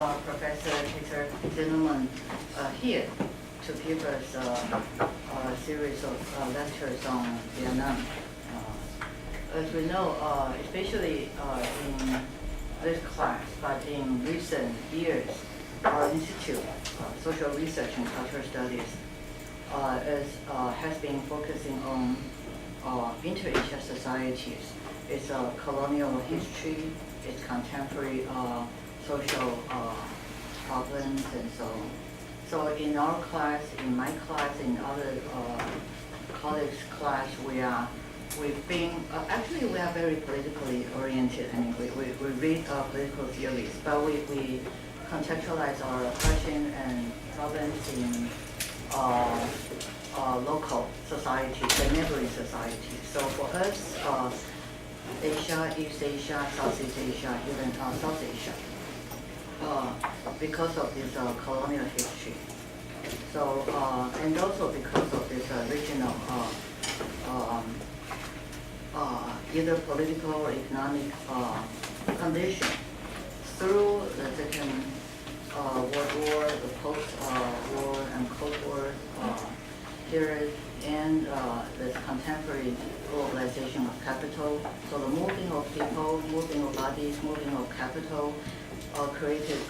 Professor Peter Zinoman here to give us a series of lectures on Vietnam. As we know, especially in this class, but in recent years, our institute, Social Research and Cultural Studies, has been focusing on inter-Asia societies, its colonial history, its contemporary social problems and so on. So in our class, in my class, in other colleagues' class, we are very politically oriented. I mean, we read political theories, but we contextualize our question and problems in local societies, the neighboring societies. So for us, Asia, East Asia, Southeast Asia, even South Asia, because of this colonial history. So, and also because of this regional either political or economic condition through the Second World War, the post-war and Cold War period, and this contemporary globalization of capital. So the moving of people, moving of bodies, moving of capital created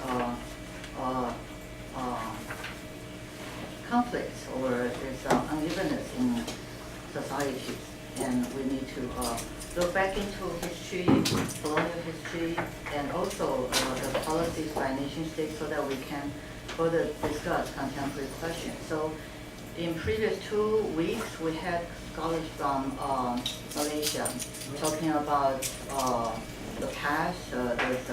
conflicts or this unevenness in societies. And we need to look back into history, colonial history, and also the policies by nation states so that we can further discuss contemporary questions. So in previous 2 weeks, we had scholars from Malaysia talking about the past, this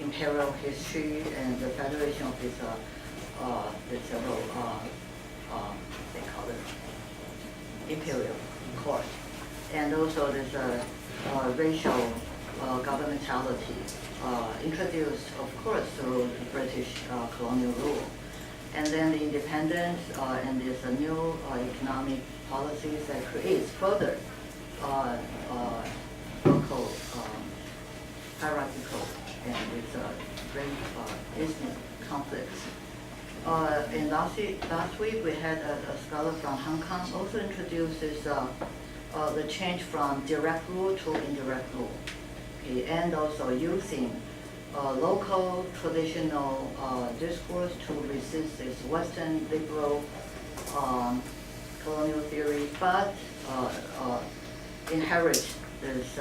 imperial history and the federation of this several, they call it imperial court. And also this racial governmentality introduced, of course, through British colonial rule. And then the independence and this new economic policies that creates further local hierarchical and with great business conflicts. And last week we had a scholar from Hong Kong also introduces the change from direct rule to indirect rule, okay, and also using local traditional discourse to resist this Western liberal colonial theory, but inherit this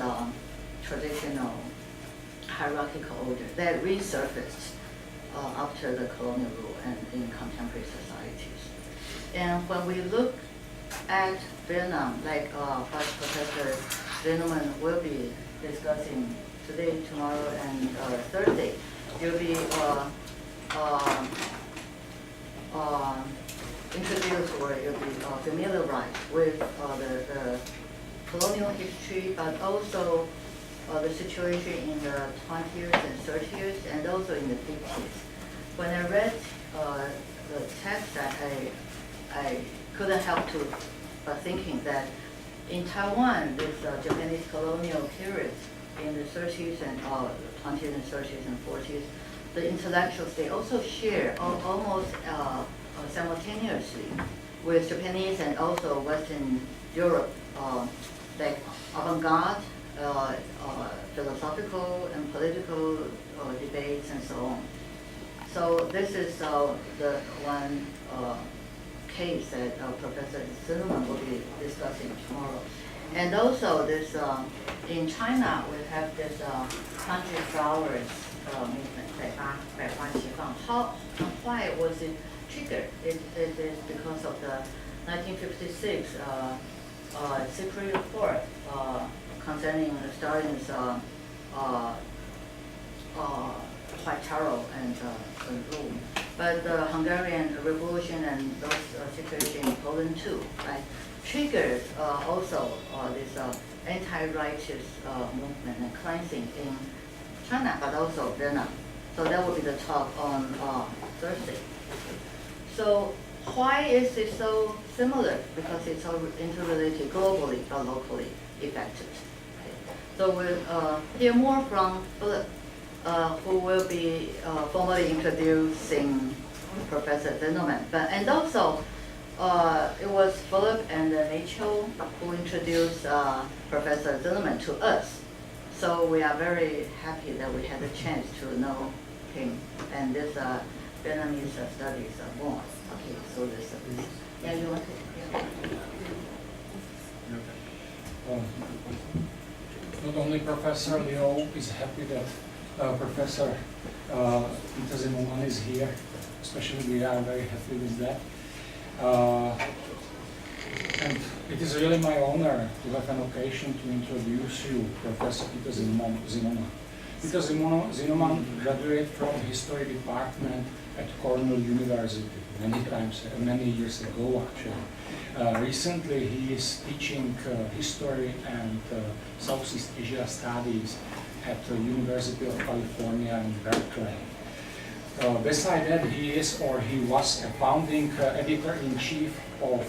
traditional hierarchical order that resurfaced after the colonial rule and in contemporary societies. And when we look at Vietnam, like what Professor Zinoman will be discussing today, tomorrow, and Thursday, you'll be introduced or you'll be familiarized with the colonial history, but also the situation in the 20s and 30s, and also in the 50s. When I read the text, I couldn't help to but thinking that in Taiwan, this Japanese colonial period in the 30s and 20s and 30s and 40s, the intellectuals, they also share almost simultaneously with Japanese and also Western Europe, like avant-garde, philosophical and political debates and so on. So this is the one case that Professor Zinoman will be discussing tomorrow. And also this, in China, we have this 100 Flowers movement, 百花齐放. Why was it triggered? It is because of the 1956 secret report concerning Stalin's White Terror and rule. But the Hungarian Revolution and those situations in Poland too, right, triggered also this anti-righteous movement and cleansing in China, but also Vietnam. So that will be the talk on Thursday. So why is it so similar? Because it's all interrelated globally but locally affected. Okay. So we'll hear more from Philip who will be formally introducing Professor Zinoman. And also, it was Philip and Rachel who introduced Professor Zinoman to us. So we are very happy that we had a chance to know him and this Vietnamese studies are born. Okay, so this. Yeah, you want to? Yeah. Not only Professor Leo is happy that Professor Peter Zinoman is here, especially we are very happy with that. And it is really my honor to have an occasion to introduce you Professor Peter Zinoman. Peter Zinoman graduated from History Department at Cornell University many years ago actually. Recently he is teaching history and Southeast Asia studies at the University of California in Berkeley. Beside that, he was a founding editor-in-chief of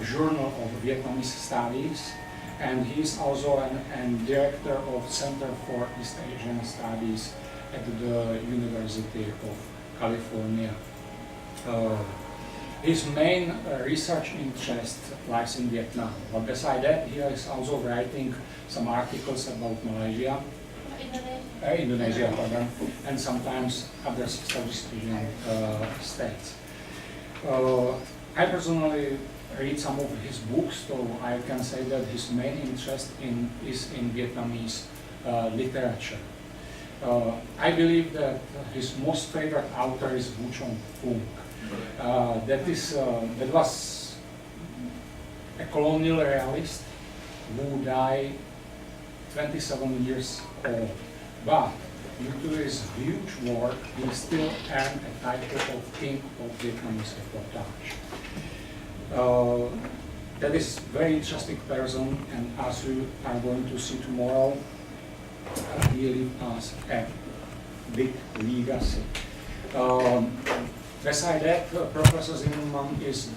Journal of Vietnamese Studies, and he is also an director of Center for East Asian Studies at the University of California. His main research interest lies in Vietnam, but beside that, he is also writing some articles about Malaysia, Indonesia, pardon, and sometimes other Southeast Asian states. I personally read some of his books, so I can say that his main interest is in Vietnamese literature. I believe that his most favorite author is Vu Trong Phung. That was a colonial realist who died 27 years old. But due to his huge work, he still earned a title of King of Vietnamese reportage. That is a very interesting person, and as we are going to see tomorrow, he left us a big legacy. Beside that, Professor Zinoman is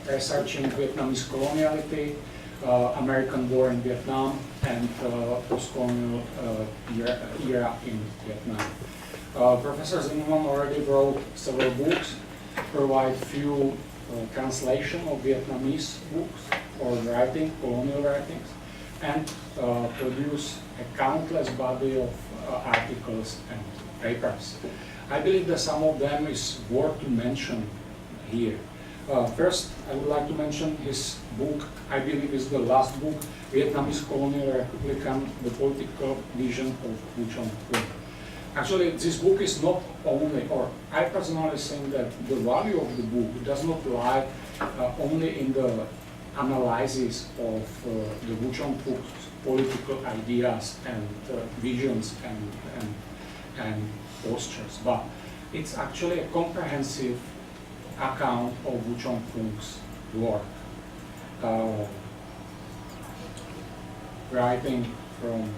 researching Vietnamese coloniality, American war in Vietnam, and post-colonial era in Vietnam. Professor Zinoman already wrote several books, provide few translation of Vietnamese books or writing, colonial writings, and produce a countless body of articles and papers. I believe that some of them is worth to mention here. First, I would like to mention his book, I believe is the last book, Vietnamese Colonial Republican, the Political Vision of Vu Trong Phung. Actually, this book is not only, or I personally think that the value of the book does not lie only in the analysis of the Vu Trong Phung's political ideas and visions and postures, but it's actually a comprehensive account of Vu Trong Phung's work, writing from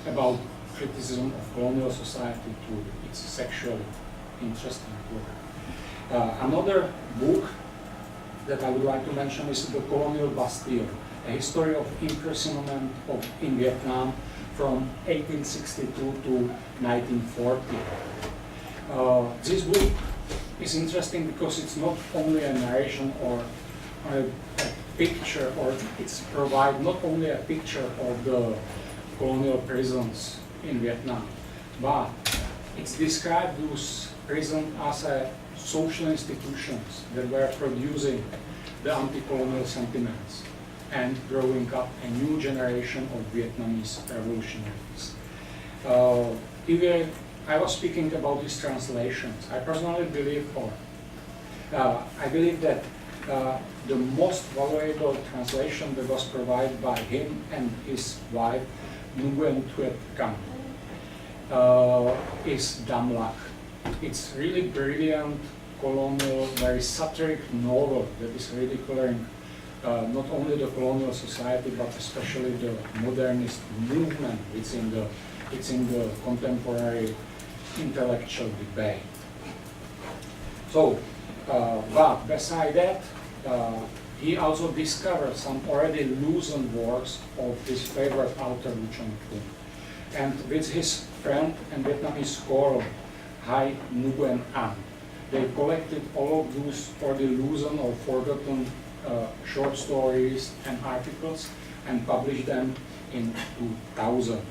about criticism of colonial society to its sexually interesting work. Another book that I would like to mention is the Colonial Bastille, a history of imprisonment in Vietnam from 1862 to 1940. This book is interesting because it's not only a narration or a picture, or it's provide not only a picture of the colonial prisons in Vietnam, but it's described those prisons as a social institutions that were producing the anti-colonial sentiments and growing up a new generation of Vietnamese revolutionaries. Even I was speaking about these translations. I personally believe, I believe that the most valuable translation that was provided by him and his wife, Nguyen is Damlak. It's really brilliant colonial, very satiric novel that is ridiculing not only the colonial society but especially the modernist movement. It's in the contemporary intellectual debate. So, but beside that, he also discovered some already loosened works of his favorite author, Vu Trong Phung. And with his friend and Vietnamese scholar Hai Nguyen, they collected all of those illusion or forgotten short stories and articles and published them in 2000.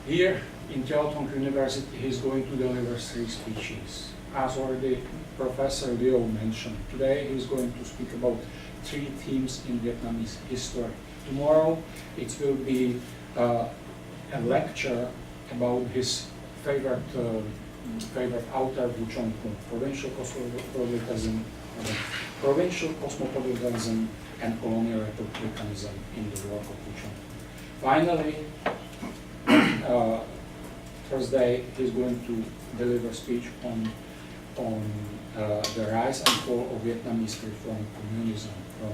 Here in Chiao Tung University, he's going to deliver 3 speeches. As already Professor Leo mentioned, today he's going to speak about 3 themes in Vietnamese history. Tomorrow it will be a lecture about his favorite author, Vu Trong Phung, provincial cosmopolitanism and colonial republicanism in the work of Vu Trong. Finally, Thursday he's going to deliver a speech on the rise and fall of Vietnamese reform communism from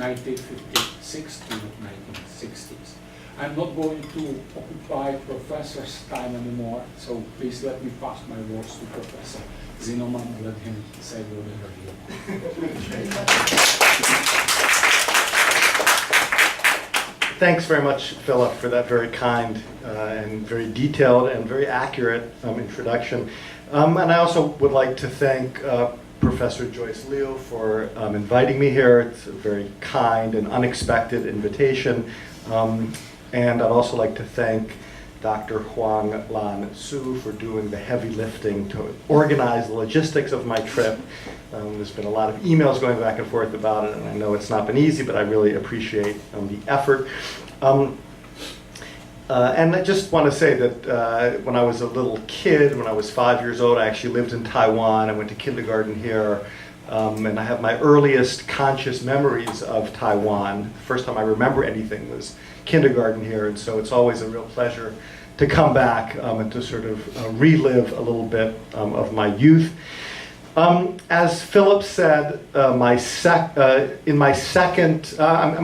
1956 to 1960s. I'm not going to occupy professor's time anymore, so please let me pass my words to Professor Zinoman and let him say whatever he wants. Thanks very much, Philip, for that very kind and very detailed and very accurate introduction. And I also would like to thank Professor Joyce Liu for inviting me here. It's a very kind and unexpected invitation. And I'd also like to thank Dr. Huang Lan Su for doing the heavy lifting to organize the logistics of my trip. There's been a lot of emails going back and forth about it, and I know it's not been easy, but I really appreciate the effort. And I just want to say that when I was a little kid, when I was 5 years old, I actually lived in Taiwan. I went to kindergarten here, and I have my earliest conscious memories of Taiwan. The first time I remember anything was kindergarten here, and so it's always a real pleasure to come back and to sort of relive a little bit of my youth. As Philip said, I'm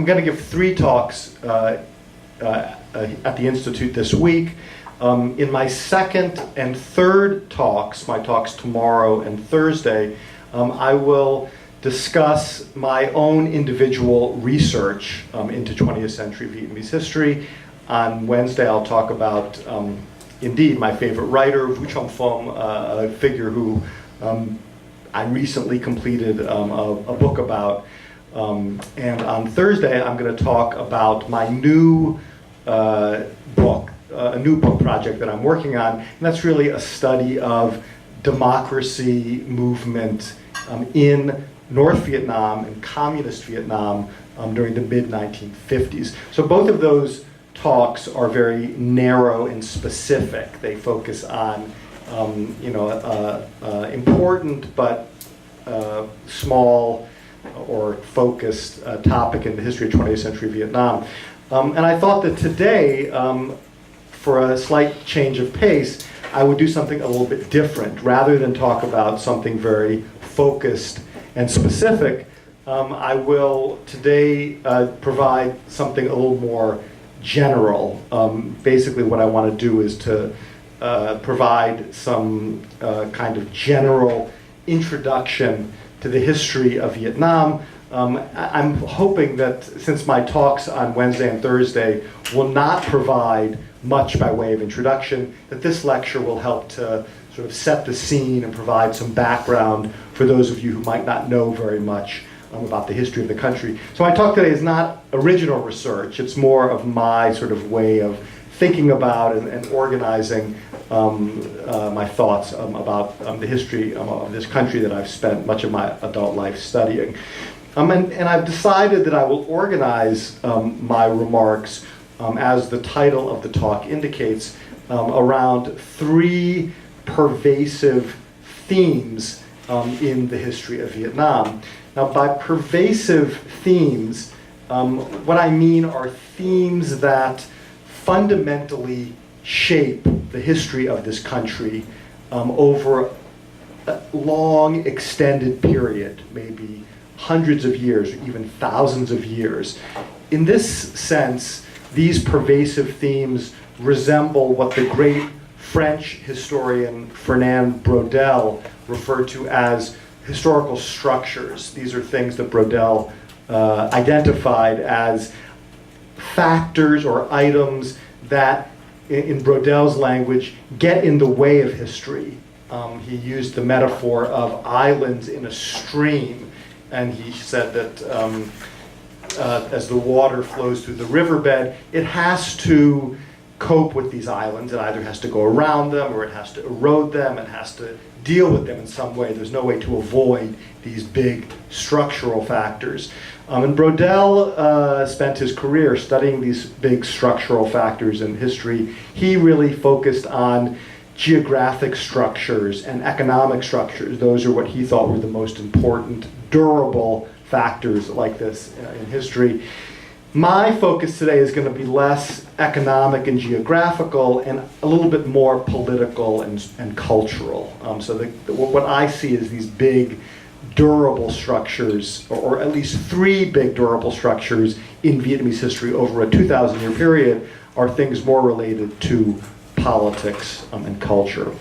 going to give 3 talks at the Institute this week. In my second and third talks, my talks tomorrow and Thursday, I will discuss my own individual research into 20th century Vietnamese history. On Wednesday, I'll talk about, indeed, my favorite writer, Vu Trong Phung, a figure who I recently completed a book about. And on Thursday, I'm going to talk about my new book, a new book project that I'm working on. And that's really a study of democracy movement in North Vietnam and communist Vietnam during the mid-1950s. So both of those talks are very narrow and specific. They focus on important but small or focused topic in the history of 20th century Vietnam. And I thought that today, for a slight change of pace, I would do something a little bit different. Rather than talk about something very focused and specific, I will today provide something a little more general. Basically what I want to do is to provide some kind of general introduction to the history of Vietnam. I'm hoping that since my talks on Wednesday and Thursday will not provide much by way of introduction, that this lecture will help to sort of set the scene and provide some background for those of you who might not know very much about the history of the country. So my talk today is not original research. It's more of my sort of way of thinking about and organizing my thoughts about the history of this country that I've spent much of my adult life studying. And I've decided that I will organize my remarks as the title of the talk indicates, around 3 pervasive themes in the history of Vietnam. Now, by pervasive themes, what I mean are themes that fundamentally shape the history of this country over a long, extended period, maybe hundreds of years or even thousands of years. In this sense, these pervasive themes resemble what the great French historian Fernand Braudel referred to as historical structures. These are things that Braudel identified as factors or items that, in Brodell's language, get in the way of history. He used the metaphor of islands in a stream, and he said that as the water flows through the riverbed, it has to cope with these islands. It either has to go around them, or it has to erode them, and has to deal with them in some way. There's no way to avoid these big structural factors. And Brodell spent his career studying these big structural factors in history. He really focused on geographic structures and economic structures. Those are what he thought were the most important, durable factors like this in history. My focus today is going to be less economic and geographical and a little bit more political and cultural. So what I see is these big, durable structures, or at least three big durable structures in Vietnamese history over a 2,000-year period, are things more related to politics and culture.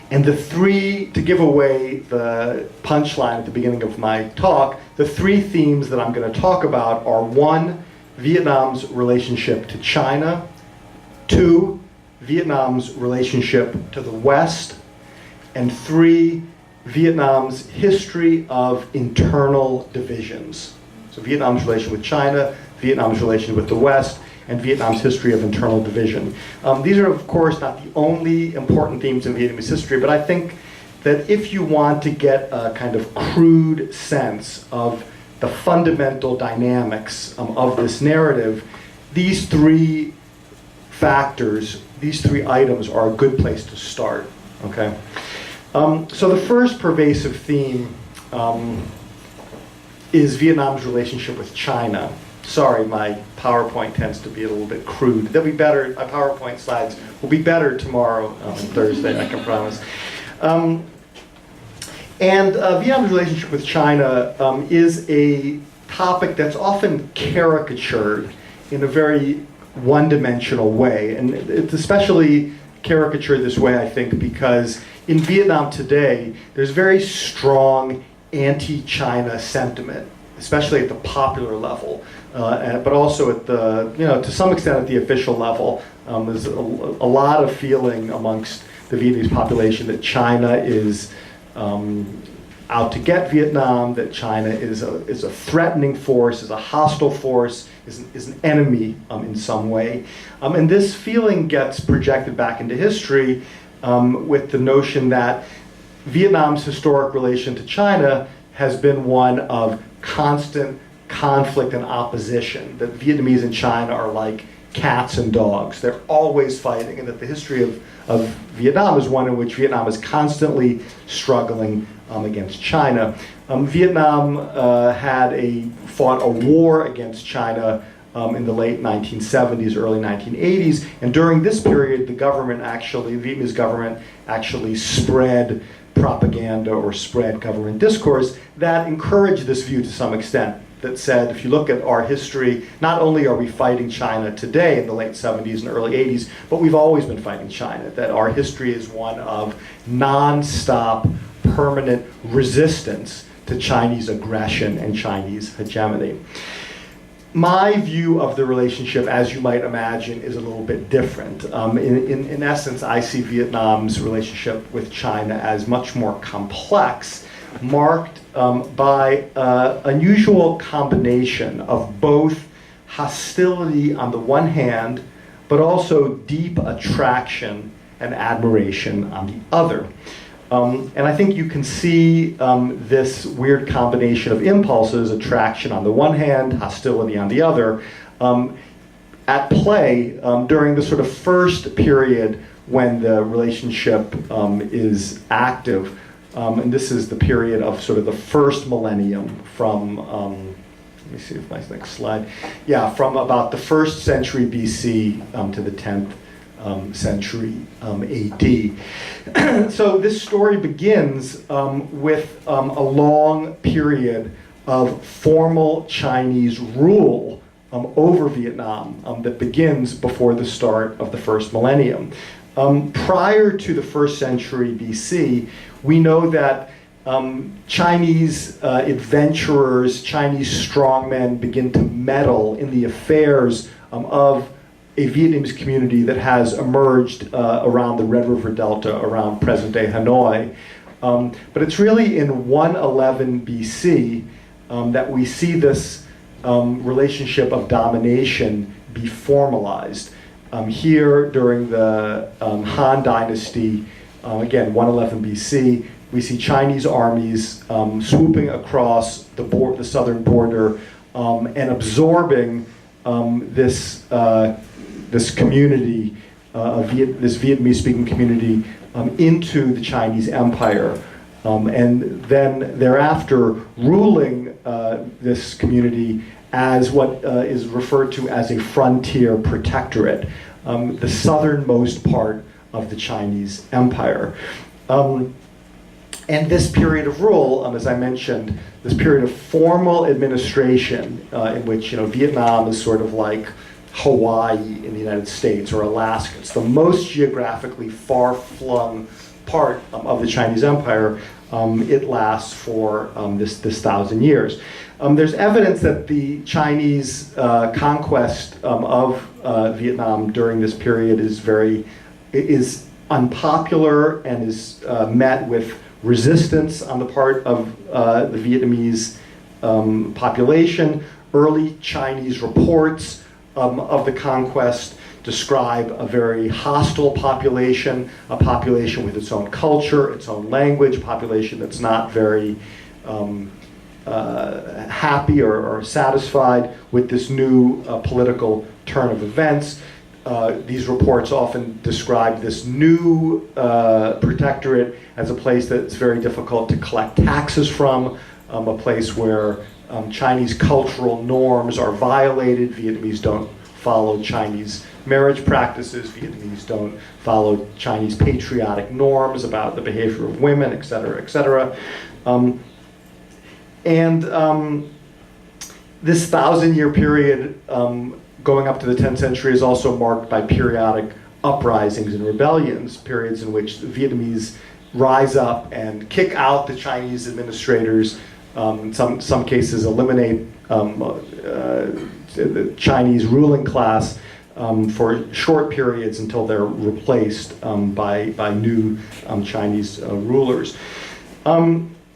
And the three, to give away the punchline at the beginning of my talk, the three themes that I'm going to talk about are: one, Vietnam's relationship to China; two, Vietnam's relationship to the West; and three, Vietnam's history of internal divisions. So Vietnam's relation with China, Vietnam's relation with the West, and Vietnam's history of internal division. These are, of course, not the only important themes in Vietnamese history, but I think that if you want to get a kind of crude sense of the fundamental dynamics of this narrative, these three factors, these three items are a good place to start, okay? So the first pervasive theme is Vietnam's relationship with China. Sorry, my PowerPoint tends to be a little bit crude. They'll be better, my PowerPoint slides will be better tomorrow and Thursday, I can promise. Vietnam's relationship with China is a topic that's often caricatured in a very one-dimensional way. And it's especially caricatured this way, I think, because in Vietnam today, there's very strong anti-China sentiment, especially at the popular level, but also at the, to some extent at the official level. There's a lot of feeling amongst the Vietnamese population that China is out to get Vietnam, that China is a threatening force, is a hostile force, is an enemy in some way. And this feeling gets projected back into history with the notion that Vietnam's historic relation to China has been one of constant conflict and opposition, that Vietnamese and China are like cats and dogs. They're always fighting, and that the history of Vietnam is one in which Vietnam is constantly struggling against China. Vietnam fought a war against China in the late 1970s, early 1980s, and during this period, the Vietnamese government actually spread propaganda or spread government discourse that encouraged this view to some extent, that said, if you look at our history, not only are we fighting China today in the late 70s and early 80s, but we've always been fighting China, that our history is one of non-stop, permanent resistance to Chinese aggression and Chinese hegemony. My view of the relationship, as you might imagine, is a little bit different. In essence, I see Vietnam's relationship with China as much more complex, marked by an unusual combination of both hostility on the one hand, but also deep attraction and admiration on the other. And I think you can see this weird combination of impulses, attraction on the one hand, hostility on the other, at play during the sort of first period when the relationship is active. And this is the period of sort of the first millennium from, let me see if my next slide, yeah, from about the 1st century BC to the 10th century AD. So this story begins with a long period of formal Chinese rule over Vietnam that begins before the start of the first millennium. Prior to the 1st century BC, we know that Chinese adventurers, Chinese strongmen begin to meddle in the affairs of a Vietnamese community that has emerged around the Red River Delta, around present-day Hanoi. But it's really in 111 BC that we see this relationship of domination be formalized. Here during the Han Dynasty, again 111 BC, we see Chinese armies swooping across the southern border and absorbing this community, this Vietnamese-speaking community, into the Chinese Empire, and then thereafter ruling this community as what is referred to as a frontier protectorate, the southernmost part of the Chinese Empire. And this period of rule, as I mentioned, this period of formal administration in which Vietnam is sort of like Hawaii in the United States, or Alaska. It's the most geographically far-flung part of the Chinese Empire. It lasts for this 1,000 years. There's evidence that the Chinese conquest of Vietnam during this period is unpopular and is met with resistance on the part of the Vietnamese population. Early Chinese reports of the conquest describe a very hostile population, a population with its own culture, its own language, a population that's not very happy or satisfied with this new political turn of events. These reports often describe this new protectorate as a place that's very difficult to collect taxes from, a place where Chinese cultural norms are violated. Vietnamese don't follow Chinese marriage practices. Vietnamese don't follow Chinese patriotic norms about the behavior of women, et cetera, et cetera. This 1,000-year period going up to the 10th century is also marked by periodic uprisings and rebellions, periods in which the Vietnamese rise up and kick out the Chinese administrators, in some cases eliminate the Chinese ruling class for short periods until they're replaced by new Chinese rulers.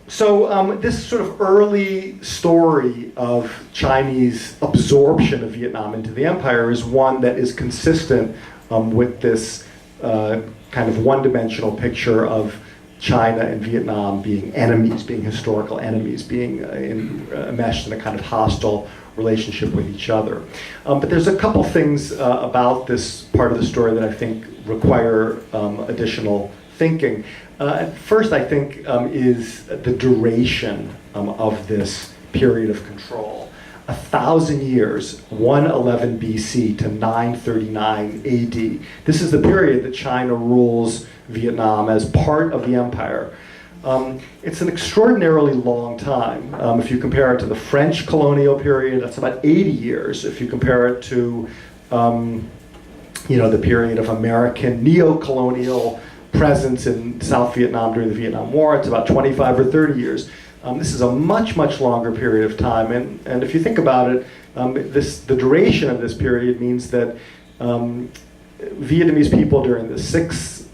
So this sort of early story of Chinese absorption of Vietnam into the empire is one that is consistent with this kind of one-dimensional picture of China and Vietnam being enemies, being historical enemies, being enmeshed in a kind of hostile relationship with each other. But there's a couple things about this part of the story that I think require additional thinking. First, I think, is the duration of this period of control. 1,000 years, 111 BC to 939 AD. This is the period that China rules Vietnam as part of the empire. It's an extraordinarily long time. If you compare it to the French colonial period, that's about 80 years. If you compare it to the period of American neo-colonial presence in South Vietnam during the Vietnam War, it's about 25 or 30 years. This is a much, much longer period of time. And if you think about it, the duration of this period means that Vietnamese people during the 6th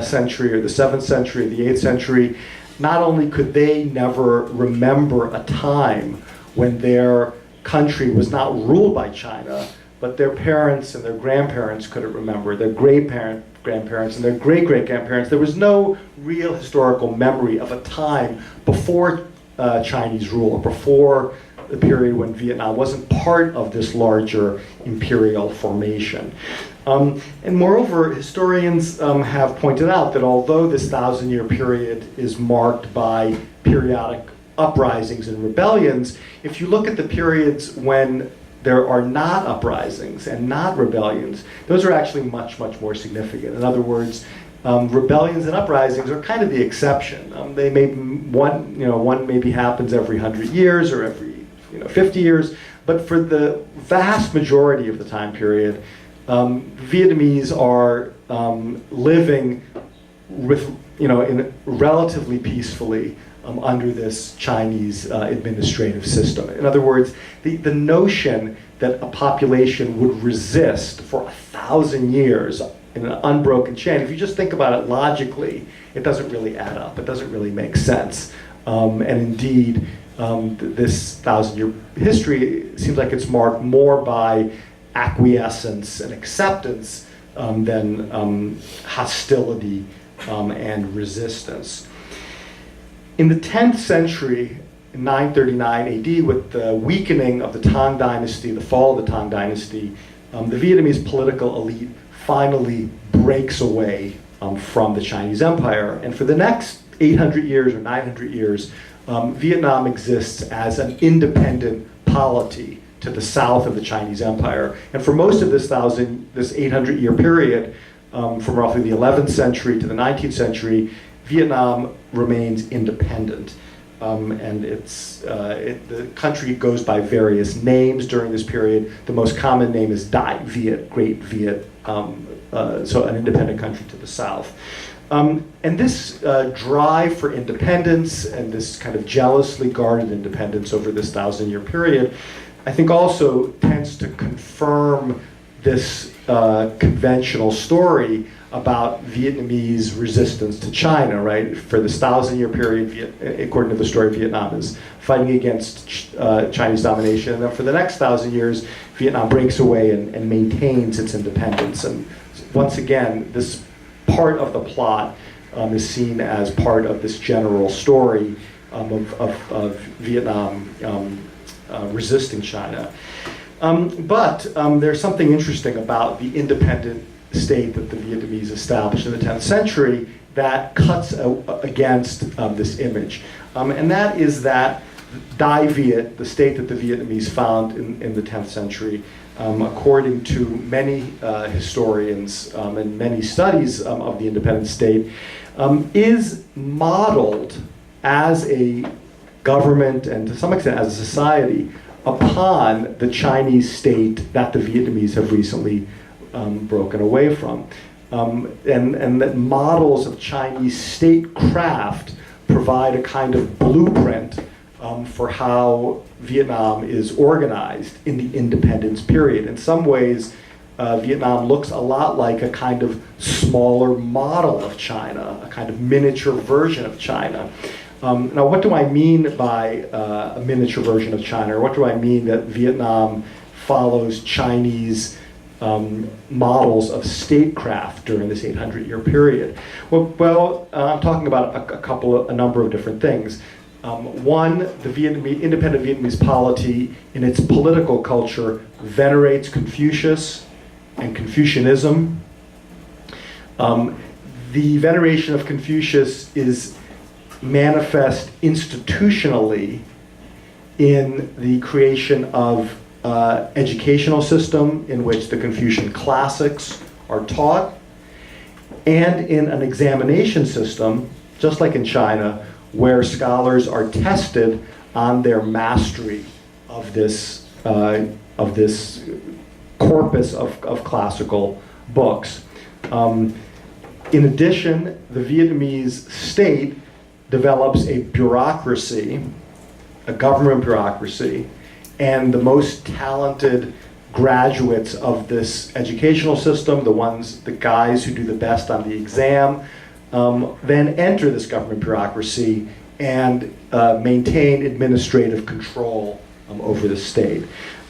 century or the 7th century, the 8th century, not only could they never remember a time when their country was not ruled by China, but their parents and their grandparents couldn't remember, their grandparents and their great-great-grandparents. There was no real historical memory of a time before Chinese rule, before the period when Vietnam wasn't part of this larger imperial formation. And moreover, historians have pointed out that although this 1,000-year period is marked by periodic uprisings and rebellions, if you look at the periods when there are not uprisings and not rebellions, those are actually much, much more significant. In other words, rebellions and uprisings are kind of the exception. They may one maybe happens every 100 years or every 50 years, but for the vast majority of the time period, Vietnamese are living with relatively peacefully under this Chinese administrative system. In other words, the notion that a population would resist for 1,000 years in an unbroken chain, if you just think about it logically, it doesn't really add up. It doesn't really make sense. And indeed, this 1,000-year history seems like it's marked more by acquiescence and acceptance than hostility and resistance. In the 10th century, in 939 AD, with the weakening of the Tang Dynasty, the fall of the Tang Dynasty, the Vietnamese political elite finally breaks away from the Chinese Empire. And for the next 800 years or 900 years, Vietnam exists as an independent polity to the south of the Chinese Empire. And for most of this 800-year period, from roughly the 11th century to the 19th century, Vietnam remains independent. And the country goes by various names during this period. The most common name is Dai Viet, Great Viet, so an independent country to the south. And this drive for independence and this kind of jealously guarded independence over this 1,000-year period, I think also tends to confirm this conventional story about Vietnamese resistance to China, right? For this 1,000-year period, according to the story, Vietnam is fighting against Chinese domination. And then for the next 1,000 years, Vietnam breaks away and maintains its independence. And once again, this part of the plot is seen as part of this general story of Vietnam resisting China. But there's something interesting about the independent state that the Vietnamese established in the 10th century that cuts against this image. And that is that Dai Viet, the state that the Vietnamese found in the 10th century, according to many historians and many studies of the independent state, is modeled as a government and to some extent as a society upon the Chinese state that the Vietnamese have recently broken away from. And that models of Chinese statecraft provide a kind of blueprint for how Vietnam is organized in the independence period. In some ways, Vietnam looks a lot like a kind of smaller model of China, a kind of miniature version of China. Now, what do I mean by a miniature version of China? Or what do I mean that Vietnam follows Chinese models of statecraft during this 800-year period? Well, I'm talking about a number of different things. One, the independent Vietnamese polity in its political culture venerates Confucius and Confucianism. The veneration of Confucius is manifest institutionally in the creation of educational system in which the Confucian classics are taught, and in an examination system, just like in China, where scholars are tested on their mastery of this corpus of classical books. In addition, the Vietnamese state develops a bureaucracy, a government bureaucracy, and the most talented graduates of this educational system, the guys who do the best on the exam, then enter this government bureaucracy and maintain administrative control over the state.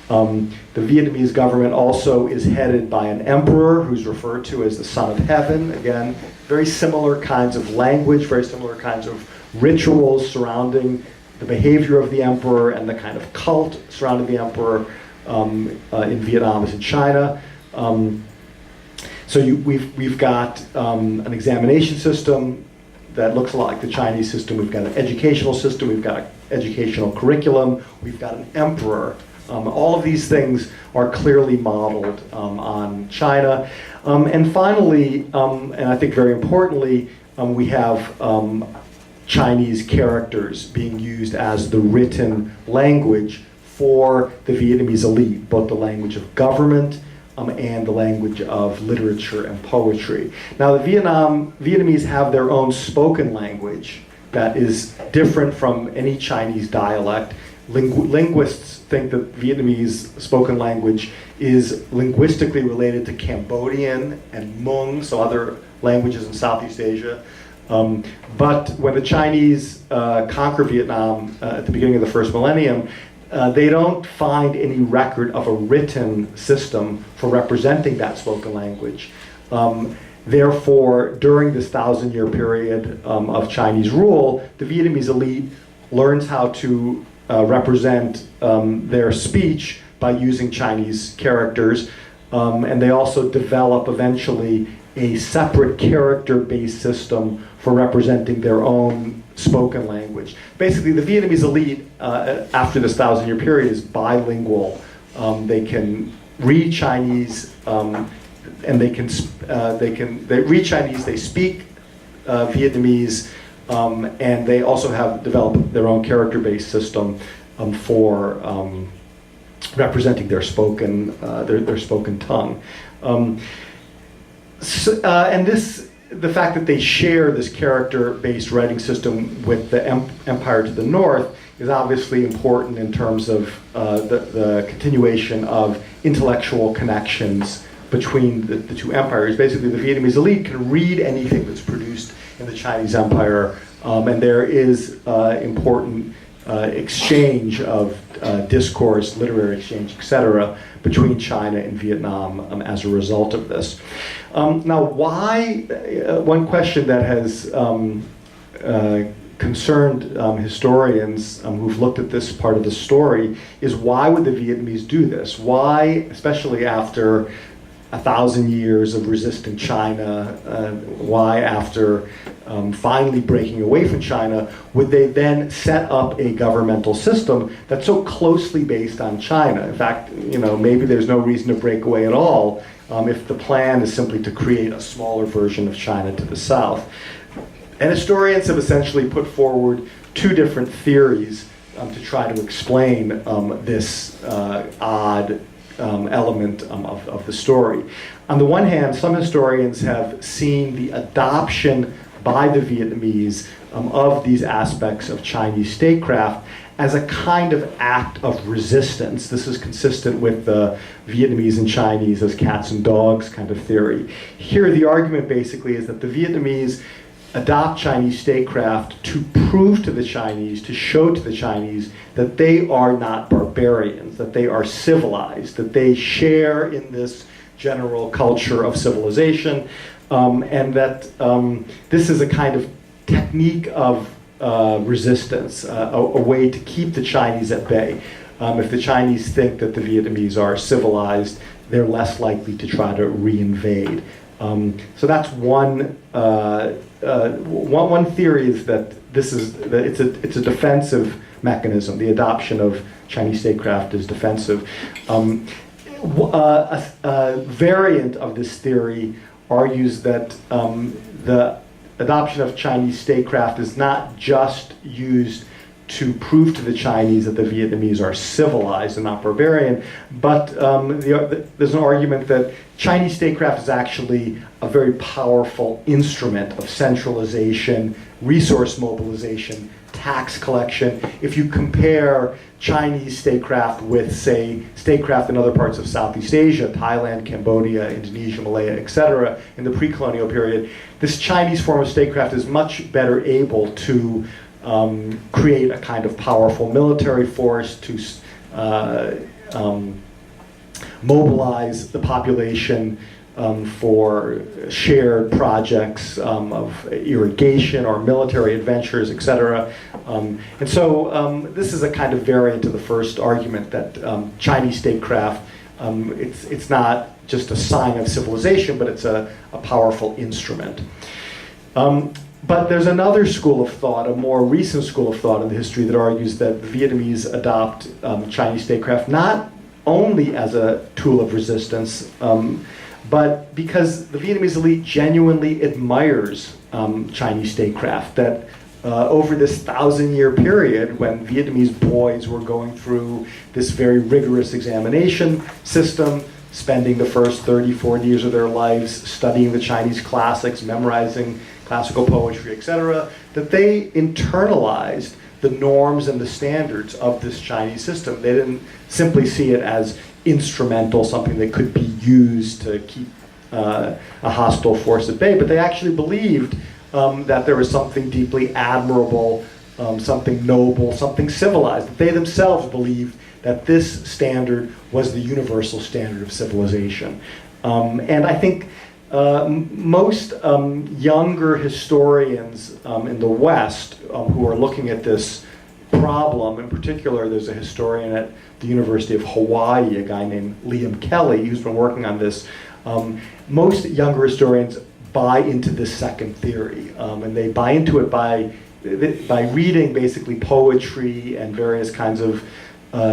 The Vietnamese government also is headed by an emperor who's referred to as the Son of Heaven. Again, very similar kinds of language, very similar kinds of rituals surrounding the behavior of the emperor and the kind of cult surrounding the emperor in Vietnam as in China. So we've got an examination system that looks a lot like the Chinese system. We've got an educational system. We've got an educational curriculum. We've got an emperor. All of these things are clearly modeled on China. And finally, and I think very importantly, we have Chinese characters being used as the written language for the Vietnamese elite, both the language of government and the language of literature and poetry. Now, the Vietnamese have their own spoken language that is different from any Chinese dialect. linguists think that Vietnamese spoken language is linguistically related to Cambodian and Hmong, so other languages in Southeast Asia. But when the Chinese conquer Vietnam at the beginning of the first millennium, they don't find any record of a written system for representing that spoken language. Therefore, during this 1,000-year period of Chinese rule, the Vietnamese elite learns how to represent their speech by using Chinese characters, and they also develop eventually a separate character-based system for representing their own spoken language. Basically, the Vietnamese elite, after this 1,000-year period, is bilingual. They can read Chinese, and they read Chinese. They speak Vietnamese, and they also have developed their own character-based system for representing their spoken tongue. And the fact that they share this character-based writing system with the empire to the north is obviously important in terms of the continuation of intellectual connections between the two empires. Basically, the Vietnamese elite can read anything that's produced in the Chinese empire, and there is important exchange of discourse, literary exchange, etc., between China and Vietnam as a result of this. Now, why, one question that has concerned historians who've looked at this part of the story is, why would the Vietnamese do this? Why, especially after 1,000 years of resisting China, why after finally breaking away from China, would they then set up a governmental system that's so closely based on China? In fact, maybe there's no reason to break away at all if the plan is simply to create a smaller version of China to the south. And historians have essentially put forward two different theories to try to explain this odd element of the story. On the one hand, some historians have seen the adoption by the Vietnamese of these aspects of Chinese statecraft as a kind of act of resistance. This is consistent with the Vietnamese and Chinese as cats and dogs kind of theory. Here, the argument basically is that the Vietnamese adopt Chinese statecraft to prove to the Chinese, to show to the Chinese that they are not barbarians, that they are civilized, that they share in this general culture of civilization, and that this is a kind of technique of resistance, a way to keep the Chinese at bay. If the Chinese think that the Vietnamese are civilized, they're less likely to try to reinvade. So that's one theory, is that it's a defensive mechanism. The adoption of Chinese statecraft is defensive. A variant of this theory argues that the adoption of Chinese statecraft is not just used to prove to the Chinese that the Vietnamese are civilized and not barbarian, but there's an argument that Chinese statecraft is actually a very powerful instrument of centralization, resource mobilization, tax collection. If you compare Chinese statecraft with, say, statecraft in other parts of Southeast Asia, Thailand, Cambodia, Indonesia, Malaya, etc., in the pre-colonial period, this Chinese form of statecraft is much better able to create a kind of powerful military force, to mobilize the population for shared projects of irrigation or military adventures, etc. And so this is a kind of variant of the first argument that Chinese statecraft, it's not just a sign of civilization, but it's a powerful instrument. But there's another school of thought, a more recent school of thought in the history, that argues that the Vietnamese adopt Chinese statecraft not only as a tool of resistance, but because the Vietnamese elite genuinely admires Chinese statecraft, that over this 1,000-year period, when Vietnamese boys were going through this very rigorous examination system, spending the first 30, 40 years of their lives studying the Chinese classics, memorizing classical poetry, etc., that they internalized the norms and the standards of this Chinese system. They didn't simply see it as instrumental, something that could be used to keep a hostile force at bay, but they actually believed that there was something deeply admirable, something noble, something civilized. That they themselves believed that this standard was the universal standard of civilization. And I think most younger historians in the West who are looking at this problem, in particular, there's a historian at the University of Hawaii, a guy named Liam Kelly, who's been working on this. Most younger historians buy into this second theory, and they buy into it by reading basically poetry and various kinds of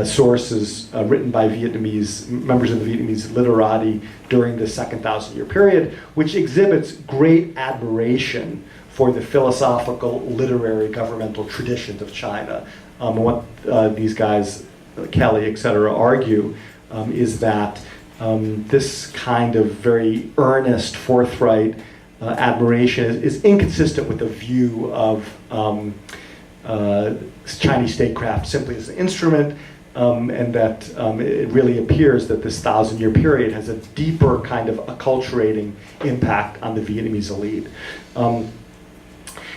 sources written by Vietnamese members of the Vietnamese literati during the second 1,000-year period, which exhibits great admiration for the philosophical, literary, governmental traditions of China. What these guys, Kelly, et cetera, argue is that this kind of very earnest, forthright admiration is inconsistent with the view of Chinese statecraft simply as an instrument, and that it really appears that this 1,000-year period has a deeper kind of acculturating impact on the Vietnamese elite.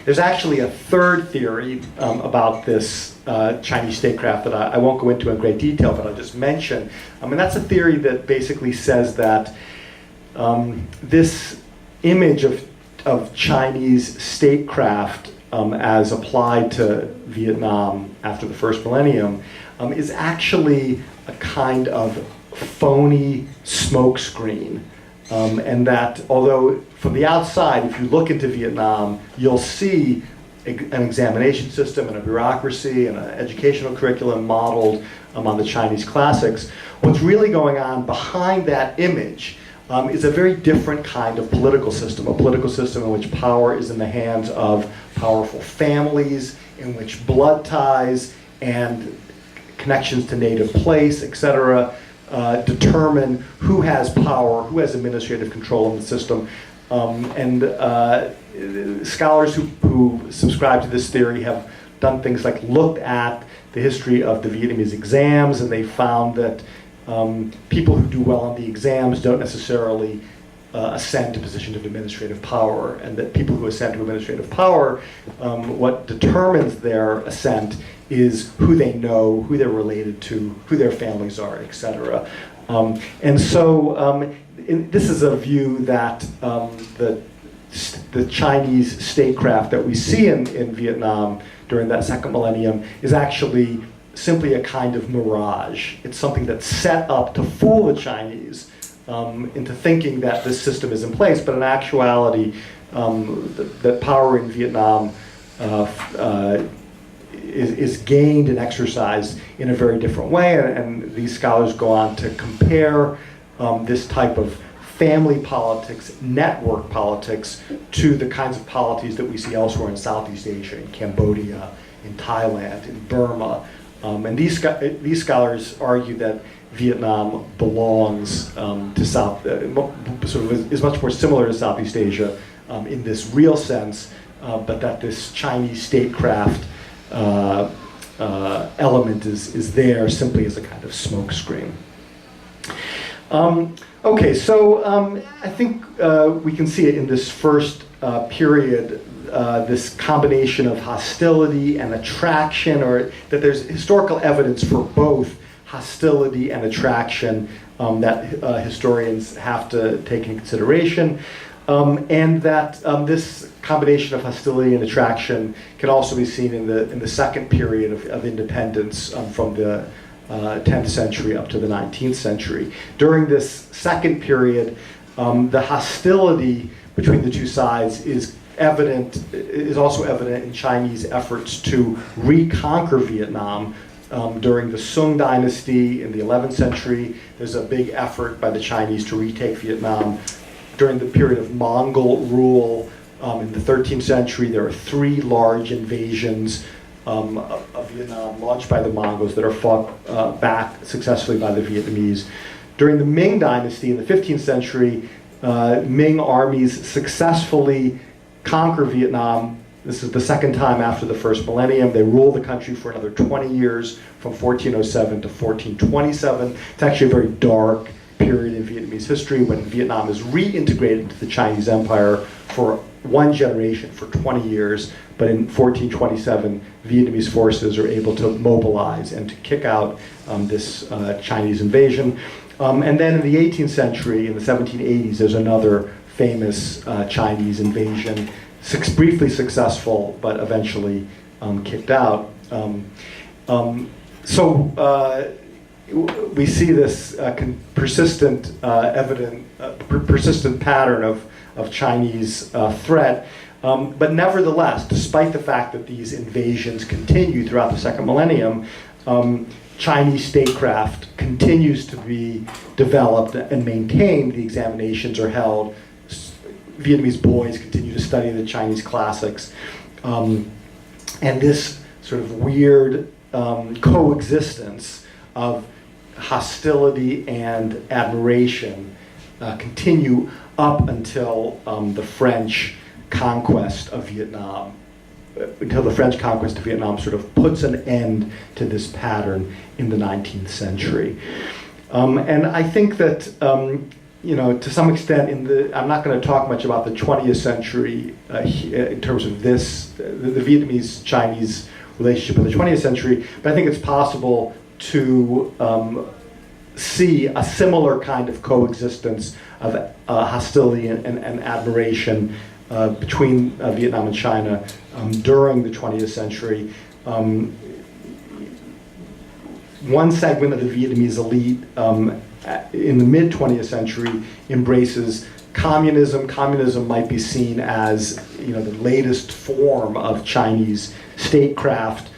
There's actually a third theory about this Chinese statecraft that I won't go into in great detail, but I'll just mention. And that's a theory that basically says that this image of Chinese statecraft as applied to Vietnam after the first millennium is actually a kind of phony smokescreen. And that although from the outside, if you look into Vietnam, you'll see an examination system and a bureaucracy and an educational curriculum modeled on the Chinese classics, what's really going on behind that image is a very different kind of political system, a political system in which power is in the hands of powerful families, in which blood ties and connections to native place, etc., determine who has power, who has administrative control in the system. Scholars who subscribe to this theory have done things like looked at the history of the Vietnamese exams, and they found that people who do well on the exams don't necessarily ascend to positions of administrative power, and that people who ascend to administrative power, what determines their ascent is who they know, who they're related to, who their families are, etc. This is a view that the Chinese statecraft that we see in Vietnam during that second millennium is actually simply a kind of mirage. It's something that's set up to fool the Chinese into thinking that this system is in place, but in actuality, that power in Vietnam is gained and exercised in a very different way, and these scholars go on to compare this type of family politics, network politics, to the kinds of polities that we see elsewhere in Southeast Asia, in Cambodia, in Thailand, in Burma. And these scholars argue that Vietnam belongs to South, sort of is much more similar to Southeast Asia in this real sense, but that this Chinese statecraft element is there simply as a kind of smokescreen. Okay, so I think we can see it in this first period, this combination of hostility and attraction, or that there's historical evidence for both hostility and attraction that historians have to take into consideration, and that this combination of hostility and attraction can also be seen in the second period of independence from the 10th century up to the 19th century. During this second period, the hostility between the two sides is also evident in Chinese efforts to reconquer Vietnam. During the Sung dynasty in the 11th century, there's a big effort by the Chinese to retake Vietnam. During the period of Mongol rule in the 13th century, there are 3 large invasions of Vietnam launched by the Mongols that are fought back successfully by the Vietnamese. During the Ming dynasty in the 15th century, Ming armies successfully conquer Vietnam This is the second time after the first millennium. They rule the country for another 20 years, from 1407 to 1427. It's actually a very dark period in Vietnamese history when Vietnam is reintegrated into the Chinese Empire for one generation, for 20 years. But in 1427, Vietnamese forces are able to mobilize and to kick out this Chinese invasion. And then in the 18th century, in the 1780s, there's another famous Chinese invasion, briefly successful, but eventually kicked out. We see this persistent pattern of Chinese threat. But nevertheless, despite the fact that these invasions continue throughout the second millennium, Chinese statecraft continues to be developed and maintained. The examinations are held. Vietnamese boys continue to study the Chinese classics. And this sort of weird coexistence of hostility and admiration continue up until the French conquest of Vietnam. Until the French conquest of Vietnam sort of puts an end to this pattern in the 19th century. And I think that, to some extent, I'm not going to talk much about the 20th century in terms of the Vietnamese-Chinese relationship in the 20th century, but I think it's possible to see a similar kind of coexistence of hostility and admiration between Vietnam and China during the 20th century. One segment of the Vietnamese elite in the mid-20th century embraces communism. Communism might be seen as the latest form of Chinese statecraft,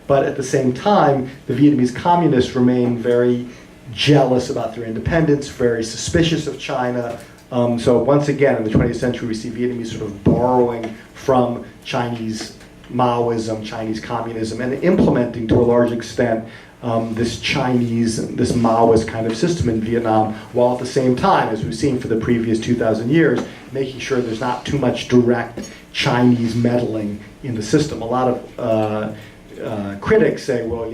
but at the same time, the Vietnamese communists remain very jealous about their independence, very suspicious of China. So once again, in the 20th century, we see Vietnamese sort of borrowing from Chinese Maoism, Chinese communism, and implementing to a large extent this Maoist kind of system in Vietnam, while at the same time, as we've seen for the previous 2,000 years, making sure there's not too much direct Chinese meddling in the system. A lot of critics say, well,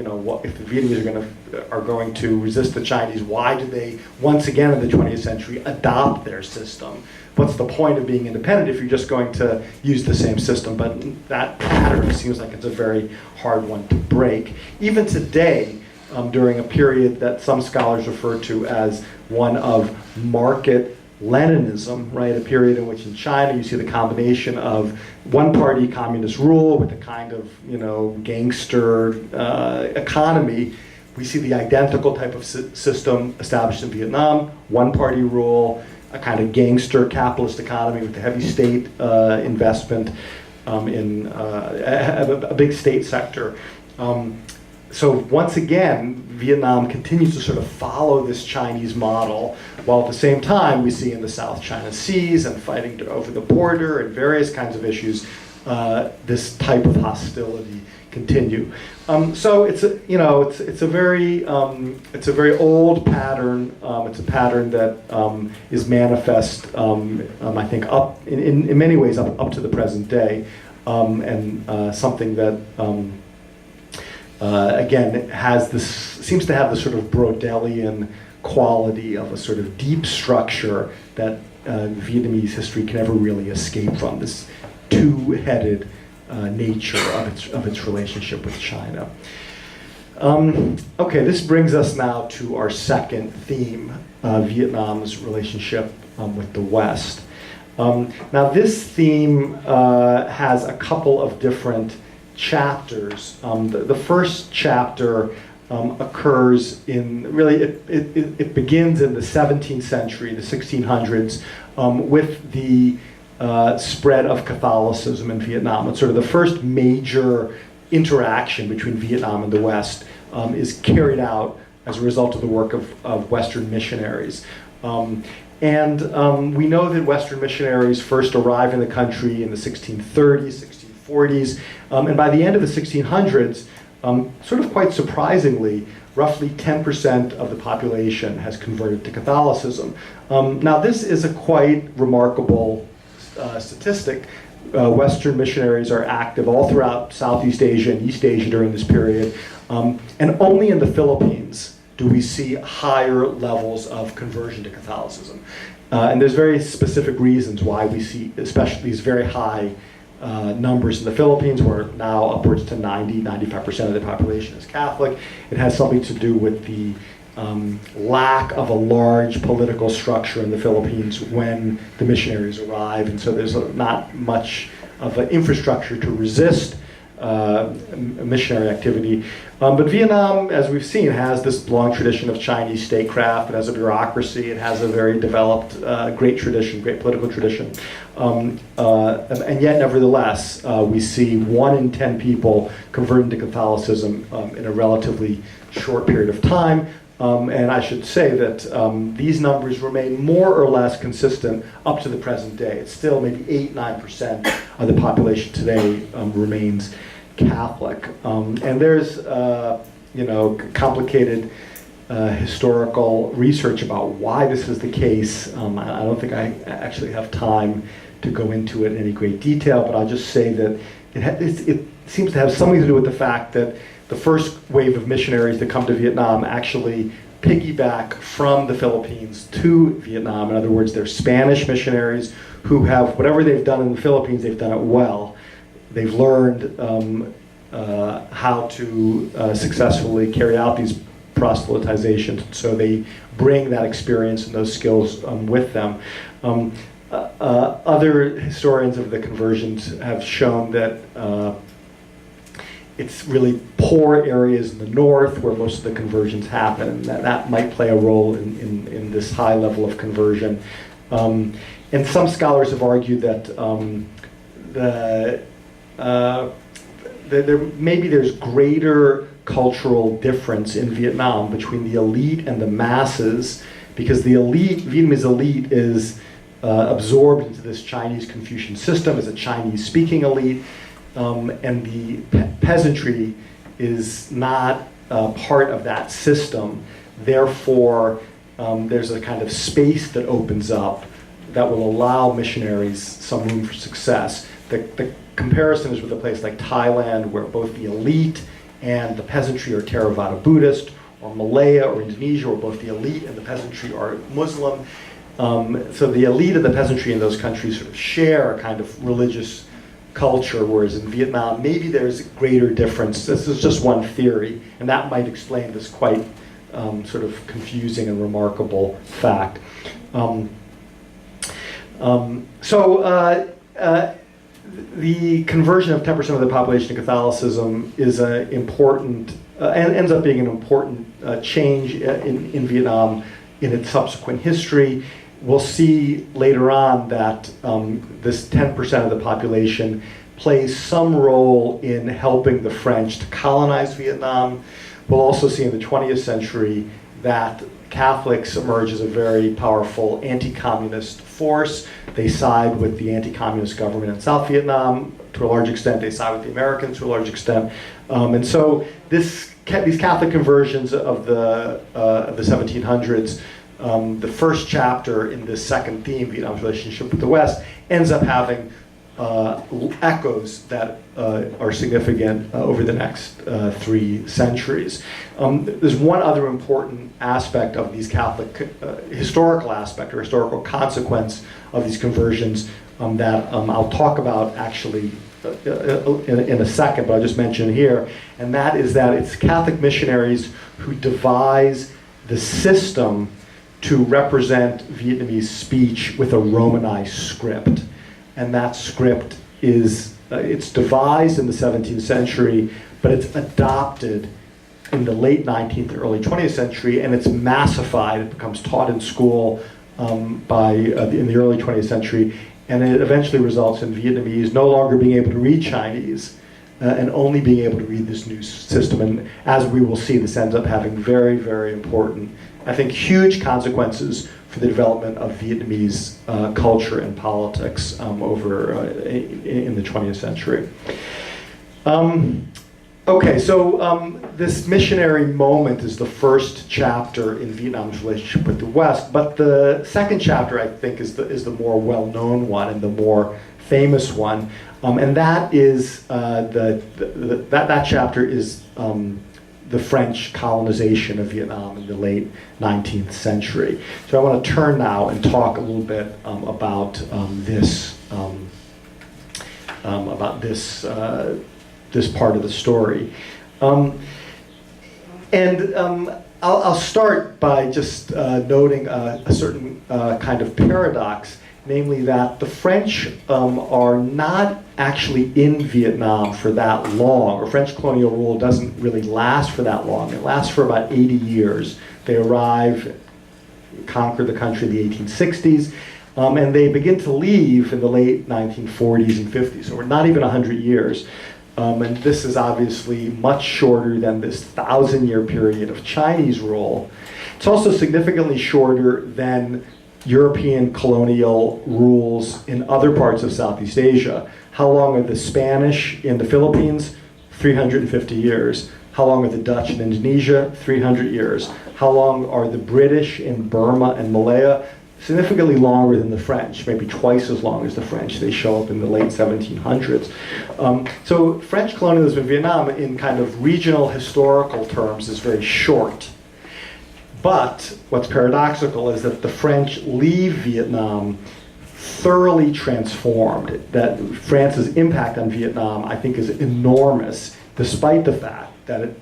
if the Vietnamese are going to resist the Chinese, why do they, once again in the 20th century, adopt their system? What's the point of being independent if you're just going to use the same system? But that pattern seems like it's a very hard one to break. Even today, during a period that some scholars refer to as one of market Leninism, right? A period in which in China you see the combination of one-party communist rule with a kind of, gangster economy. We see the identical type of system established in Vietnam, one-party rule, a kind of gangster capitalist economy with a heavy state investment in a big state sector. So once again, Vietnam continues to sort of follow this Chinese model, while at the same time we see in the South China Seas and fighting over the border and various kinds of issues, this type of hostility continue. So it's a very old pattern. It's a pattern that is manifest, I think, up in many ways up to the present day, and something that. Again, seems to have this sort of Brodelian quality of a sort of deep structure that Vietnamese history can never really escape from, this two-headed nature of its relationship with China. Okay, this brings us now to our second theme, Vietnam's relationship with the West. Now this theme has a couple of different chapters. The first chapter occurs it begins in the 17th century, the 1600s, with the spread of Catholicism in Vietnam. It's sort of the first major interaction between Vietnam and the West is carried out as a result of the work of Western missionaries. And we know that Western missionaries first arrive in the country in the 1630s, 1640s, and by the end of the 1600s, sort of quite surprisingly, roughly 10% of the population has converted to Catholicism. Now this is a quite remarkable statistic. Western missionaries are active all throughout Southeast Asia and East Asia during this period. And only in the Philippines do we see higher levels of conversion to Catholicism. And there's very specific reasons why we see especially these very high numbers in the Philippines, where now upwards to 95% of the population is Catholic. It has something to do with the lack of a large political structure in the Philippines when the missionaries arrive, and so there's not much of an infrastructure to resist missionary activity. But Vietnam, as we've seen, has this long tradition of Chinese statecraft. It has a bureaucracy. It has a very developed, great tradition, great political tradition. And yet, nevertheless, we see 1 in 10 people converting to Catholicism in a relatively short period of time. And I should say that these numbers remain more or less consistent up to the present day. It's still maybe 8-9% of the population today remains Catholic. And there's complicated historical research about why this is the case. I don't think I actually have time to go into it in any great detail, but I'll just say that it seems to have something to do with the fact that the first wave of missionaries that come to Vietnam actually piggyback from the Philippines to Vietnam. In other words, they're Spanish missionaries who have, whatever they've done in the Philippines, they've done it well. They've learned how to successfully carry out these proselytizations, so they bring that experience and those skills with them. Other historians of the conversions have shown that it's really poor areas in the north where most of the conversions happen, and that might play a role in this high level of conversion. And some scholars have argued that maybe there's greater cultural difference in Vietnam between the elite and the masses, because the elite, Vietnamese elite, is absorbed into this Chinese Confucian system as a Chinese-speaking elite. And the peasantry is not part of that system. Therefore, there's a kind of space that opens up that will allow missionaries some room for success. The comparison is with a place like Thailand, where both the elite and the peasantry are Theravada Buddhist, or Malaya or Indonesia, where both the elite and the peasantry are Muslim. So the elite and the peasantry in those countries sort of share a kind of religious culture, whereas in Vietnam, maybe there's a greater difference. This is just one theory, and that might explain this quite sort of confusing and remarkable fact. The conversion of 10% of the population to Catholicism is an important, and ends up being an important change in Vietnam in its subsequent history. We'll see later on that this 10% of the population plays some role in helping the French to colonize Vietnam. We'll also see in the 20th century that Catholics emerge as a very powerful anti-communist force. They side with the anti-communist government in South Vietnam to a large extent. They side with the Americans to a large extent. And so these Catholic conversions of the 1700s, the first chapter in this second theme, Vietnam's relationship with the West, ends up having echoes that are significant over the next 3 centuries. There's one other important aspect of these Catholic, historical aspect or historical consequence of these conversions that I'll talk about actually in a second, but I'll just mention here, and that is that it's Catholic missionaries who devise the system to represent Vietnamese speech with a Romanized script. And that script is, it's devised in the 17th century, but it's adopted in the late 19th and early 20th century, and it's massified. It becomes taught in school in the early 20th century, and it eventually results in Vietnamese no longer being able to read Chinese and only being able to read this new system. And as we will see, this ends up having very, very important, I think, huge consequences for the development of Vietnamese culture and politics in the 20th century. Okay, so this missionary moment is the first chapter in Vietnam's relationship with the West, but the second chapter, I think, is the more well-known one and the more famous one, and that is that chapter is the French colonization of Vietnam in the late 19th century. So I want to turn now and talk a little bit about this part of the story. I'll start by just noting a certain kind of paradox, namely that the French are not actually in Vietnam for that long, or French colonial rule doesn't really last for that long. It lasts for about 80 years. They arrive, conquer the country in the 1860s, and they begin to leave in the late 1940s and 50s, so we're not even 100 years. And this is obviously much shorter than this 1,000-year period of Chinese rule. It's also significantly shorter than European colonial rules in other parts of Southeast Asia. How long are the Spanish in the Philippines? 350 years. How long are the Dutch in Indonesia? 300 years. How long are the British in Burma and Malaya? Significantly longer than the French, maybe twice as long as the French. They show up in the late 1700s. So French colonialism in Vietnam, in kind of regional historical terms, is very short. But what's paradoxical is that the French leave Vietnam thoroughly transformed. That France's impact on Vietnam, I think, is enormous, despite the fact that it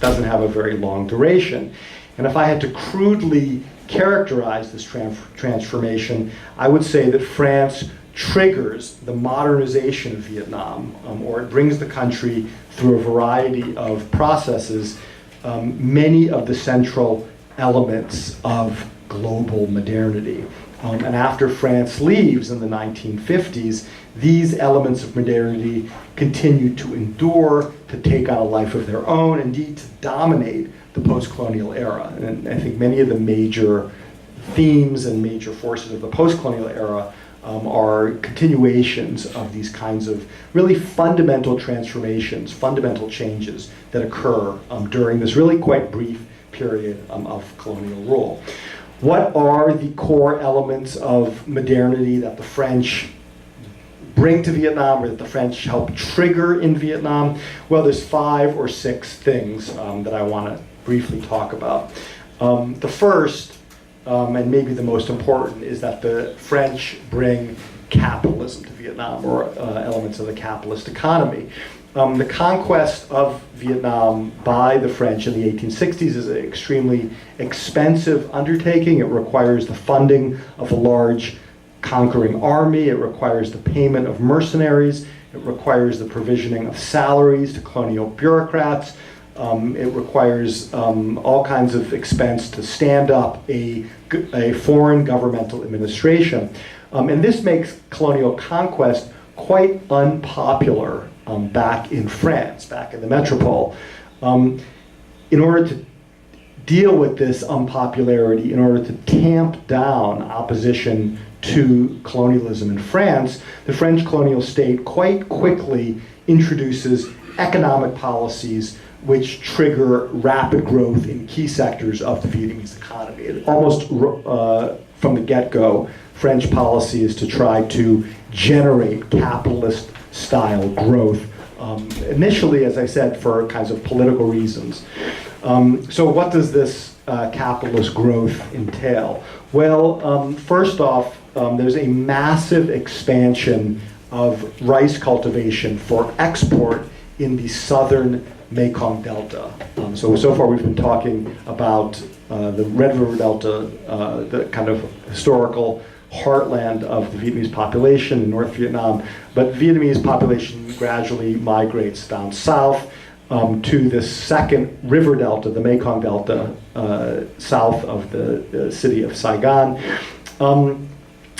doesn't have a very long duration. And if I had to crudely characterize this transformation, I would say that France triggers the modernization of Vietnam, or it brings the country through a variety of processes, many of the central elements of global modernity. And after France leaves in the 1950s, these elements of modernity continue to endure, to take on a life of their own, indeed to dominate the post-colonial era. And I think many of the major themes and major forces of the post-colonial era are continuations of these kinds of really fundamental transformations, fundamental changes that occur during this really quite brief period of colonial rule. What are the core elements of modernity that the French bring to Vietnam, or that the French help trigger in Vietnam? Well, there's 5 or 6 things that I want to briefly talk about. The first, and maybe the most important, is that the French bring capitalism to Vietnam, or elements of the capitalist economy. The conquest of Vietnam by the French in the 1860s is an extremely expensive undertaking. It requires the funding of a large conquering army. It requires the payment of mercenaries. It requires the provisioning of salaries to colonial bureaucrats. It requires all kinds of expense to stand up a foreign governmental administration. And this makes colonial conquest quite unpopular back in France, back in the metropole. In order to deal with this unpopularity, in order to tamp down opposition to colonialism in France, the French colonial state quite quickly introduces economic policies which trigger rapid growth in key sectors of the Vietnamese economy. It almost from the get-go, French policy is to try to generate capitalist-style growth, initially, as I said, for kinds of political reasons. So what does this capitalist growth entail? Well, first off, there's a massive expansion of rice cultivation for export in the southern Mekong Delta. So far we've been talking about the Red River Delta, the kind of historical heartland of the Vietnamese population in North Vietnam, but Vietnamese population gradually migrates down south to this second river delta, the Mekong Delta, south of the city of Saigon.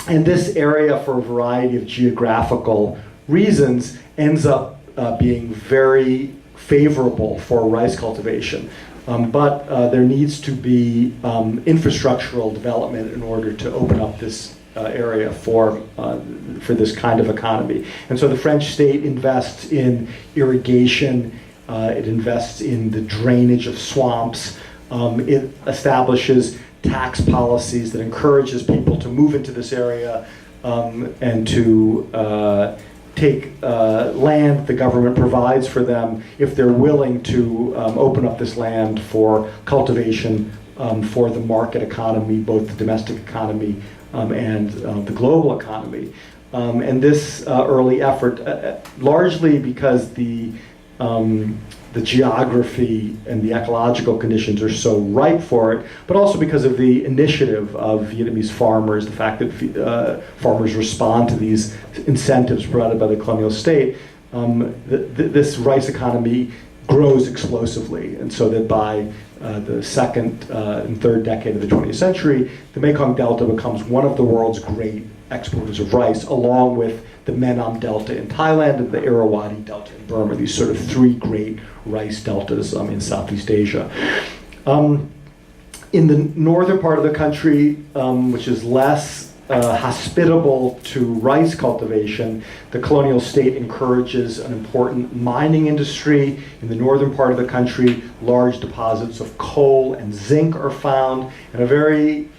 And this area, for a variety of geographical reasons, ends up being very favorable for rice cultivation. But there needs to be infrastructural development in order to open up this area for this kind of economy. And so the French state invests in irrigation, It invests in the drainage of swamps. It establishes tax policies that encourages people to move into this area and to take land the government provides for them if they're willing to open up this land for cultivation for the market economy, both the domestic economy and the global economy. And this early effort, largely because the geography and the ecological conditions are so ripe for it, but also because of the initiative of Vietnamese farmers, the fact that farmers respond to these incentives provided by the colonial state, this rice economy grows explosively. And so that by the second and third decade of the 20th century, the Mekong Delta becomes one of the world's great exporters of rice, along with the Menam Delta in Thailand and the Irrawaddy Delta in Burma, these sort of three great rice deltas in Southeast Asia. In the northern part of the country, which is less hospitable to rice cultivation, the colonial state encourages an important mining industry. In the northern part of the country, large deposits of coal and zinc are found, and a very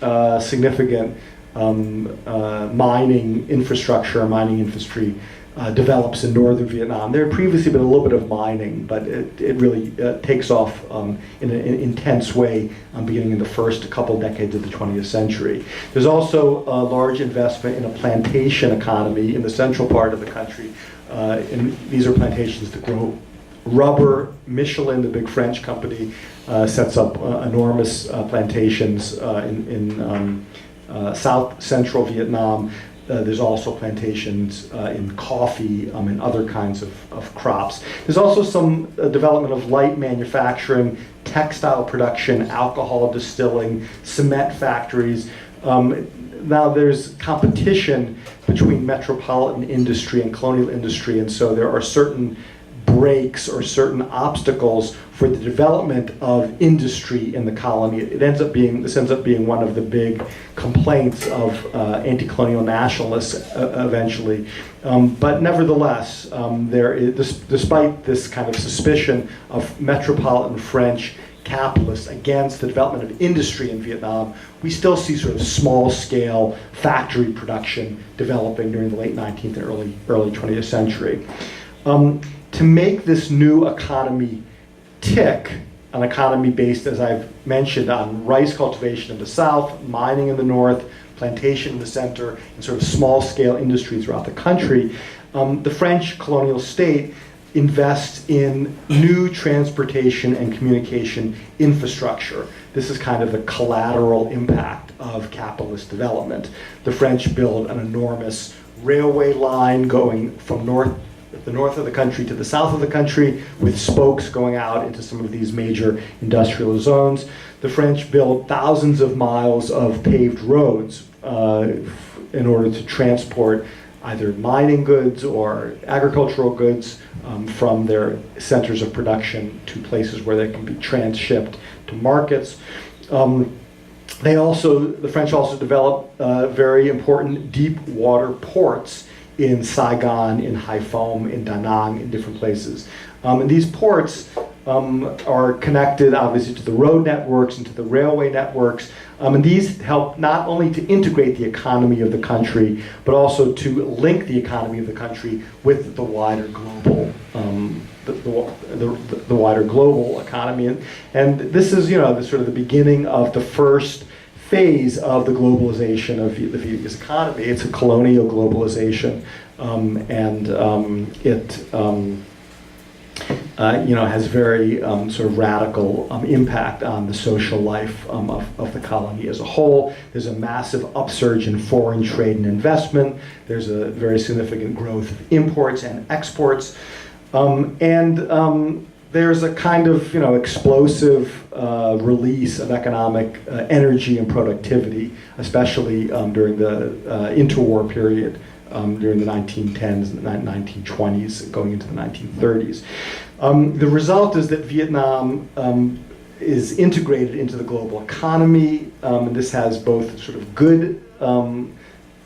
significant mining infrastructure, mining industry develops in northern Vietnam. There had previously been a little bit of mining, but it really takes off in an intense way beginning in the first couple decades of the 20th century. There's also a large investment in a plantation economy in the central part of the country. And these are plantations that grow rubber. Michelin, the big French company, sets up enormous plantations in south central Vietnam. There's also plantations in coffee and other kinds of crops. There's also some development of light manufacturing, textile production, alcohol distilling, cement factories. Now there's competition between metropolitan industry and colonial industry, and so there are certain breaks or certain obstacles for the development of industry in the colony. This ends up being one of the big complaints of anti-colonial nationalists eventually. But nevertheless, despite this kind of suspicion of metropolitan French capitalists against the development of industry in Vietnam, we still see sort of small-scale factory production developing during the late 19th and early 20th century. To make this new economy tick, an economy based, as I've mentioned, on rice cultivation in the south, mining in the north, plantation in the center, and sort of small-scale industry throughout the country, the French colonial state invests in new transportation and communication infrastructure. This is kind of the collateral impact of capitalist development. The French build an enormous railway line going from the north of the country to the south of the country, with spokes going out into some of these major industrial zones. The French built thousands of miles of paved roads in order to transport either mining goods or agricultural goods from their centers of production to places where they can be transshipped to markets. The French also developed very important deep water ports in Saigon, in Haiphong, in Da Nang, in different places. And these ports are connected obviously to the road networks and to the railway networks. And these help not only to integrate the economy of the country, but also to link the economy of the country with the wider global the wider global economy. And this is, the sort of the beginning of the first phase of the globalization of the Vietnamese economy. It's a colonial globalization, it has very sort of radical impact on the social life of the colony as a whole. There's a massive upsurge in foreign trade and investment. There's a very significant growth of imports and exports. There's a kind of explosive release of economic energy and productivity, especially during the interwar period, during the 1910s and the 1920s, going into the 1930s. The result is that Vietnam is integrated into the global economy, and this has both sort of good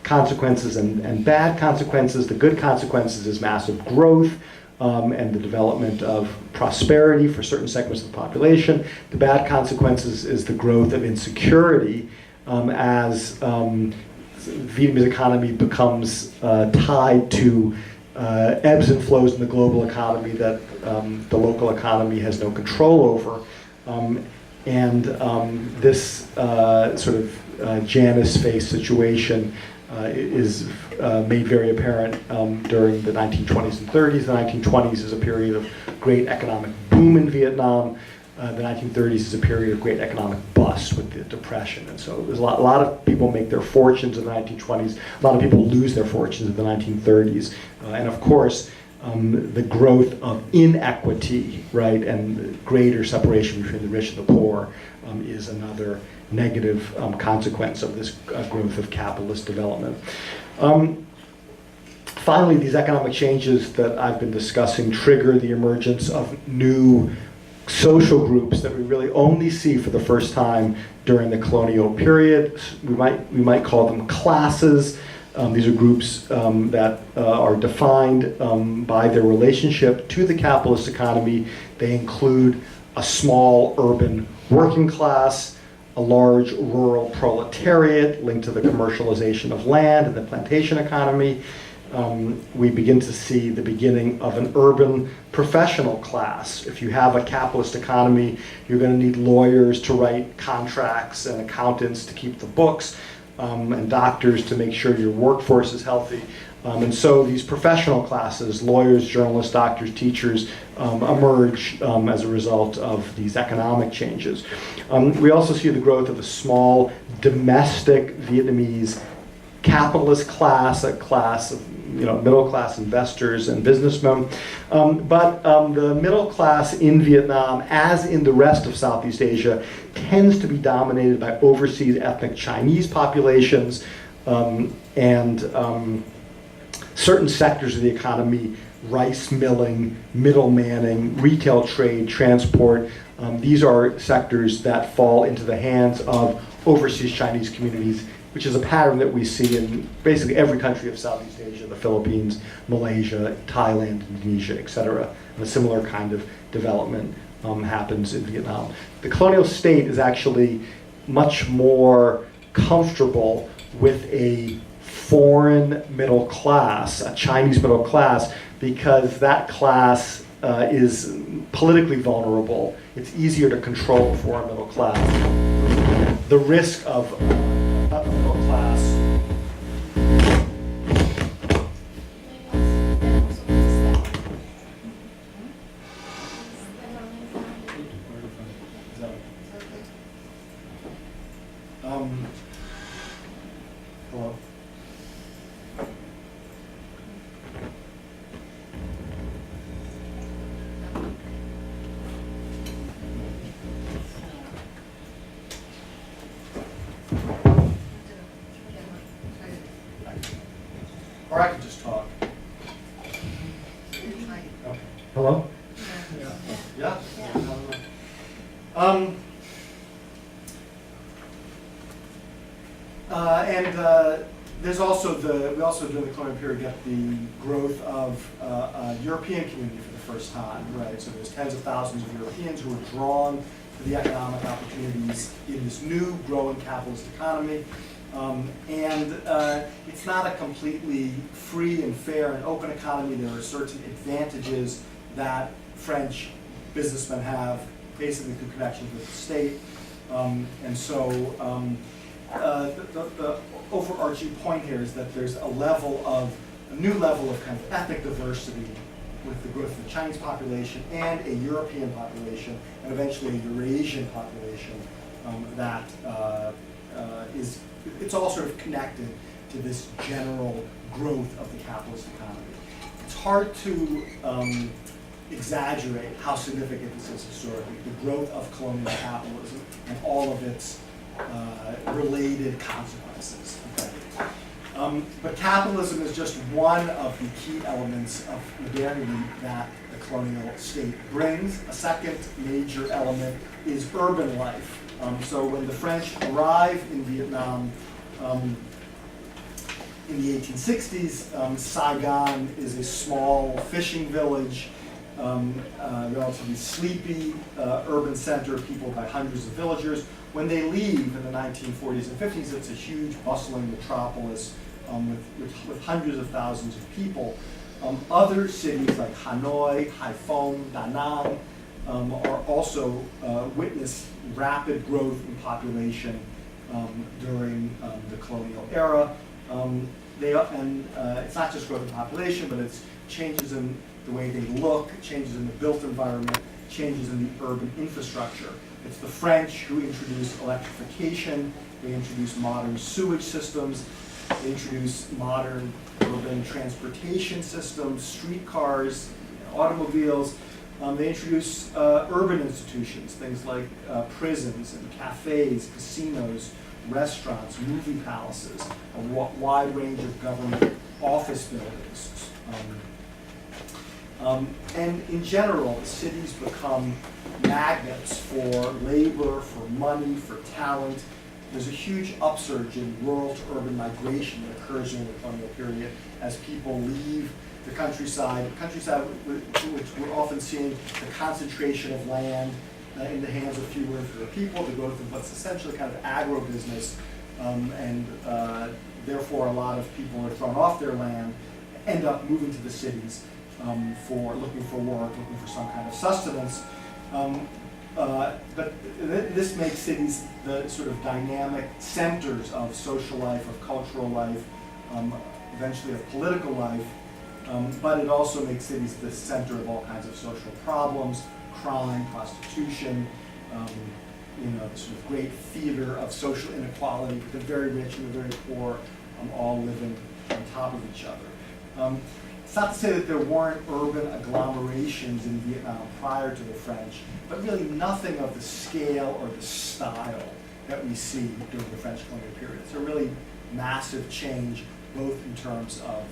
consequences and bad consequences. The good consequences is massive growth. and the development of prosperity for certain segments of the population. The bad consequences is the growth of insecurity as Vietnamese economy becomes tied to ebbs and flows in the global economy that the local economy has no control over. This sort of Janus face situation is made very apparent during the 1920s and 30s. The 1920s is a period of great economic boom in Vietnam. The 1930s is a period of great economic bust with the Depression. And so there's a lot of people make their fortunes in the 1920s. A lot of people lose their fortunes in the 1930s. And of course, the growth of inequity, right, and greater separation between the rich and the poor is another negative consequence of this growth of capitalist development. Finally, these economic changes that I've been discussing trigger the emergence of new social groups that we really only see for the first time during the colonial period. We might call them classes. These are groups that are defined by their relationship to the capitalist economy. They include a small urban working class, a large rural proletariat linked to the commercialization of land and the plantation economy. We begin to see the beginning of an urban professional class. If you have a capitalist economy, you're going to need lawyers to write contracts and accountants to keep the books, and doctors to make sure your workforce is healthy. And so these professional classes, lawyers, journalists, doctors, teachers, emerge as a result of these economic changes. We also see the growth of a small domestic Vietnamese capitalist class, a class of middle-class investors and businessmen. But the middle class in Vietnam, as in the rest of Southeast Asia, tends to be dominated by overseas ethnic Chinese populations and certain sectors of the economy, rice milling, middle manning, retail trade, transport. These are sectors that fall into the hands of overseas Chinese communities, which is a pattern that we see in basically every country of Southeast Asia, the Philippines, Malaysia, Thailand, Indonesia, etc. And a similar kind of development happens in Vietnam. The colonial state is actually much more comfortable with a foreign middle class, a Chinese middle class, because that class is politically vulnerable. It's easier to control a foreign middle class. The risk of a middle class hello? Or I could just talk. Okay. Hello? Yeah? There's also we also during the colonial period get the growth of a European community for the first time, right? So there's tens of thousands of Europeans who are drawn to the economic opportunities in this new growing capitalist economy. It's not a completely free and fair and open economy. There are certain advantages that French businessmen have, basically through connections with the state. The overarching point here is that there's a new level of kind of ethnic diversity with the growth of the Chinese population and a European population, and eventually a Eurasian population it's all sort of connected to this general growth of the capitalist economy. It's hard to exaggerate how significant this is historically, the growth of colonial capitalism and all of its related consequences. Okay? But capitalism is just one of the key elements of modernity that the colonial state brings. A second major element is urban life. So when the French arrive in Vietnam, In the 1860s, Saigon is a small fishing village, relatively sleepy urban center peopled by hundreds of villagers. When they leave in the 1940s and 50s, it's a huge bustling metropolis with hundreds of thousands of people. Other cities like Hanoi, Haiphong, Da Nang are also witness rapid growth in population during the colonial era. It's not just growth in population, but it's changes in the way they look, changes in the built environment, changes in the urban infrastructure. It's the French who introduced electrification, they introduced modern sewage systems, they introduced modern urban transportation systems, streetcars, automobiles. They introduced urban institutions, things like prisons and cafes, casinos, restaurants, movie palaces, a wide range of government office buildings. And in general, the cities become magnets for labor, for money, for talent. There's a huge upsurge in rural to urban migration that occurs during the colonial period as people leave the countryside, which we're often seeing the concentration of land in the hands of fewer and fewer people to go to what's essentially kind of agribusiness, and therefore a lot of people are thrown off their land, end up moving to the cities for looking for work, looking for some kind of sustenance. But this makes cities the sort of dynamic centers of social life, of cultural life, eventually of political life. But it also makes cities the center of all kinds of social problems, crime, prostitution, the sort of great theater of social inequality, with the very rich and the very poor all living on top of each other. It's not to say that there weren't urban agglomerations in Vietnam prior to the French, but really nothing of the scale or the style that we see during the French colonial period. It's a really massive change, both in terms of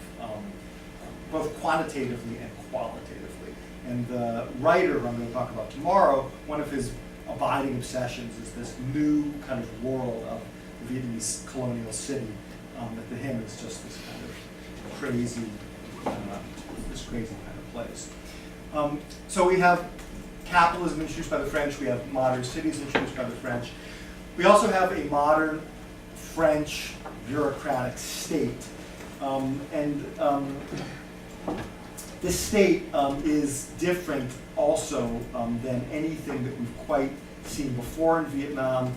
both quantitatively and qualitatively. And the writer who I'm going to talk about tomorrow, one of his abiding obsessions is this new kind of world of the Vietnamese colonial city that to him is just this kind of crazy, kind of place. So we have capitalism introduced by the French, we have modern cities introduced by the French. We also have a modern French bureaucratic state. This state is different also than anything that we've quite seen before in Vietnam.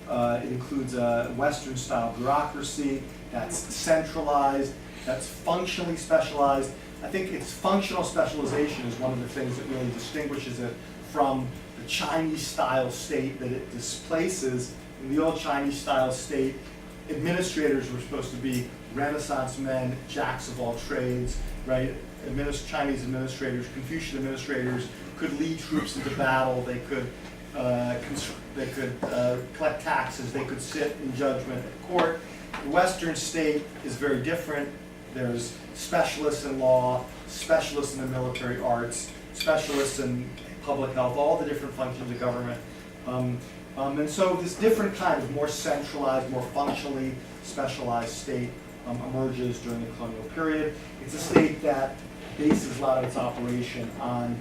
It includes a Western-style bureaucracy that's centralized, that's functionally specialized. I think its functional specialization is one of the things that really distinguishes it from the Chinese-style state that it displaces. In the old Chinese-style state, administrators were supposed to be Renaissance men, jacks of all trades, right? Chinese administrators, Confucian administrators could lead troops into battle. They could collect taxes. They could sit in judgment at court. The Western state is very different. There's specialists in law, specialists in the military arts, specialists in public health, all the different functions of government. And so this different kind of more centralized, more functionally specialized state emerges during the colonial period. It's a state that bases a lot of its operation on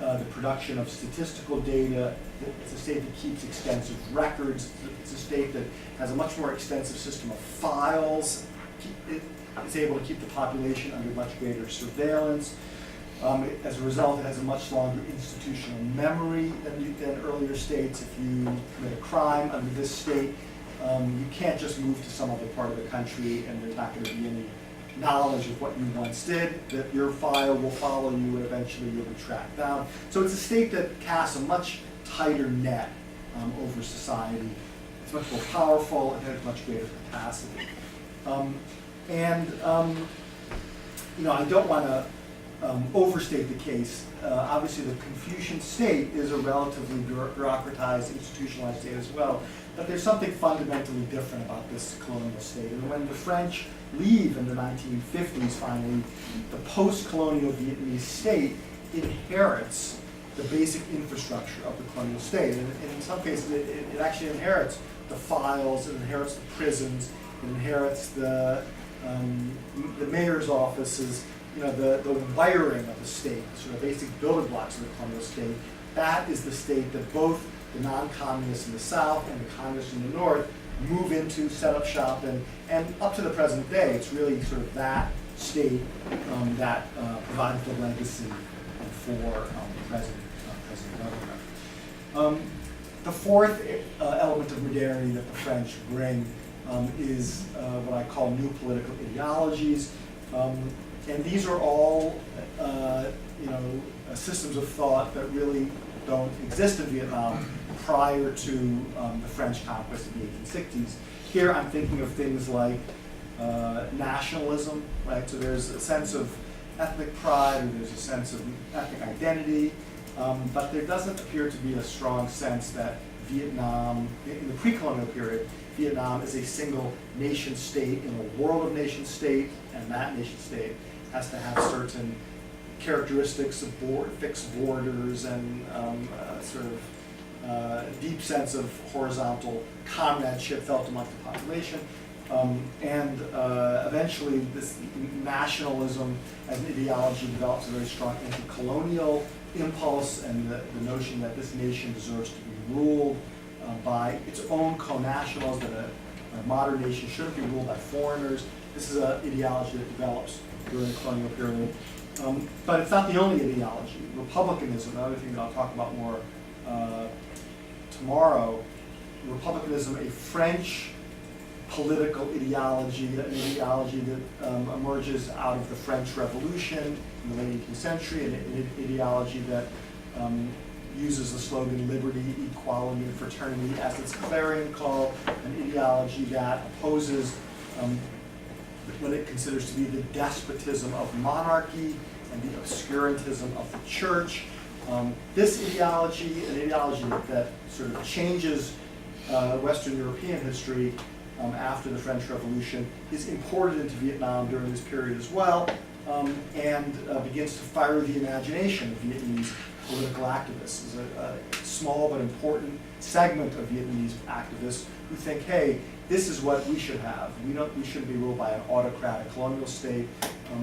the production of statistical data. It's a state that keeps extensive records. It's a state that has a much more extensive system of files. It's able to keep the population under much greater surveillance. As a result, it has a much longer institutional memory than earlier states. If you commit a crime under this state, you can't just move to some other part of the country and there's not going to be any knowledge of what you once did, that your file will follow you and eventually you'll be tracked down. So it's a state that casts a much tighter net over society. It's much more powerful, it has much greater capacity. I don't want to overstate the case. Obviously, the Confucian state is a relatively bureaucratized, institutionalized state as well, but there's something fundamentally different about this colonial state. And when the French leave in the 1950s, finally, the post-colonial Vietnamese state inherits the basic infrastructure of the colonial state. And in some cases, it actually inherits the files, it inherits the prisons, it inherits the the mayor's office is, the wiring of the state, the sort of basic building blocks of the colonial state. That is the state that both the non-communists in the south and the communists in the north move into, set up shop in, and up to the present day, it's really sort of that state that provides the legacy for the present government. The fourth element of modernity that the French bring is what I call new political ideologies. And these are all, systems of thought that really don't exist in Vietnam prior to the French conquest of the 1860s. Here I'm thinking of things like nationalism, right? So there's a sense of ethnic pride, or there's a sense of ethnic identity, but there doesn't appear to be a strong sense that Vietnam, in the pre-colonial period, Vietnam is a single nation state in a world of nation state, and that nation state has to have certain characteristics of fixed borders and deep sense of horizontal comradeship felt amongst the population. Eventually this nationalism as an ideology develops a very strong anti-colonial impulse, and the notion that this nation deserves to be ruled by its own co-nationals, that a modern nation shouldn't be ruled by foreigners. This is an ideology that develops during the colonial period. But it's not the only ideology. Republicanism, another thing that I'll talk about more tomorrow. Republicanism, a French political ideology, an ideology that emerges out of the French Revolution in the late 18th century, an ideology that uses the slogan liberty, equality, and fraternity as its clarion call, an ideology that opposes what it considers to be the despotism of monarchy and the obscurantism of the church. This ideology, an ideology that sort of changes Western European history after the French Revolution, is imported into Vietnam during this period as well, and begins to fire the imagination of Vietnamese political activists. There's a small but important segment of Vietnamese activists who think, hey, this is what we should have. We shouldn't be ruled by an autocratic colonial state.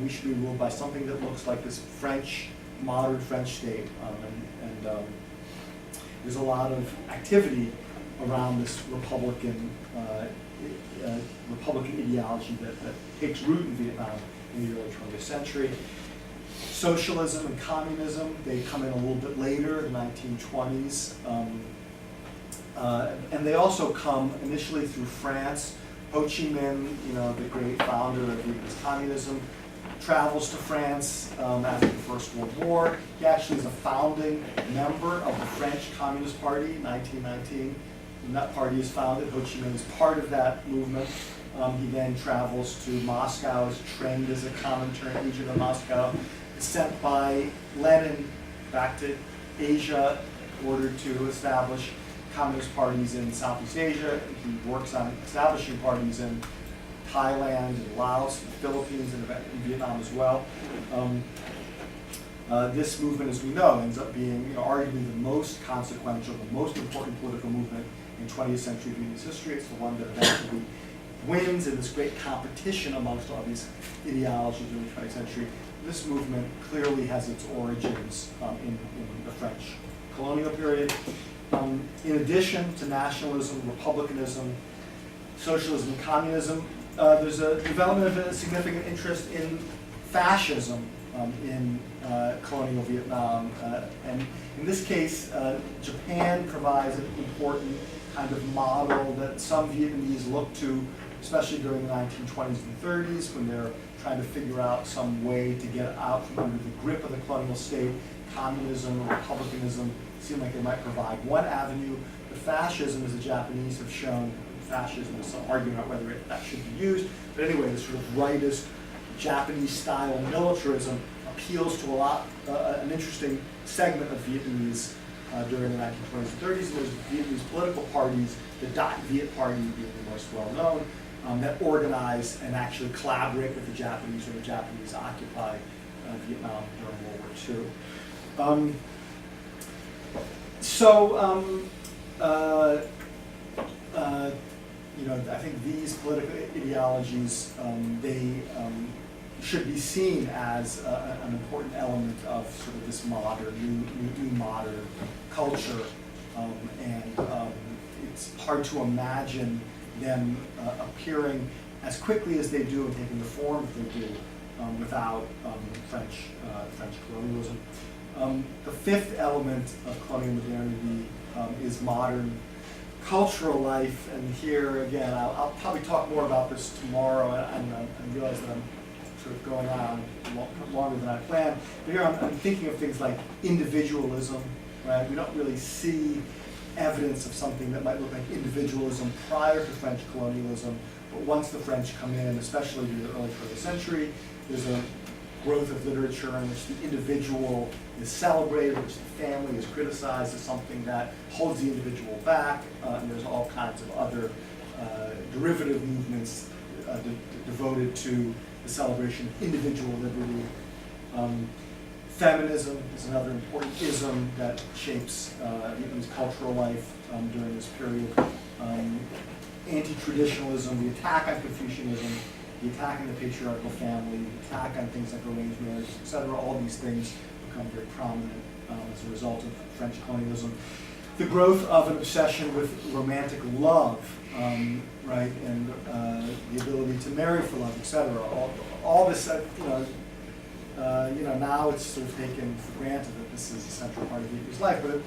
We should be ruled by something that looks like this French, modern French state. There's a lot of activity around this Republican ideology that takes root in Vietnam in the early 20th century. Socialism and communism, they come in a little bit later, the 1920s. And they also come initially through France. Ho Chi Minh, the great founder of Vietnamese communism, travels to France after the First World War. He actually is a founding member of the French Communist Party in 1919. When that party is founded, Ho Chi Minh is part of that movement. He then travels to Moscow, is trained as a Comintern agent in Moscow, is sent by Lenin back to Asia in order to establish communist parties in Southeast Asia. He works on establishing parties in Thailand, and Laos, and the Philippines, and in Vietnam as well. This movement, as we know, ends up being arguably the most consequential, the most important political movement in 20th century Vietnamese history. It's the one that eventually wins in this great competition amongst all these ideologies in the 20th century. This movement clearly has its origins in the French colonial period. In addition to nationalism, republicanism, socialism, and communism, there's a development of a significant interest in fascism in colonial Vietnam. And in this case, Japan provides an important kind of model that some Vietnamese look to, especially during the 1920s and 30s, when they're trying to figure out some way to get out from under the grip of the colonial state. Communism or republicanism seem like they might provide one avenue. But fascism, as the Japanese have shown, fascism is some argument about whether that should be used. But anyway, this sort of rightist Japanese-style militarism appeals to an interesting segment of Vietnamese during the 1920s and 30s. And there's Vietnamese political parties, the Dai Viet Party being the most well-known, that organize and actually collaborate with the Japanese when the Japanese occupy Vietnam during World War II. I think these political ideologies, they should be seen as an important element of sort of this modern, new modern culture, and it's hard to imagine them appearing as quickly as they do and taking the form that they do without French colonialism. The fifth element of colonial modernity is modern cultural life, and here again, I'll probably talk more about this tomorrow, and I realize that I'm sort of going on longer than I planned. But here I'm thinking of things like individualism, right? We don't really see evidence of something that might look like individualism prior to French colonialism, but once the French come in, especially in the early 20th century, there's a growth of literature in which the individual is celebrated, which the family is criticized as something that holds the individual back, and there's all kinds of other derivative movements devoted to the celebration of individual liberty. Feminism is another important ism that shapes Vietnamese cultural life during this period. Anti-traditionalism, the attack on Confucianism, the attack on the patriarchal family, the attack on things like arranged marriage, etc. All these things become very prominent as a result of French colonialism. The growth of an obsession with romantic love, right, and the ability to marry for love, etc. All this, now it's sort of taken for granted that this is a central part of Vietnamese life. But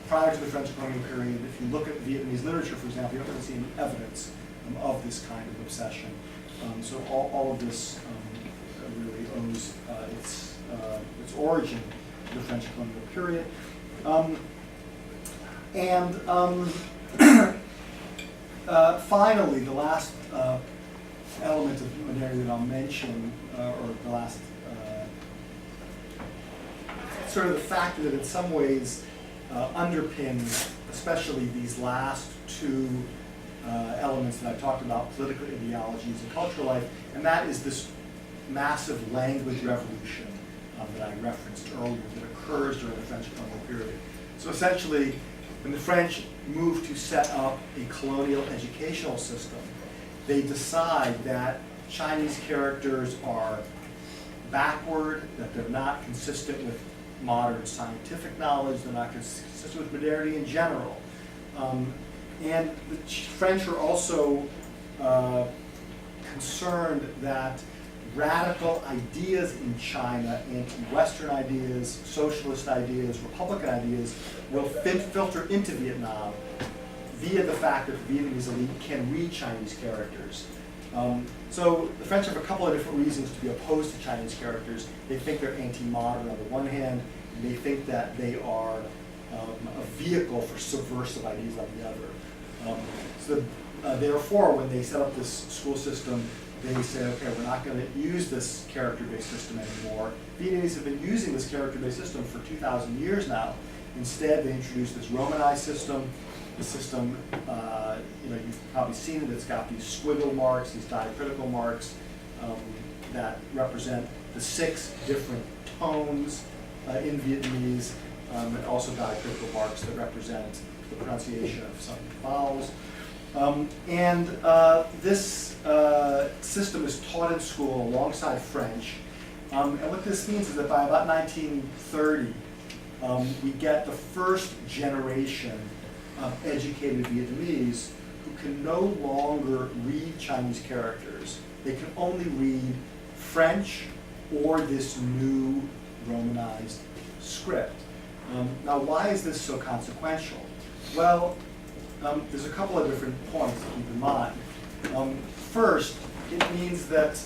prior to the French colonial period, if you look at Vietnamese literature, for example, you don't really see any evidence of this kind of obsession. So all of this really owes its origin to the French colonial period. Finally, the last element of modernity that I'll mention, or the last sort of the factor that in some ways underpins especially these last two elements that I talked about, political ideologies and cultural life, and that is this massive language revolution that I referenced earlier that occurs during the French colonial period. So essentially, when the French move to set up a colonial educational system, they decide that Chinese characters are backward, that they're not consistent with modern scientific knowledge, they're not consistent with modernity in general. And the French are also concerned that radical ideas in China, anti-Western ideas, socialist ideas, Republican ideas, will filter into Vietnam via the fact that the Vietnamese elite can read Chinese characters. So the French have a couple of different reasons to be opposed to Chinese characters. They think they're anti-modern on the one hand, and they think that they are a vehicle for subversive ideas on the other. Therefore, when they set up this school system, they say, okay, we're not going to use this character-based system anymore. Vietnamese have been using this character-based system for 2,000 years now. Instead, they introduced this Romanized system. The system, you've probably seen it. It's got these squiggle marks, these diacritical marks that represent the 6 different tones in Vietnamese, and also diacritical marks that represent the pronunciation of some vowels. This system is taught in school alongside French. And what this means is that by about 1930, we get the first generation of educated Vietnamese who can no longer read Chinese characters. They can only read French or this new Romanized script. Now, why is this so consequential? Well, there's a couple of different points to keep in mind. First, it means that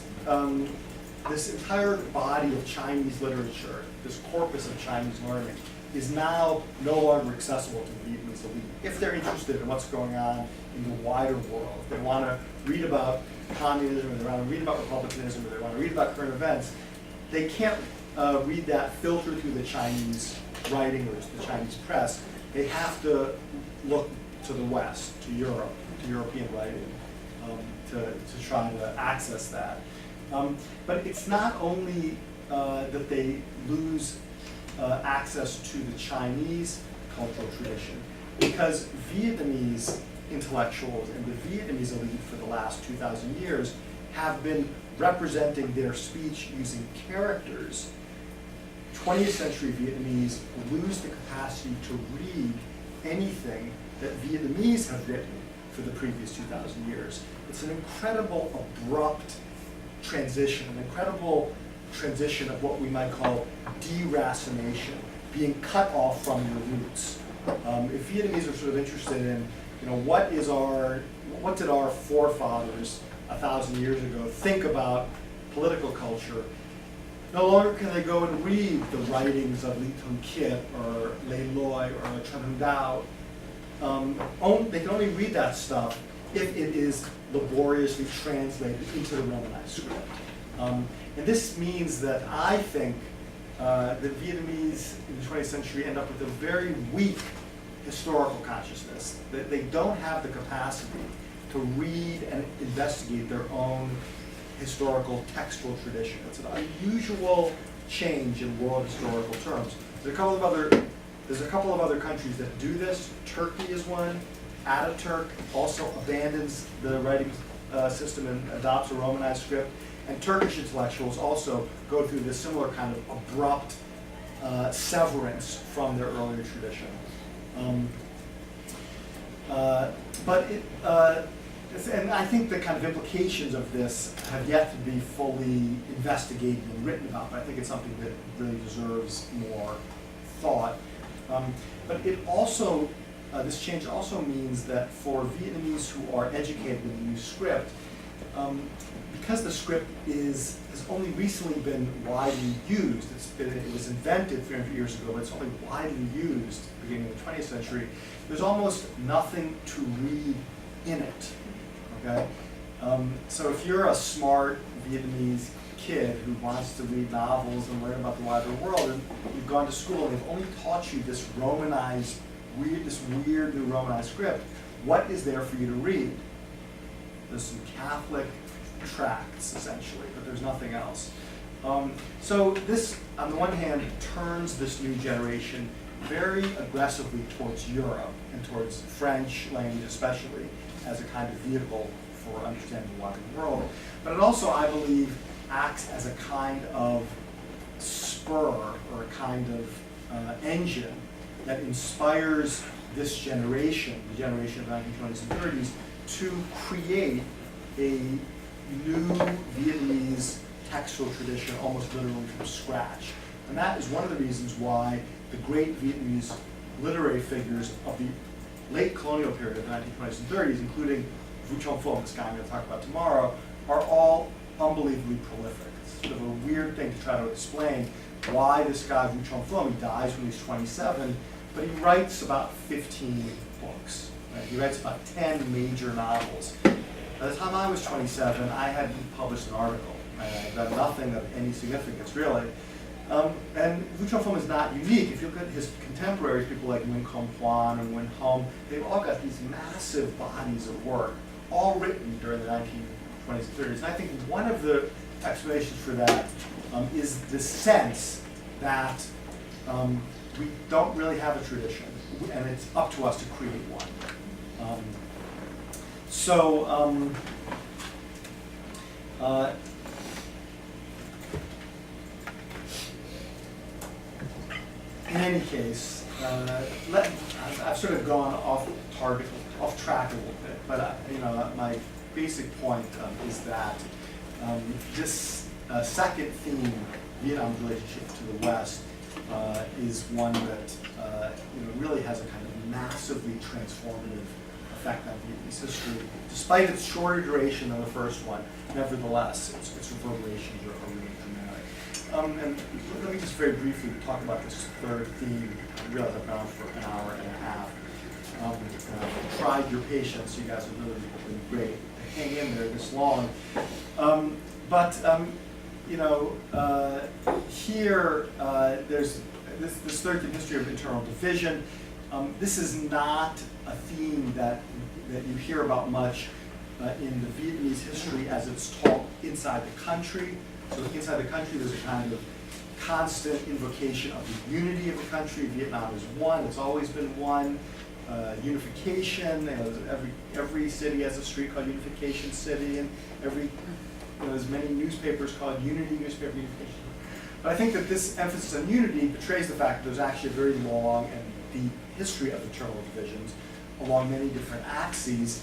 this entire body of Chinese literature, this corpus of Chinese learning, is now no longer accessible to the Vietnamese elite. If they're interested in what's going on in the wider world, if they want to read about communism, or they want to read about republicanism, or they want to read about current events, they can't read that filtered through the Chinese writing or the Chinese press. They have to look to the West, to Europe, to European writing, to try to access that. But it's not only that they lose access to the Chinese cultural tradition, because Vietnamese intellectuals and the Vietnamese elite for the last 2,000 years have been representing their speech using characters, 20th century Vietnamese lose the capacity to read anything that Vietnamese have written for the previous 2,000 years. It's an incredible abrupt transition, an incredible transition of what we might call deracination, being cut off from your roots. If Vietnamese are sort of interested in, what did our forefathers 1,000 years ago think about political culture, no longer can they go and read the writings of Li Tung Kiet or Lê Loi or Chen Hung Dao. They can only read that stuff if it is laboriously translated into the Romanized script. And this means that I think the Vietnamese in the 20th century end up with a very weak historical consciousness. That they don't have the capacity to read and investigate their own historical textual tradition. It's an unusual change in world historical terms. There's a couple of other countries that do this. Turkey is one. Ataturk also abandons the writing system and adopts a Romanized script. And Turkish intellectuals also go through this similar kind of abrupt severance from their earlier tradition. And I think the kind of implications of this have yet to be fully investigated and written about, but I think it's something that really deserves more thought. But it also, this change also means that for Vietnamese who are educated in the new script, because the script has only recently been widely used, it was invented 300 years ago, but it's only widely used beginning of the 20th century, there's almost nothing to read in it. Okay? So if you're a smart Vietnamese kid who wants to read novels and learn about the wider world, and you've gone to school and they've only taught you this Romanized, this weird new Romanized script, what is there for you to read? There's some Catholic tracts, essentially, but there's nothing else. So this, on the one hand, turns this new generation very aggressively towards Europe and towards French language especially as a kind of vehicle for understanding the wider world. But it also, I believe, acts as a kind of spur or a kind of engine that inspires this generation, the generation of the 1920s and 30s, to create a new Vietnamese textual tradition almost literally from scratch. And that is one of the reasons why the great Vietnamese literary figures of the late colonial period of the 1920s and 30s, including Vu Trong Phung, this guy I'm going to talk about tomorrow, are all unbelievably prolific. It's sort of a weird thing to try to explain why this guy, Vu Trong Phung, he dies when he's 27, but he writes about 15 books. Right? He writes about 10 major novels. By the time I was 27, I hadn't published an article. Right? I had done nothing of any significance, really. And Vu Trong Phung is not unique. If you look at his contemporaries, people like Nguyen Khom Quan and Nguyen Hom, they've all got these massive bodies of work, all written during the 1920s and 30s. And I think one of the explanations for that is the sense that we don't really have a tradition, and it's up to us to create one. In any case, I've sort of gone off track a little bit, but my basic point is that this second theme, Vietnam's relationship to the West, is one that really has a kind of massively transformative effect on Vietnamese history. Despite its shorter duration than the first one, nevertheless, its reverberations are really dramatic. And let me just very briefly talk about this third theme. I realize I've gone for an hour and a half. I've tried your patience. You guys have really been great to hang in there this long. Here there's this third theme, history of internal division. This is not a theme that you hear about much in the Vietnamese history as it's taught inside the country. So inside the country, there's a kind of constant invocation of the unity of the country. Vietnam is one, it's always been one. unification. Every city has a street called Unification City, and there's many newspapers called Unity Newspaper Unification. But I think that this emphasis on unity betrays the fact that there's actually a very long and deep history of internal divisions along many different axes.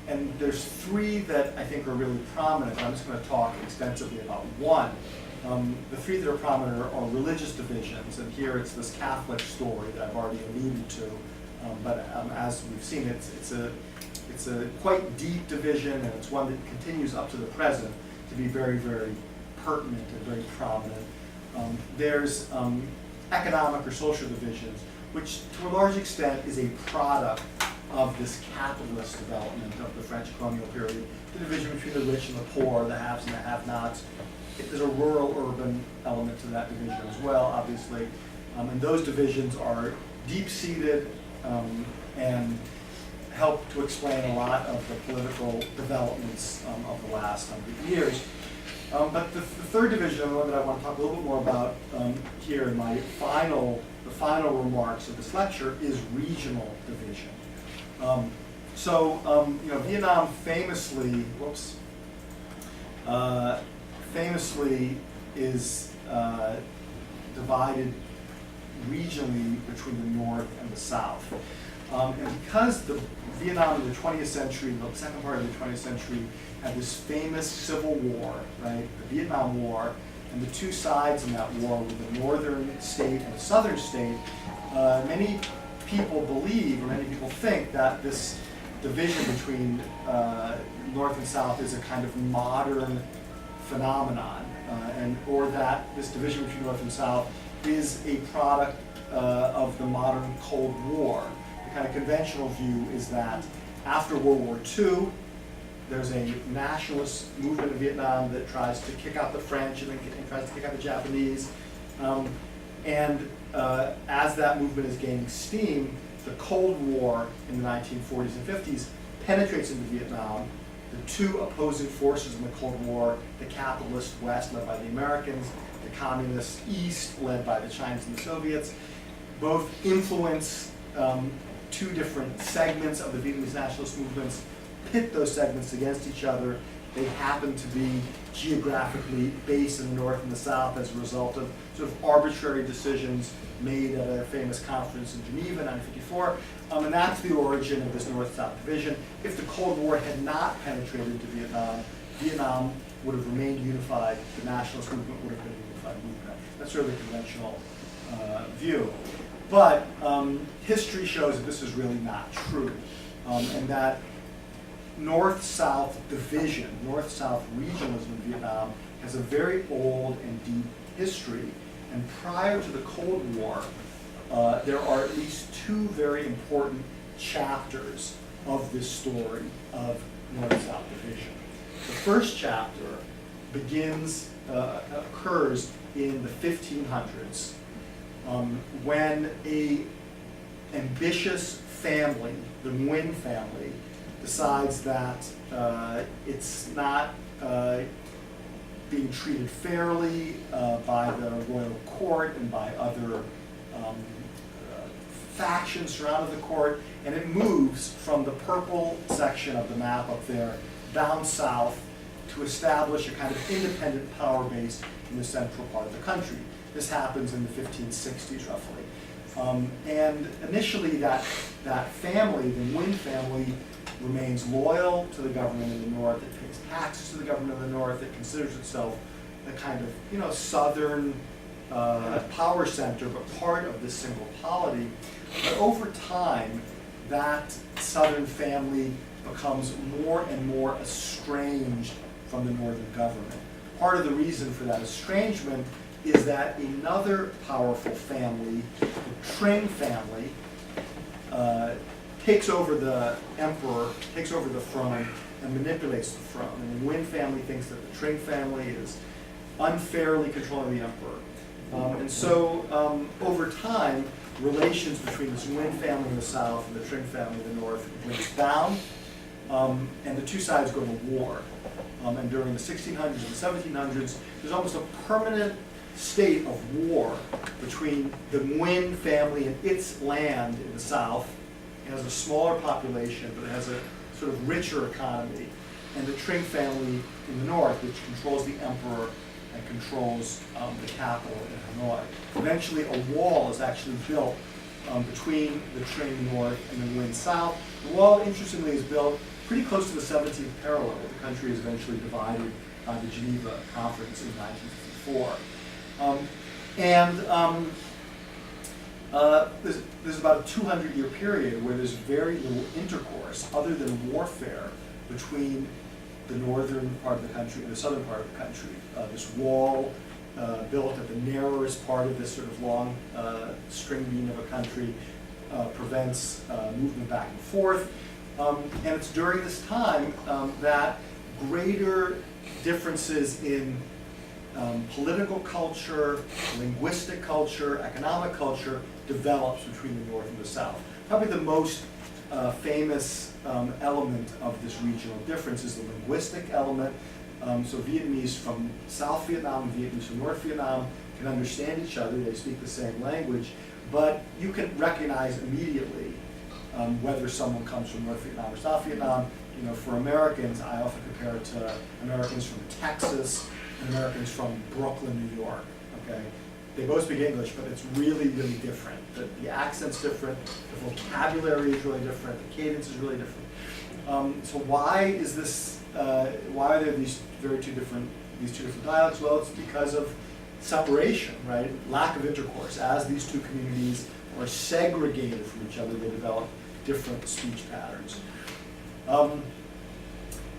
And there's three that I think are really prominent. I'm just going to talk extensively about one. The three that are prominent are religious divisions, and here it's this Catholic story that I've already alluded to. But as we've seen, it's a quite deep division, and it's one that continues up to the present to be very, very pertinent and very prominent. There's economic or social divisions, which to a large extent is a product of this capitalist development of the French colonial period, the division between the rich and the poor, the haves and the have-nots. There's a rural-urban element to that division as well, obviously. And those divisions are deep-seated and help to explain a lot of the political developments of the last 100 years. But the third division, the one that I want to talk a little bit more about here in my final remarks of this lecture, is regional division. Vietnam famously is divided regionally between the North and the South. And because the Vietnam in the 20th century, the second part of the 20th century, had this famous civil war, right, the Vietnam War, and the two sides in that war were the northern state and the southern state, many people believe, or many people think, that this division between North and South is a kind of modern phenomenon, or that this division between North and South is a product of the modern Cold War. The kind of conventional view is that after World War II, there's a nationalist movement in Vietnam that tries to kick out the French and then tries to kick out the Japanese. As that movement is gaining steam, the Cold War in the 1940s and 50s penetrates into Vietnam. The two opposing forces in the Cold War, the capitalist West led by the Americans, the communist East led by the Chinese and the Soviets, both influence two different segments of the Vietnamese nationalist movements, pit those segments against each other. They happen to be geographically based in the North and the South as a result of sort of arbitrary decisions made at a famous conference in Geneva in 1954. And that's the origin of this North-South division. If the Cold War had not penetrated into Vietnam, Vietnam would have remained unified. The nationalist movement would have been a unified movement. That's sort of the conventional view. But history shows that this is really not true, and that North-South division, North-South regionalism in Vietnam has a very old and deep history. And prior to the Cold War, there are at least two very important chapters of this story of North-South division. The first chapter occurs in the 1500s, when an ambitious family, the Nguyen family, decides that it's not being treated fairly by the royal court and by other factions surrounding the court, and it moves from the purple section of the map up there down south to establish a kind of independent power base in the central part of the country. This happens in the 1560s, roughly. And initially, that family, the Nguyen family, remains loyal to the government in the North. It pays taxes to the government in the North. It considers itself a kind of, southern power center, but part of this single polity. But over time, that southern family becomes more and more estranged from the northern government. Part of the reason for that estrangement is that another powerful family, the Trinh family, takes over the emperor, takes over the throne, and manipulates the throne. And the Nguyen family thinks that the Trinh family is unfairly controlling the emperor. And so over time, relations between this Nguyen family in the south and the Trinh family in the north breaks down, and the two sides go to war. And during the 1600s and 1700s, there's almost a permanent state of war between the Nguyen family and its land in the south. It has a smaller population, but it has a sort of richer economy. And the Tring family in the north, which controls the emperor and controls the capital in Hanoi. Eventually, a wall is actually built between the Tring north and the Nguyen south. The wall, interestingly, is built pretty close to the 17th parallel. The country is eventually divided by the Geneva Conference in 1954. There's about a 200-year period where there's very little intercourse other than warfare between the northern part of the country and the southern part of the country. This wall built at the narrowest part of this sort of long string beam of a country prevents movement back and forth. And it's during this time that greater differences in political culture, linguistic culture, economic culture develops between the north and the south. Probably the most famous element of this regional difference is the linguistic element. So Vietnamese from South Vietnam and Vietnamese from North Vietnam can understand each other. They speak the same language, but you can recognize immediately whether someone comes from North Vietnam or South Vietnam. You know, for Americans, I often compare it to Americans from Texas and Americans from Brooklyn, New York. Okay, they both speak English, but it's really, really different. The accent's different, the vocabulary is really different, the cadence is really different. So why is this? Why are there these two different dialects? Well, it's because of separation, right? Lack of intercourse. As these two communities are segregated from each other, they develop different speech patterns.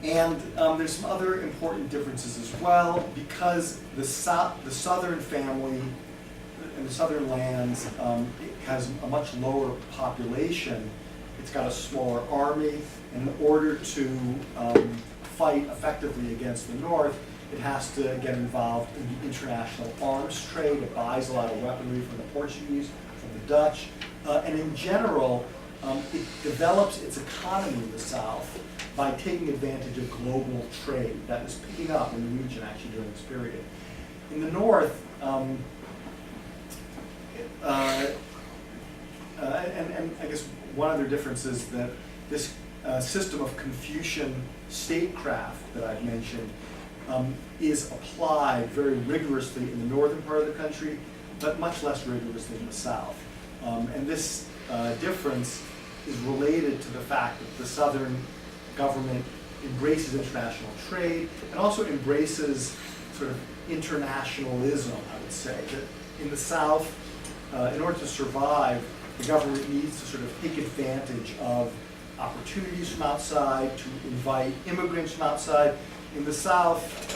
There's some other important differences as well, because the southern family and the southern lands it has a much lower population. It's got a smaller army, and in order to fight effectively against the north, it has to get involved in the international arms trade. It buys a lot of weaponry from the Portuguese, from the Dutch, and in general, it develops its economy in the south by taking advantage of global trade that is picking up in the region actually during this period. In the north, and I guess one other difference is that this system of Confucian statecraft that I've mentioned is applied very rigorously in the northern part of the country, but much less rigorously in the south. And this difference is related to the fact that the southern government embraces international trade and also embraces sort of internationalism, I would say. That in the South, in order to survive, the government needs to sort of take advantage of opportunities from outside, to invite immigrants from outside. In the South,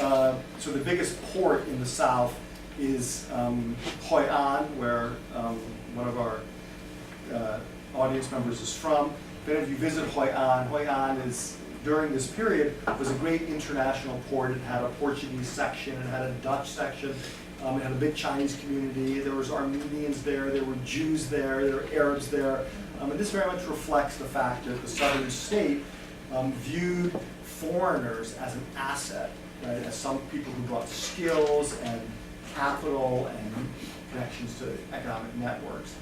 so the biggest port in the South is Hoi An, where one of our audience members is from. If any of you visit Hoi An is, during this period, was a great international port. It had a Portuguese section, it had a Dutch section, it had a big Chinese community, there was Armenians there were Jews there were Arabs there. And this very much reflects the fact that the southern state viewed foreigners as an asset, right? As some people who brought skills and capital and connections to economic networks.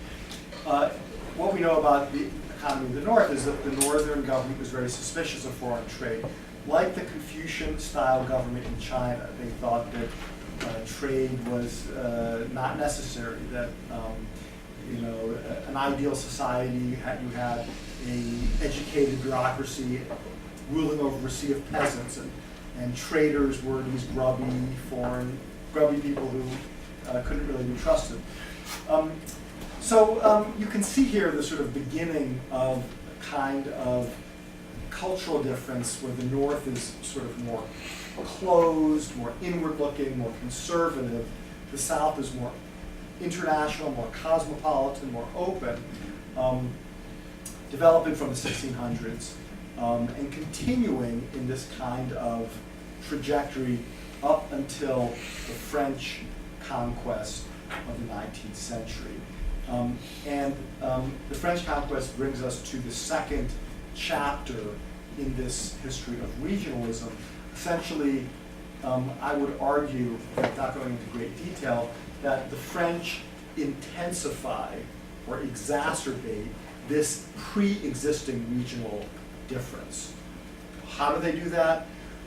What we know about the economy of the North is that the northern government was very suspicious of foreign trade. Like the Confucian-style government in China, they thought that trade was not necessary, that an ideal society, you had an educated bureaucracy ruling over a sea of peasants, and traders were these grubby people who couldn't really be trusted. So you can see here the sort of beginning of a kind of cultural difference where the North is sort of more closed, more inward-looking, more conservative. The South is more international, more cosmopolitan, more open, developing from the 1600s and continuing in this kind of trajectory up until the French conquest of the 19th century. The French conquest brings us to the second chapter in this history of regionalism. Essentially, I would argue, without going into great detail, that the French intensify or exacerbate this pre-existing regional difference. How do they do that?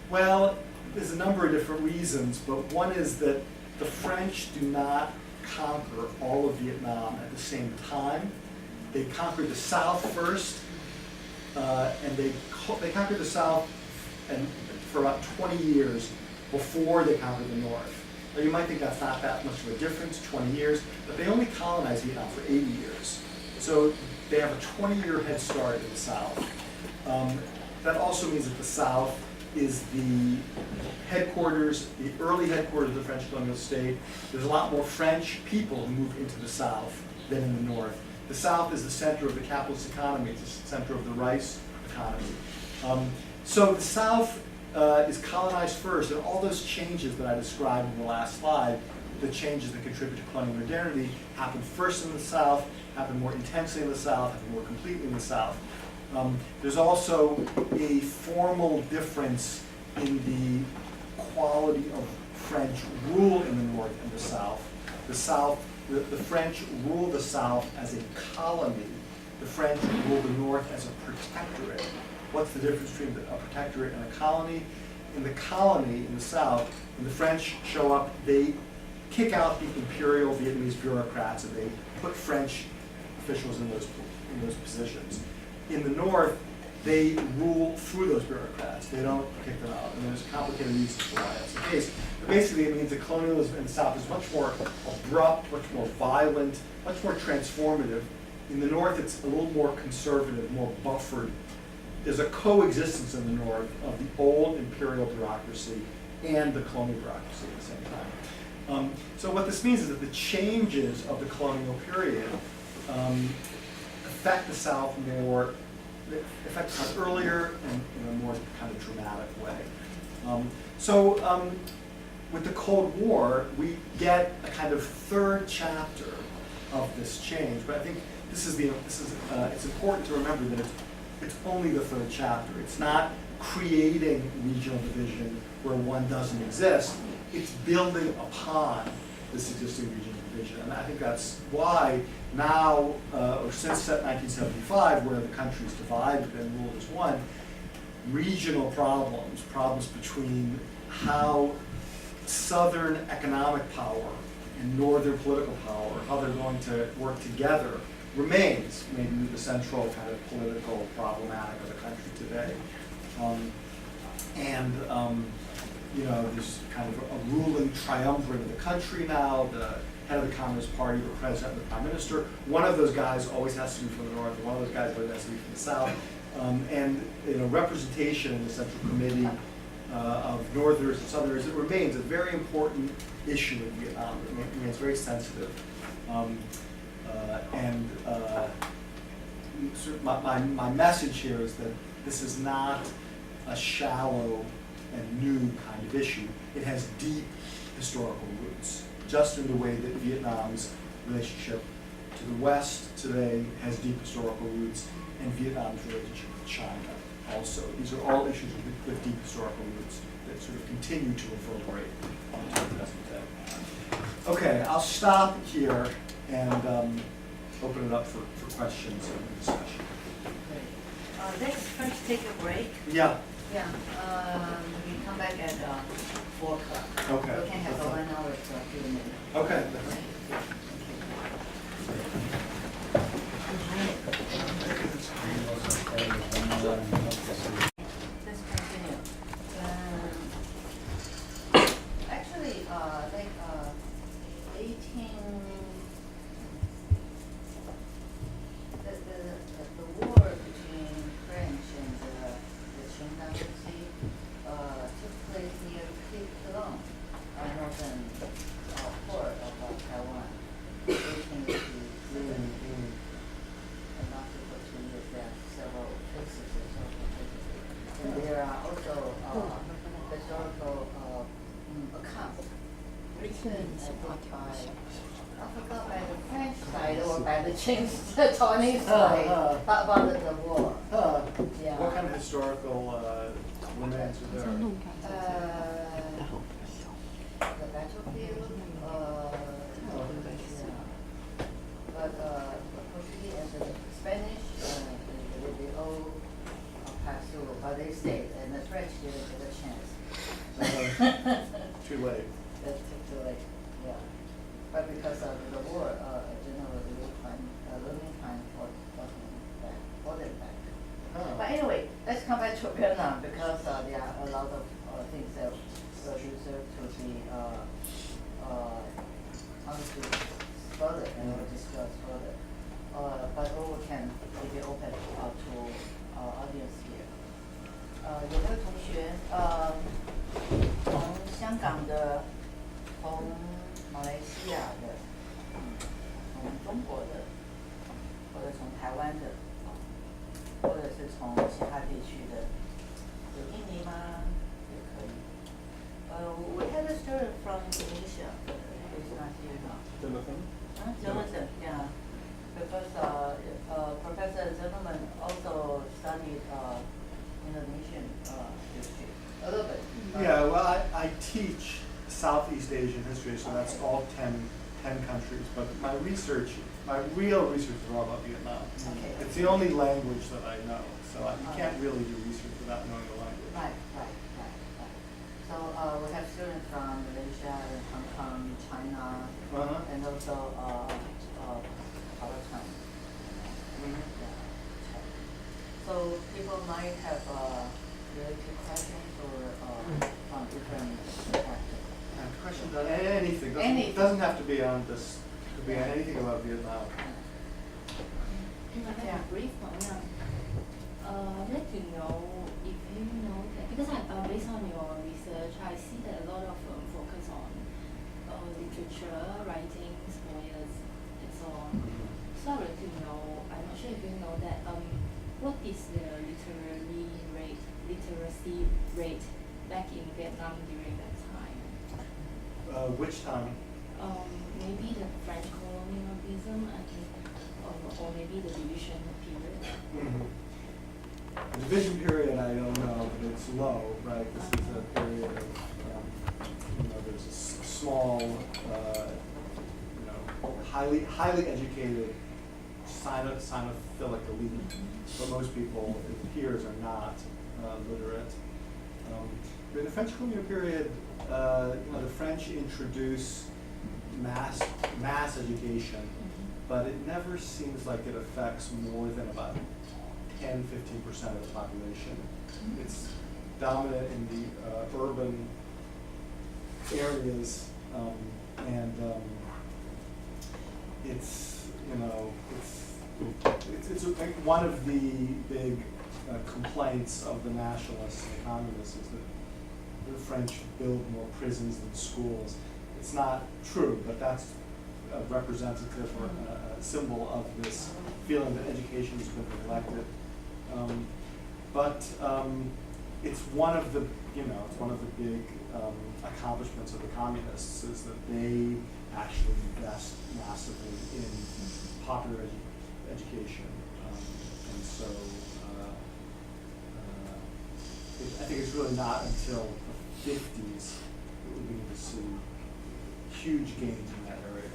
Well, there's a number of different reasons, but one is that the French do not conquer all of Vietnam at the same time. They conquered the South first, and they conquered the South and for about 20 years before they conquered the North. Now, you might think that's not that much of a difference, 20 years, but they only colonized Vietnam for 80 years. So they have a 20-year head start in the South. That also means that the South is the headquarters, the early headquarters of the French colonial state. There's a lot more French people who moved into the South than in the North. The South is the center of the capitalist economy. It's the center of the rice economy. So the South is colonized first, and all those changes that I described in the last slide, the changes that contribute to colonial modernity, happen first in the South, happen more intensely in the South, happen more completely in the South. There's also a formal difference in the quality of French rule in the North and the South. The French rule the South as a colony. The French rule the North as a protectorate. What's the difference between a protectorate and a colony? In the colony, in the South, when the French show up, they kick out the imperial Vietnamese bureaucrats and they put French officials in those positions. In the North, they rule through those bureaucrats. They don't kick them out. And there's complicated reasons for why that's the case. But basically, it means that colonialism in the South is much more abrupt, much more violent, much more transformative. In the North, it's a little more conservative, more buffered. There's a coexistence in the North of the old imperial bureaucracy and the colonial bureaucracy at the same time. So what this means is that the changes of the colonial period affect the South more, affect the South earlier and in a more kind of dramatic way. With the Cold War, we get a kind of third chapter of this change. But I think it's important to remember that it's only the third chapter. It's not creating regional division where one doesn't exist. It's building upon this existing regional division. And I think that's why now, or since 1975, where the country is divided and ruled as one, regional problems between how Southern economic power and Northern political power, how they're going to work together, remains maybe the central kind of political problematic of the country today. There's kind of a ruling triumvirate of the country now, the head of the Communist Party, the president, and the prime minister. One of those guys always has to be from the North, and one of those guys always has to be from the South. Representation in the Central Committee of Northerners and Southerners, it remains a very important issue in Vietnam. It remains very sensitive. My message here is that this is not a shallow and new kind of issue. It has deep historical roots, just in the way that Vietnam's relationship to the West today has deep historical roots, and Vietnam's relationship with China also. These are all issues with deep historical roots that sort of continue to reverberate into the present day. Okay, I'll stop here and open it up for questions and discussion. Great. Let's first take a break. Yeah. Yeah. We come back at 4 o'clock. Okay. We can have a 1 hour Q&A. Okay. Let's continue. Actually, the war between French and the Qing dynasty took place near Cape Cologne, northern port of Taiwan, 1883. And after for 2 years, there are several cases of so. And there are also historical accounts written I forgot by the French side or by the Chinese side about the war. Yeah. What kind of historical remains are there? The battlefield. because of the war, generally we find learning time for them back. Oh. But anyway, let's come back to Vietnam because there are a lot of things that were deserve to be understood further and discussed further. But we can be open to audience here. 有没有同学从香港的，从马来西亚的，从中国的，或者从台湾的，或者是从其他地区的，有印尼吗？也可以。We had a student from Indonesia, but he's not here now. Jonathan, yeah. Because Professor Zinoman also studied Indonesian history a little bit. Yeah, well, I teach Southeast Asian history, so that's all 10 countries. But my real research is all about Vietnam. Okay. It's the only language that I know, so you can't really do research without knowing the language. Right. So we have students from Malaysia and Hong Kong, China, and also Palestine. So people might have related questions or from different perspectives. Questions on anything. Anything. Doesn't have to be on this. It could be on anything about Vietnam. I have a brief one. I'd like to know if you know that, because based on your research, I see that a lot of focus on literature, writings, poems, and so on. So I'd like to know, I'm not sure if you know that, what is the literacy rate back in Vietnam during that time? Which time? Maybe the French colonialism, I think, or maybe the division period. The division period, I don't know, but it's low, right? This is a period of, there's a small, highly educated, sinophilic elite, but most people, it appears, are not literate. In the French colonial period, the French introduce mass education, but it never seems like it affects more than about 10–15% of the population. It's dominant in the urban areas, and it's one of the big complaints of the nationalists and communists is that the French build more prisons than schools. It's not true, but that's a representative or a symbol of this feeling that education has been neglected. But it's one of the big accomplishments of the communists is that they actually invest massively in popular education, and so I think it's really not until the 50s that we begin to see huge gains in that area.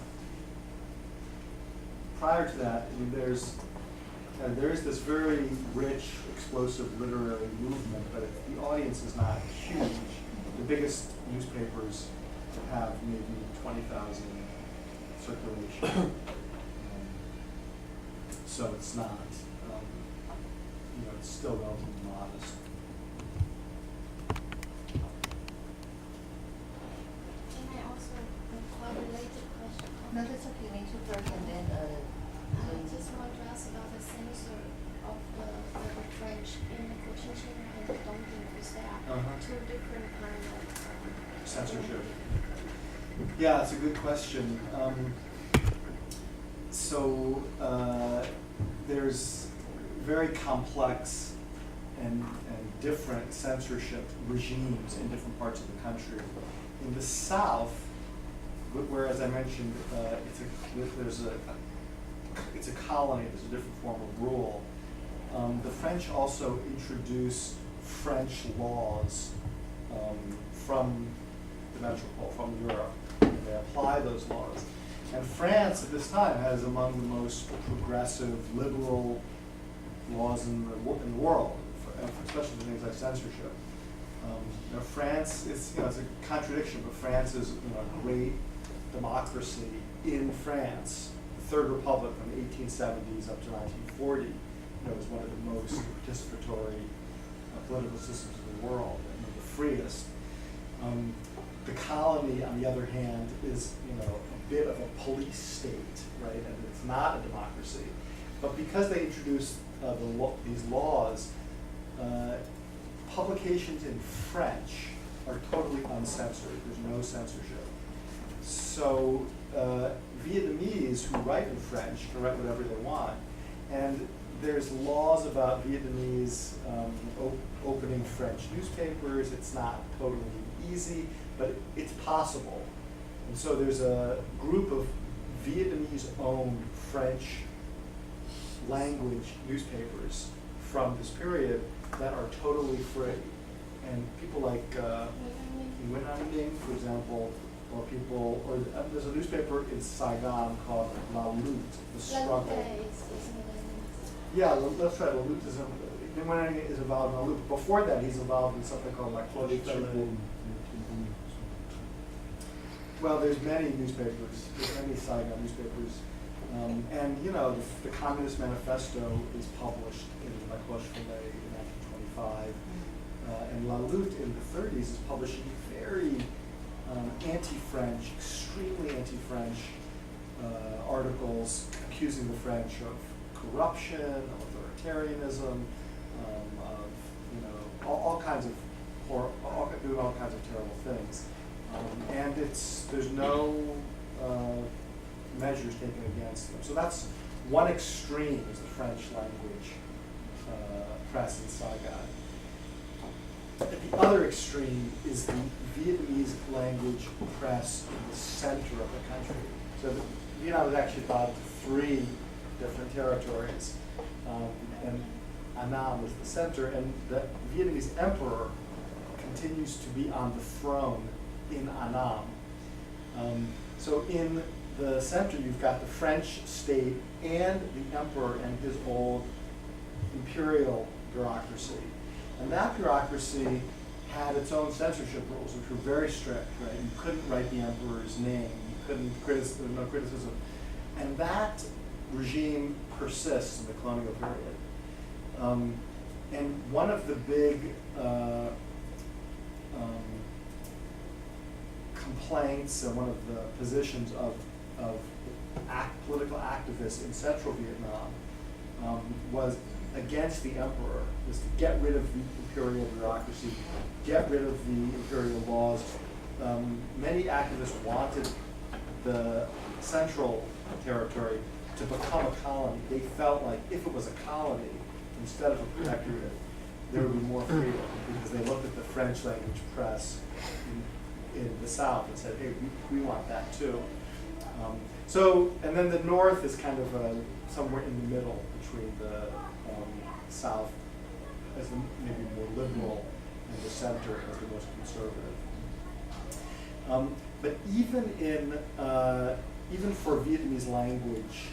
Prior to that, I mean, there is this very rich, explosive literary movement, but the audience is not huge. The biggest newspapers have maybe 20,000 circulation, so it's not, it's still relatively modest. Can I also a related question? No, that's okay. Me too first, and then. I just want to ask about the censor of the French in the Cochinchina and the Dongting. Is there two different kinds of censorship? Yeah, it's a good question. So there's very complex and different censorship regimes in different parts of the country. In the South, where, as I mentioned, it's a colony, there's a different form of rule. The French also introduce French laws from the metropole, from Europe. They apply those laws. And France at this time has among the most progressive, liberal laws in the world, especially things like censorship. France is, it's a contradiction, but France is a great democracy in France, the Third Republic from the 1870s up to 1940, was one of the most participatory political systems in the world, and the freest. The colony, on the other hand, is a bit of a police state, right? And it's not a democracy. But because they introduced these laws, publications in French are totally uncensored. There's no censorship. So Vietnamese who write in French can write whatever they want. And there's laws about Vietnamese opening French newspapers. It's not totally easy, but it's possible. And so there's a group of Vietnamese-owned French language newspapers from this period that are totally free. And people like Nguyen, for example, or there's a newspaper in Saigon called La Lutte, The Struggle. Yeah, that's right. La Lutte is involved in La Lutte. Before that, he's involved in something called La Cloche. Well, there's many newspapers. There's many Saigon newspapers. And the Communist Manifesto is published in La Cloche in 1925. And La Lutte in the 30s is publishing very anti-French, extremely anti-French articles accusing the French of corruption, of authoritarianism, of all kinds of doing all kinds of terrible things. And there's no measures taken against them. So that's one extreme, is the French language press in Saigon. At the other extreme is the Vietnamese language press in the center of the country. So Vietnam is actually about 3 different territories, and Annam is the center, and the Vietnamese emperor continues to be on the throne in Annam. So in the center, you've got the French state and the emperor and his old imperial bureaucracy. And that bureaucracy had its own censorship rules, which were very strict, right? You couldn't write the emperor's name, you couldn't there was no criticism. And that regime persists in the colonial period. And one of the big complaints and one of the positions of political activists in central Vietnam was against the emperor, was to get rid of the imperial bureaucracy, get rid of the imperial laws. Many activists wanted the central territory to become a colony. They felt like if it was a colony, instead of a protectorate, there would be more freedom, because they looked at the French language press in the South and said, hey, we want that too. And then the North is kind of somewhere in the middle between the South as the maybe more liberal and the center as the most conservative. But even for Vietnamese language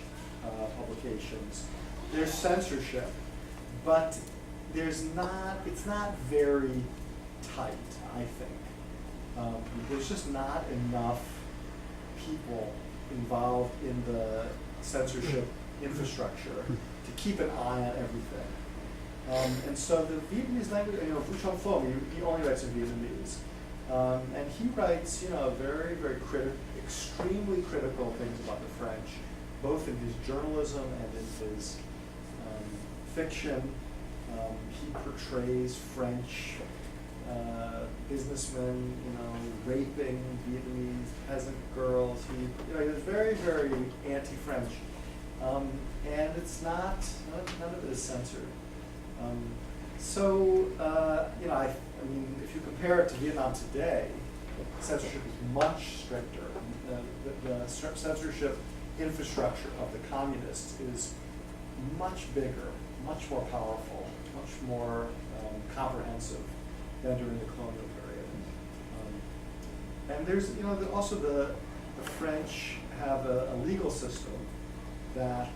publications, there's censorship, but it's not very tight, I think. There's just not enough people involved in the censorship infrastructure to keep an eye on everything. And so the Vietnamese language, Vu Trong Phung, he only writes in Vietnamese. And he writes, very, very extremely critical things about the French, both in his journalism and in his fiction. He portrays French businessmen, raping Vietnamese peasant girls. He's very, very anti-French, and it's none of it is censored. I mean, if you compare it to Vietnam today, censorship is much stricter. The censorship infrastructure of the communists is much bigger, much more powerful, much more comprehensive than during the colonial period. And there's, also the French have a legal system that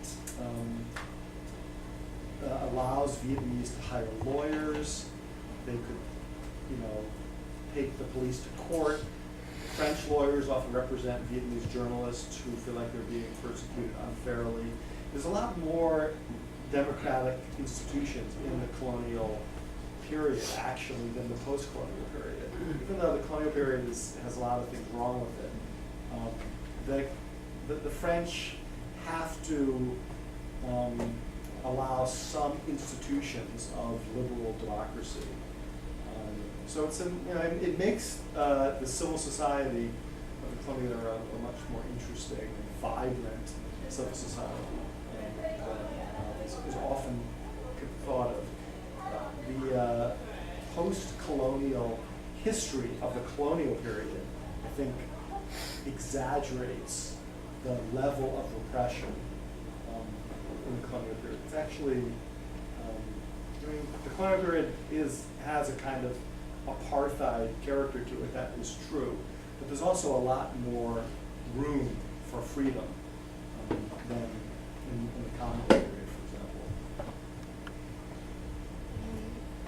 allows Vietnamese to hire lawyers. They could, take the police to court. French lawyers often represent Vietnamese journalists who feel like they're being persecuted unfairly. There's a lot more democratic institutions in the colonial period, actually, than the post-colonial period. Even though the colonial period has a lot of things wrong with it, the French have to allow some institutions of liberal democracy. So it's it makes the civil society of the colonial era a much more interesting and vibrant civil society than is often thought of. The post-colonial history of the colonial period, I think, exaggerates the level of repression in the colonial period. It's actually, the colonial period has a kind of apartheid character to it, that is true, but there's also a lot more room for freedom than in the colonial period, for example.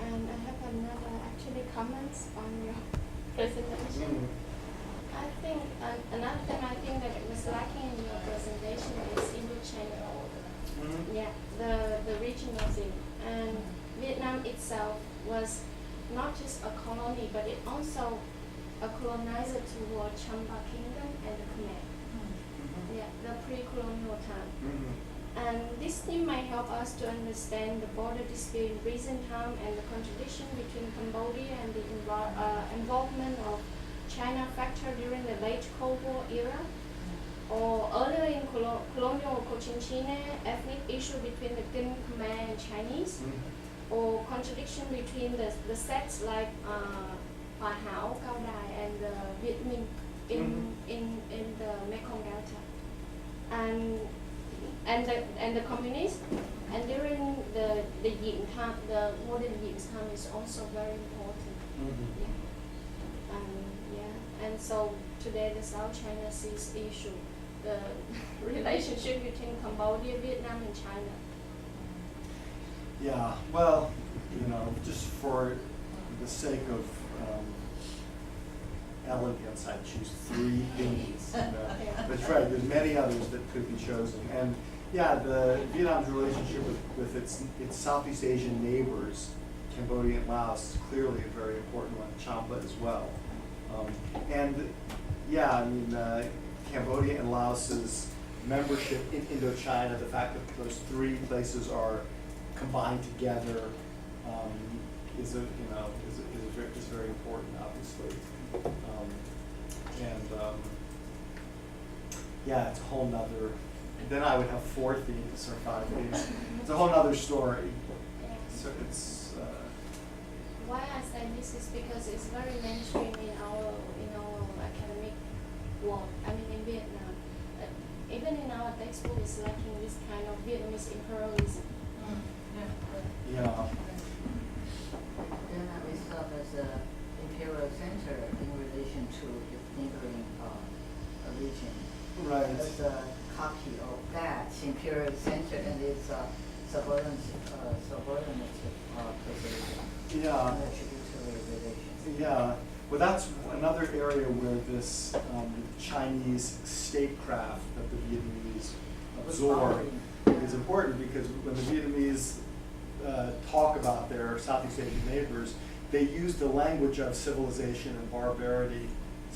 And I have another comments on your presentation. I think another thing I think that was lacking in your presentation is Indochina. Yeah, the regional thing. And Vietnam itself was not just a colony, but it also a colonizer toward Champa Kingdom and the Khmer. Yeah, the pre-colonial time. And this theme might help us to understand the border dispute in recent time and the contradiction between Cambodia and the involvement of China factor during the late Cold War era, or earlier in colonial Cochinchina, ethnic issue between the Kinh, Khmer, and Chinese, or contradiction between the sects like Hòa Hảo, Cao Đài, and the Viet Minh in the Mekong Delta, and the communists, and during the Diem time, the modern Diem time is also very important. And so today the South China Seas issue, the relationship between Cambodia, Vietnam, and China. Yeah, well, just for the sake of elegance, I choose 3 themes. That's right, there's many others that could be chosen. And yeah, Vietnam's relationship with its Southeast Asian neighbors, Cambodia and Laos, is clearly a very important one, Champa as well. And yeah, I mean, Cambodia and Laos's membership in Indochina, the fact that those 3 places are combined together, is very important, obviously. Yeah, it's a whole nother. Then I would have 4 themes or 5 themes. It's a whole nother story. So it's. Why I say this is because it's very mainstream in our academic world. I mean, in Vietnam, even in our textbook, it's lacking this kind of Vietnamese imperialism. Yeah. Vietnam itself as an imperial center in relation to its neighboring region. Right. As a copy of that imperial center and its subordinate position. Yeah. Tributary relations. Yeah. Well, that's another area where this Chinese statecraft that the Vietnamese absorb is important, because when the Vietnamese talk about their Southeast Asian neighbors, they use the language of civilization and barbarity,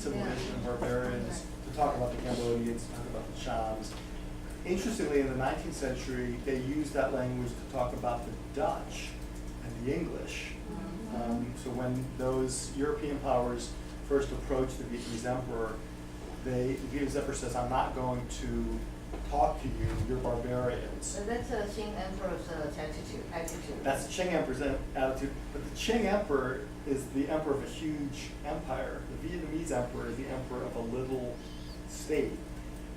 and barbarians, to talk about the Cambodians, to talk about the Chams. Interestingly, in the 19th century, they used that language to talk about the Dutch and the English. So when those European powers first approached the Vietnamese emperor, the Vietnamese emperor says, "I'm not going to talk to you, you're barbarians." So that's a Qing emperor's attitude. That's the Qing emperor's attitude. But the Qing emperor is the emperor of a huge empire. The Vietnamese emperor is the emperor of a little state.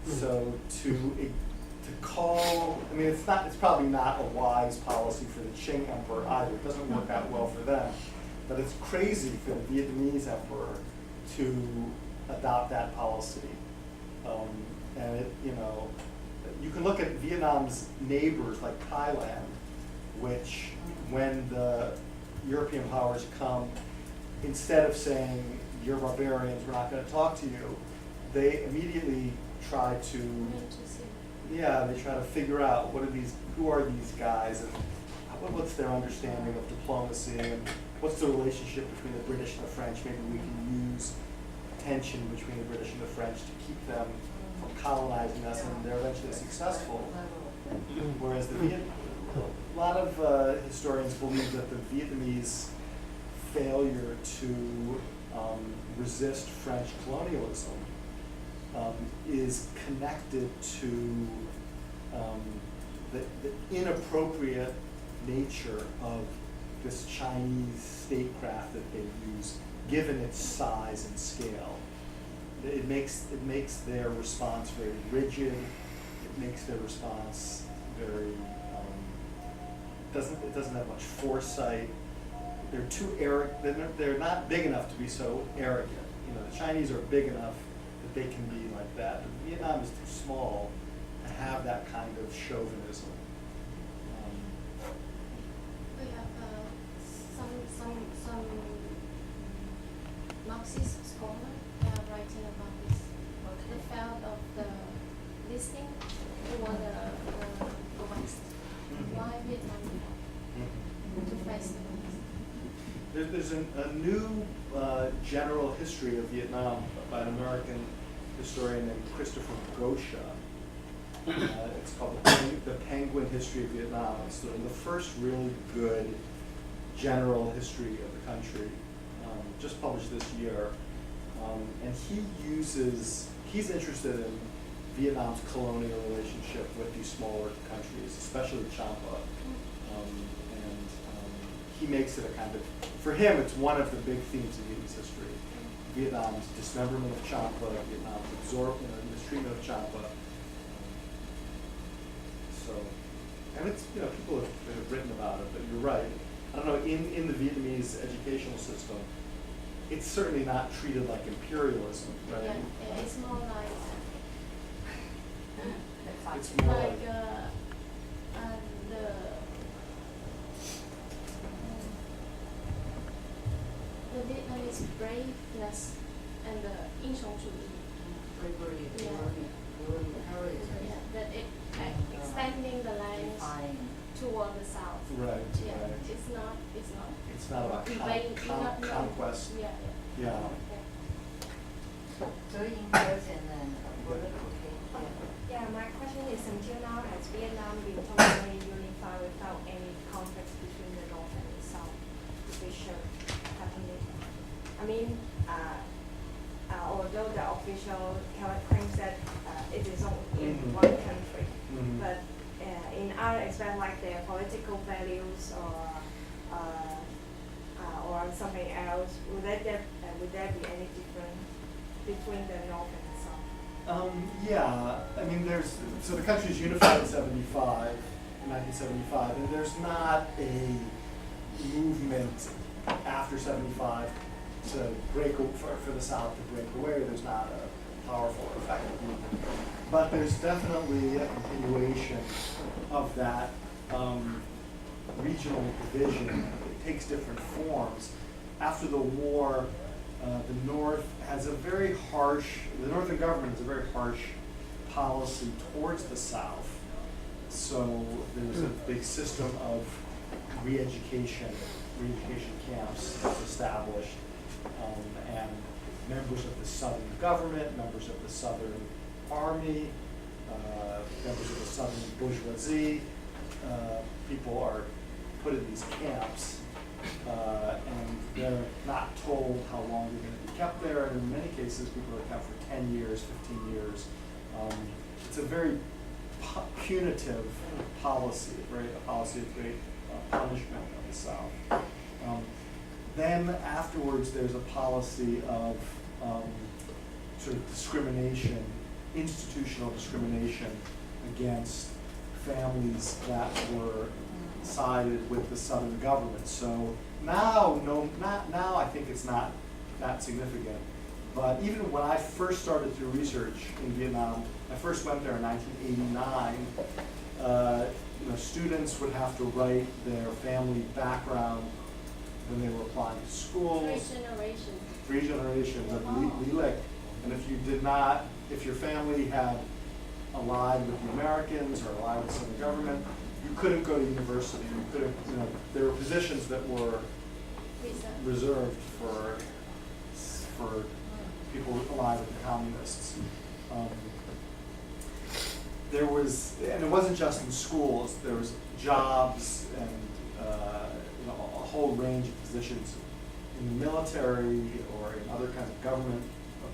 So to call, I mean, it's probably not a wise policy for the Qing emperor either. It doesn't work out well for them. But it's crazy for the Vietnamese emperor to adopt that policy. And you can look at Vietnam's neighbors like Thailand, which when the European powers come, instead of saying you're barbarians, we're not going to talk to you, they immediately try to, they try to figure out who are these guys, and what's their understanding of diplomacy, and what's the relationship between the British and the French. Maybe we can use tension between the British and the French to keep them from colonizing us, and they're eventually successful. Whereas a lot of historians believe that the Vietnamese failure to resist French colonialism is connected to the inappropriate nature of this Chinese statecraft that they use, given its size and scale. It makes their response very rigid. It makes their response very it doesn't have much foresight. They're too arrogant. They're not big enough to be so arrogant. The Chinese are big enough that they can be like that. But Vietnam is too small to have that kind of chauvinism. We have some Marxist scholars writing about this. They felt of the listing toward the West. Why Vietnam to face the West? There's a new general history of Vietnam by an American historian named Christopher Gosha. It's called the Penguin History of Vietnam. It's the first really good general history of the country, just published this year. And he's interested in Vietnam's colonial relationship with these smaller countries, especially Champa. He makes it a kind of, for him, it's one of the big themes of Vietnamese history. Vietnam's dismemberment of Champa, Vietnam's mistreatment of Champa. And it's, people have written about it, but you're right. I don't know, in the Vietnamese educational system, it's certainly not treated like imperialism, right? Yeah, it's more like it's more like the Vietnamese braveness and the 英雄主义. Bravery, heroism. Yeah, that it extending the lines toward the south. Right. Yeah, Right. It's not about conquest. Yeah. Yeah. So English and then Yeah, my question is, until now, has Vietnam been totally unified without any conflicts between the North and the South, division happening? I mean, although the official claims that it is only in one country, but in other aspects like their political values or something else, would there be any difference between the North and the South? Yeah, I mean, so the country's unified in 1975, and there's not a movement after 75 to break, for the South to break away. There's not a powerful, effective movement. But there's definitely a continuation of that regional division. It takes different forms. After the war, the North has the Northern government has a very harsh policy towards the South. So there's a big system of re-education camps that's established, and members of the Southern government, members of the Southern Army, members of the Southern bourgeoisie, people are put in these camps, and they're not told how long they're going to be kept there, and in many cases people are kept for 10 years, 15 years. It's a very punitive policy, a policy of great punishment of the South. Then afterwards there's a policy of sort of discrimination, institutional discrimination against families that were sided with the Southern government. So now I think it's not that significant. But even when I first started to do research in Vietnam, I first went there in 1989. Students would have to write their family background when they were applying to schools. 3 generations. 3 generations of Lilik. And if your family had allied with the Americans or allied with Southern government, you couldn't go to university. You couldn't, there were positions that were reserved for people allied with the communists. There was, and it wasn't just in schools. There was jobs and a whole range of positions in the military or in other kinds of government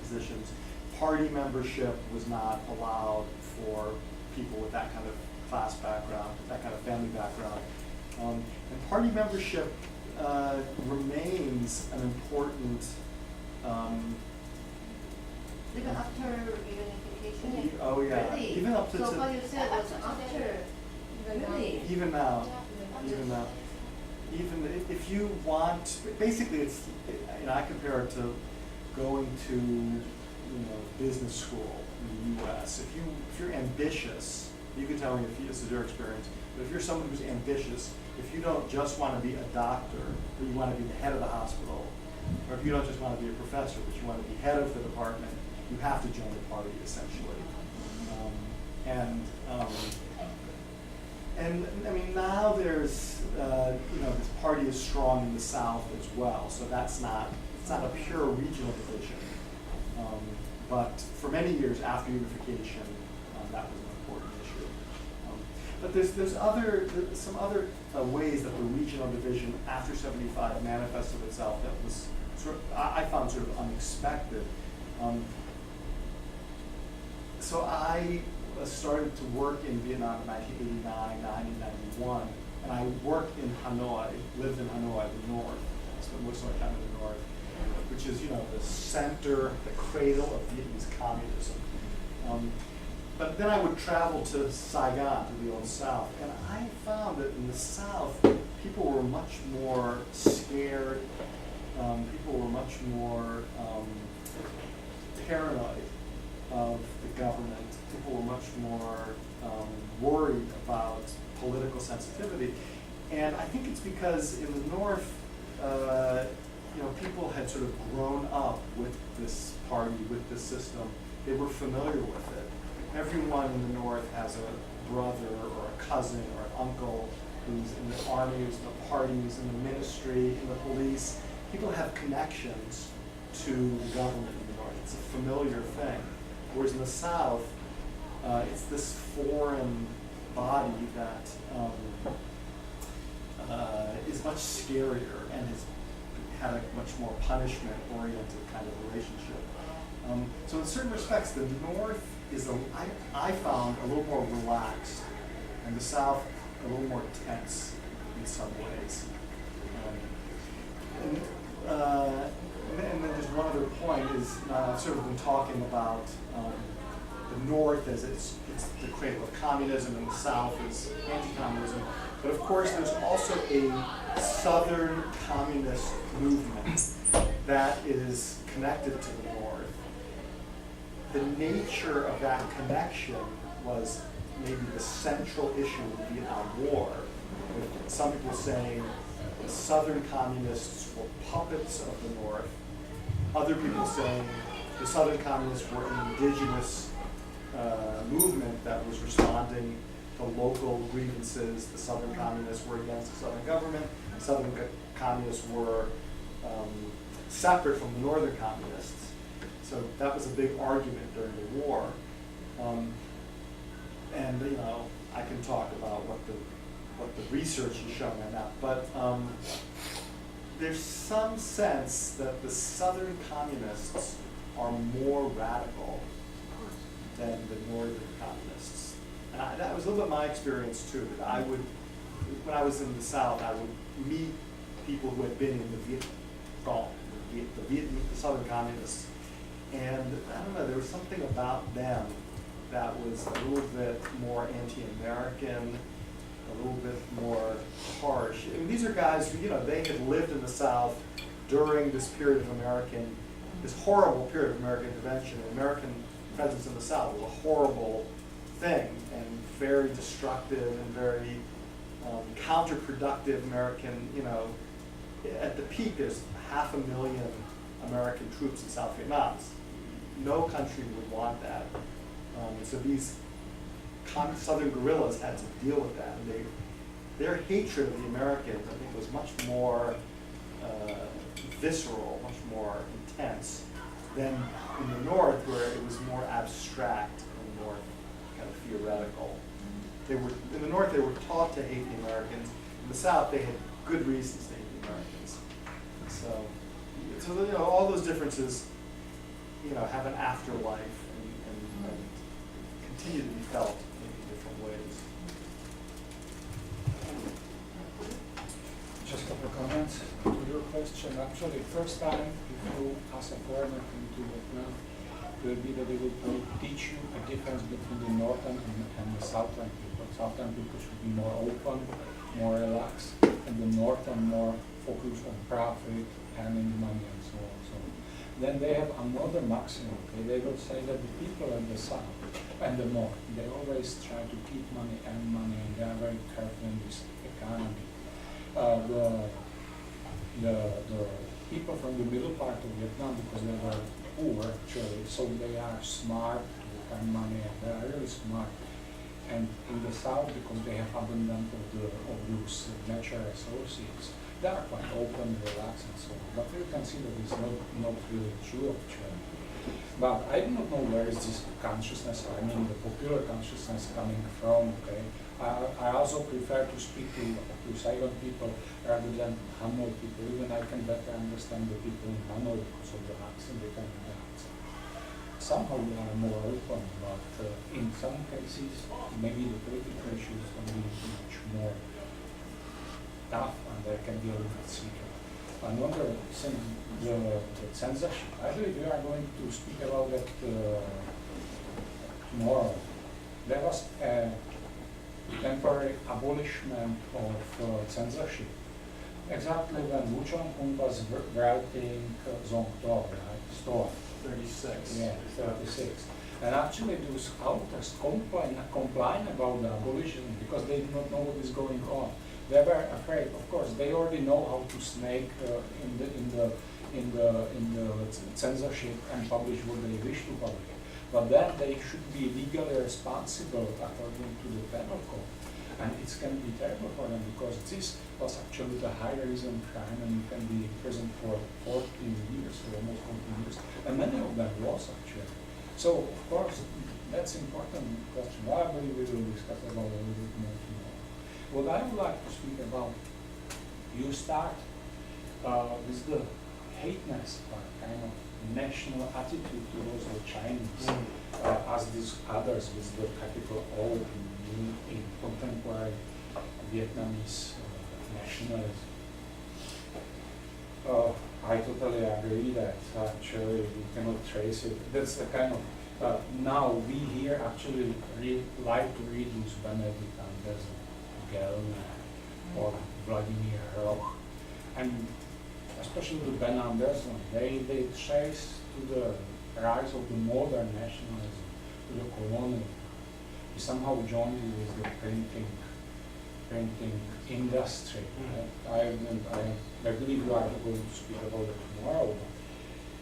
positions. Party membership was not allowed for people with that kind of class background, that kind of family background. And party membership remains an important. Even after reunification? Oh yeah, Really? even up to. So what you said was after, really? Even now, even if you want, basically it's, I compare it to going to, business school in the U.S. If you're ambitious, you can tell me if this is your experience, but if you're someone who's ambitious, if you don't just want to be a doctor, but you want to be the head of the hospital, or if you don't just want to be a professor, but you want to be head of the department, you have to join the party essentially. And I mean, now there's, this party is strong in the South as well, so it's not a pure regional division. But for many years after unification, that was an important issue. But there's some other ways that the regional division after '75 manifested itself that was I found sort of unexpected. So I started to work in Vietnam in 1989, 90, 91, and I worked in Hanoi, lived in Hanoi, the north, spent most of my time in the north, which is, the center, the cradle of Vietnamese communism. But then I would travel to Saigon, to the old South, and I found that in the South, people were much more scared, people were much more paranoid of the government. People were much more worried about political sensitivity. And I think it's because in the North, people had sort of grown up with this party, with this system. They were familiar with it. Everyone in the North has a brother or a cousin or an uncle who's in the army, who's in the party, who's in the ministry, in the police. People have connections to the government in the North. It's a familiar thing. Whereas in the South, it's this foreign body that is much scarier and has had a much more punishment-oriented kind of relationship. So in certain respects, the North is, I found, a little more relaxed, and the South a little more tense in some ways. And then just one other point is, I've sort of been talking about the North as it's the cradle of communism, and the South is anti-communism. But of course, there's also a Southern communist movement that is connected to the North. The nature of that connection was maybe the central issue of the Vietnam War, with some people saying the Southern communists were puppets of the North, other people saying the Southern communists were an indigenous movement that was responding to local grievances. The Southern communists were against the Southern government. The Southern communists were separate from the Northern communists. So that was a big argument during the war. And I can talk about what the research has shown on that. But there's some sense that the Southern communists are more radical than the Northern communists. And that was a little bit my experience too, that I would, when I was in the South, I would meet people who had been in the Viet Cong, the Southern communists. And I don't know, there was something about them that was a little bit more anti-American, a little bit more harsh. I mean, these are guys who, they had lived in the South during this period of this horrible period of American intervention. American presence in the South was a horrible thing and very destructive and very counterproductive. American, at the peak, there's 500,000 American troops in South Vietnam. No country would want that. And so these southern guerrillas had to deal with that. And their hatred of the Americans, I think, was much more visceral, much more intense than in the North, where it was more abstract and more kind of theoretical. In the North, they were taught to hate the Americans. In the South, they had good reasons to hate the Americans. So you know, all those differences, you know, have an afterlife and continue to be felt in different ways. Just a couple of comments to your question. Actually, first time you as a foreigner into Vietnam will be that they will teach you a difference between the northern and the southern people. Southern people should be more open, more relaxed, and the northern more focused on profit, earning money, and so on. So then they have another maximum. Okay? They will say that the people in the south and the north, they always try to keep money, earn money, and they are very careful in this economy. The people from the middle part of Vietnam, because they were poor actually, so they are smart to earn money, and they are really smart. And in the south, because they have abundance of those natural resources, they are quite open, relaxed, and so on. But you can see that it's not really true actually. But I do not know where is this consciousness, I mean the popular consciousness coming from, okay? I also prefer to speak to Saigon people rather than Hanoi people. Even I can better understand the people in Hanoi because of the accent, they can have the accent. Somehow we are more open, but in some cases, maybe the political issues can be much more tough and there can be a little bit secret. I wonder, since the censorship, I believe we are going to speak about that tomorrow. There was a temporary abolishment of censorship. Exactly when Vu Trong Phung was writing Zong To, right? Store. 36. Yeah, 36. And actually those authors complain about the abolition because they do not know what is going on. They were afraid. Of course, they already know how to snake in the censorship and publish what they wish to publish. But then they should be legally responsible according to the penal code. And it's going to be terrible for them because this was actually the high reason crime and you can be in prison for 14 years or almost 14 years. And many of them lost actually. So of course, that's important question. I believe we will discuss about a little bit more tomorrow. What I would like to speak about, you start with the hateness or kind of national attitude towards the Chinese as these others with the capital O in contemporary Vietnamese nationalism. I totally agree that actually we cannot trace it. That's the kind of, now we here actually like to read those Benedict Anderson, Gellner, or Vladimir Roch. And especially with Ben Anderson, they trace to the rise of the modern nationalism, to the colonial. He somehow joined it with the printing industry. I believe you are going to speak about it tomorrow.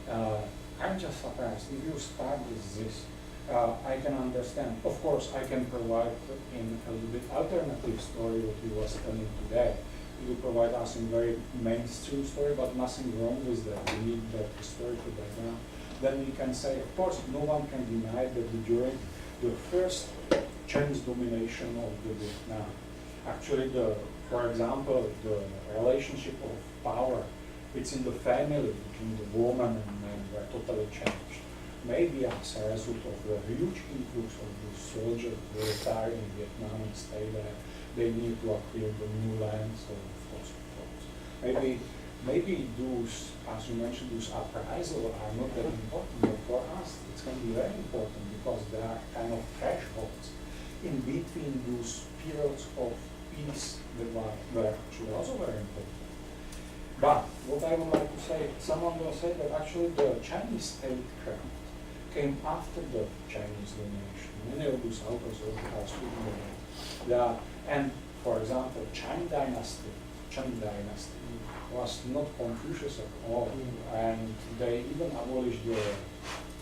But, I'm just surprised. If you start with this, I can understand. Of course, I can provide in a little bit alternative story what he was telling today. You provide us in very mainstream story, but nothing wrong with that. We need that historical background. Then we can say, of course, no one can deny that during the first Chinese domination of the Vietnam, actually, for example, the relationship of power within the family between the woman and man were totally changed. Maybe as a result of the huge influx of the soldiers who retired in Vietnam and stayed there. They need to acquire the new land, so of course. Maybe those, as you mentioned, those appraisals are not that important, but for us it's going to be very important because there are kind of thresholds in between those periods of peace that were actually also very important. But what I would like to say, someone will say that actually the Chinese statecraft came after the Chinese domination. Many of those authors are speaking about that. And for example, Chang Dynasty Chen dynasty was not Confucius at all, and they even abolished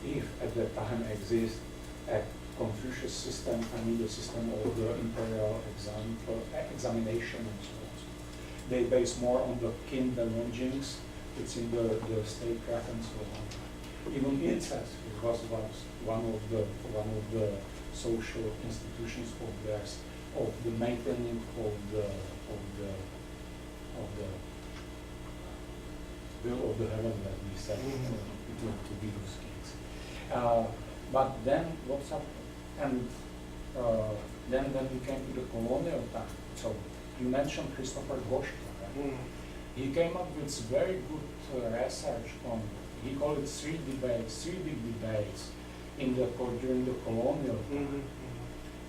if at that time exists a Confucius system, I mean the system of the imperial examination and so on. They base more on the kin than on jinx. It's in the statecraft and so on. Even incest was one of the social institutions of theirs, of the maintaining of the will of the heaven, that we said, to be those kings. But then what's up? And then we came to the colonial time. So you mentioned Christopher Goschka, right? He came up with very good research on, he called it three big debates during the colonial time.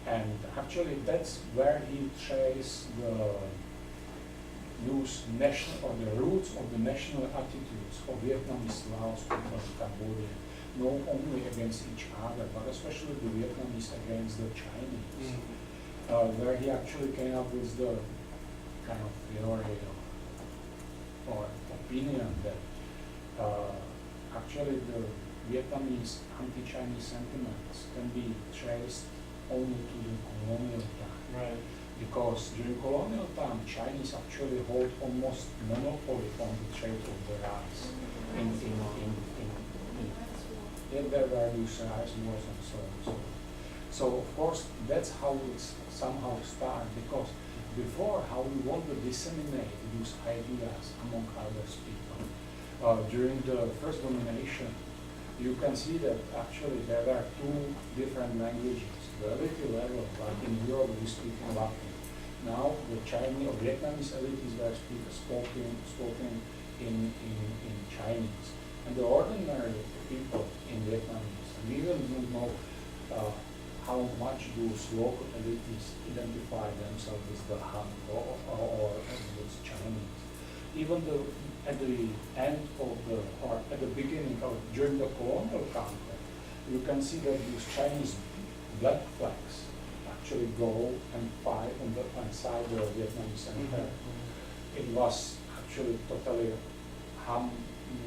And actually that's where he traced the roots of the national attitudes of Vietnamese, Laos, people, and Cambodia, not only against each other, but especially the Vietnamese against the Chinese. Where he actually came up with the kind of theory or opinion that actually the Vietnamese anti-Chinese sentiments can be traced only to the colonial time. Right. Because during colonial time, Chinese actually hold almost monopoly on the trade of the rice. There were various rice wars and so on. So of course, that's how it's somehow started, because before, how we want to disseminate these ideas among others people. During the first domination, you can see that actually there are two different languages. The elite level, like in Europe, we speak in Latin. Now the Chinese or Vietnamese elites were spoken in Chinese. And the ordinary people in Vietnamese, we even don't know how much those local elites identify themselves as the Han or as Chinese. Even at the end of or at the beginning of, during the colonial conflict, you can see that these Chinese black flags actually go and fight on the inside the Vietnamese empire. It was actually totally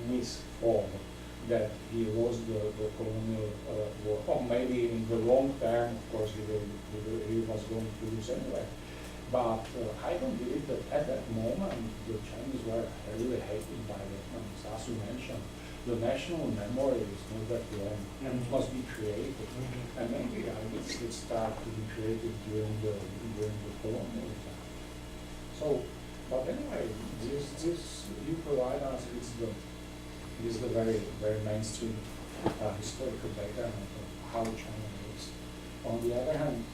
misformed that he lost the colonial war. Or maybe in the long term, of course, he was going to lose anyway. But I don't believe that at that moment the Chinese were really hated by Vietnamese. As you mentioned, the national memory is not that long and must be created. And maybe I guess it started to be created during the colonial time. So, but anyway, this you provide us with the very mainstream historical background of how China is. On the other hand,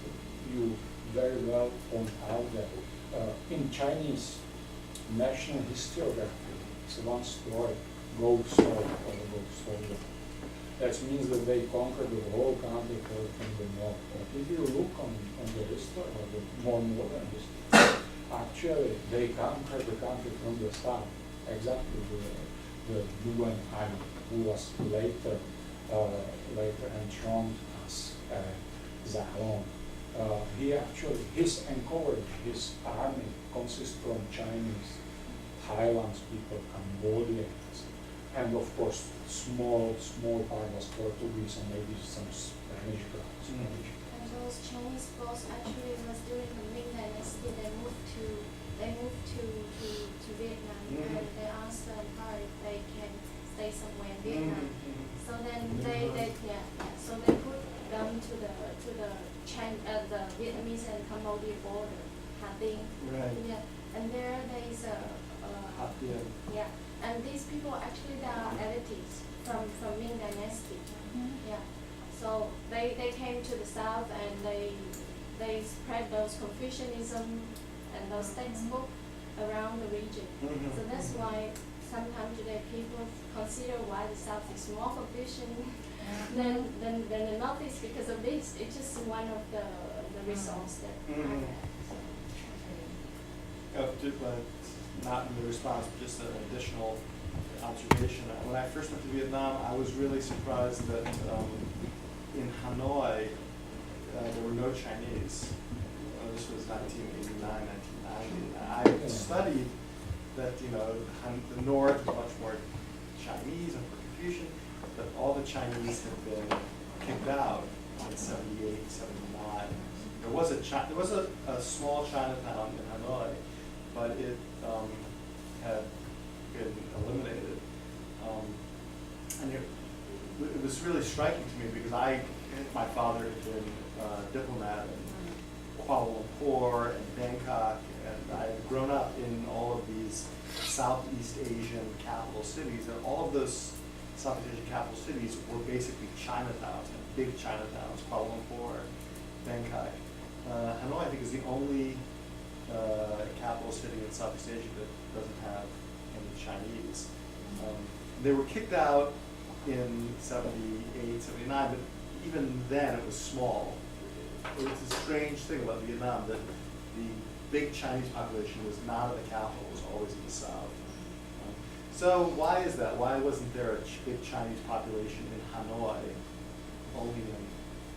you very well point out that in Chinese national historiography, it's one story, go slow or go slowly. That means that they conquered the whole country from the north. But if you look on the history, or the more modern history, actually they conquered the country from the south. Exactly the Nguyen, who was later enthroned as Zalong. He actually, his encourage, his army consists from Chinese, Thailand's people, Cambodians, and of course small part was Portuguese and maybe some Spanish guys. And those Chinese folks actually was during the Ming Dynasty. They moved to Vietnam, and they asked the empire if they can stay somewhere in Vietnam. So then so they put them to the Vietnamese and Cambodia border, Ha Tinh. Right. Yeah, and there is a yeah, and these people actually they are elites from Ming Dynasty. Yeah, so they came to the south and they spread those Confucianism and those textbooks around the region. So that's why sometimes today people consider why the south is more Confucian than the northeast because of this. It's just one of the results that I had. Not in the response, but just an additional observation. When I first went to Vietnam, I was really surprised that in Hanoi there were no Chinese. This was 1989, 1990. I studied that, you know, the North was much more Chinese and Confucian, but all the Chinese had been kicked out in 78, 79. There was a small Chinatown in Hanoi, but it had been eliminated. And it was really striking to me because my father had been a diplomat in Kuala Lumpur and Bangkok, and I had grown up in all of these Southeast Asian capital cities, and all of those Southeast Asian capital cities were basically Chinatowns, big Chinatowns, Kuala Lumpur, Bangkok. Hanoi, I think, is the only capital city in Southeast Asia that doesn't have any Chinese. They were kicked out in 78, 79, but even then it was small. It was a strange thing about Vietnam that the big Chinese population was not at the capital, it was always in the south. So why is that? Why wasn't there a big Chinese population in Hanoi, only in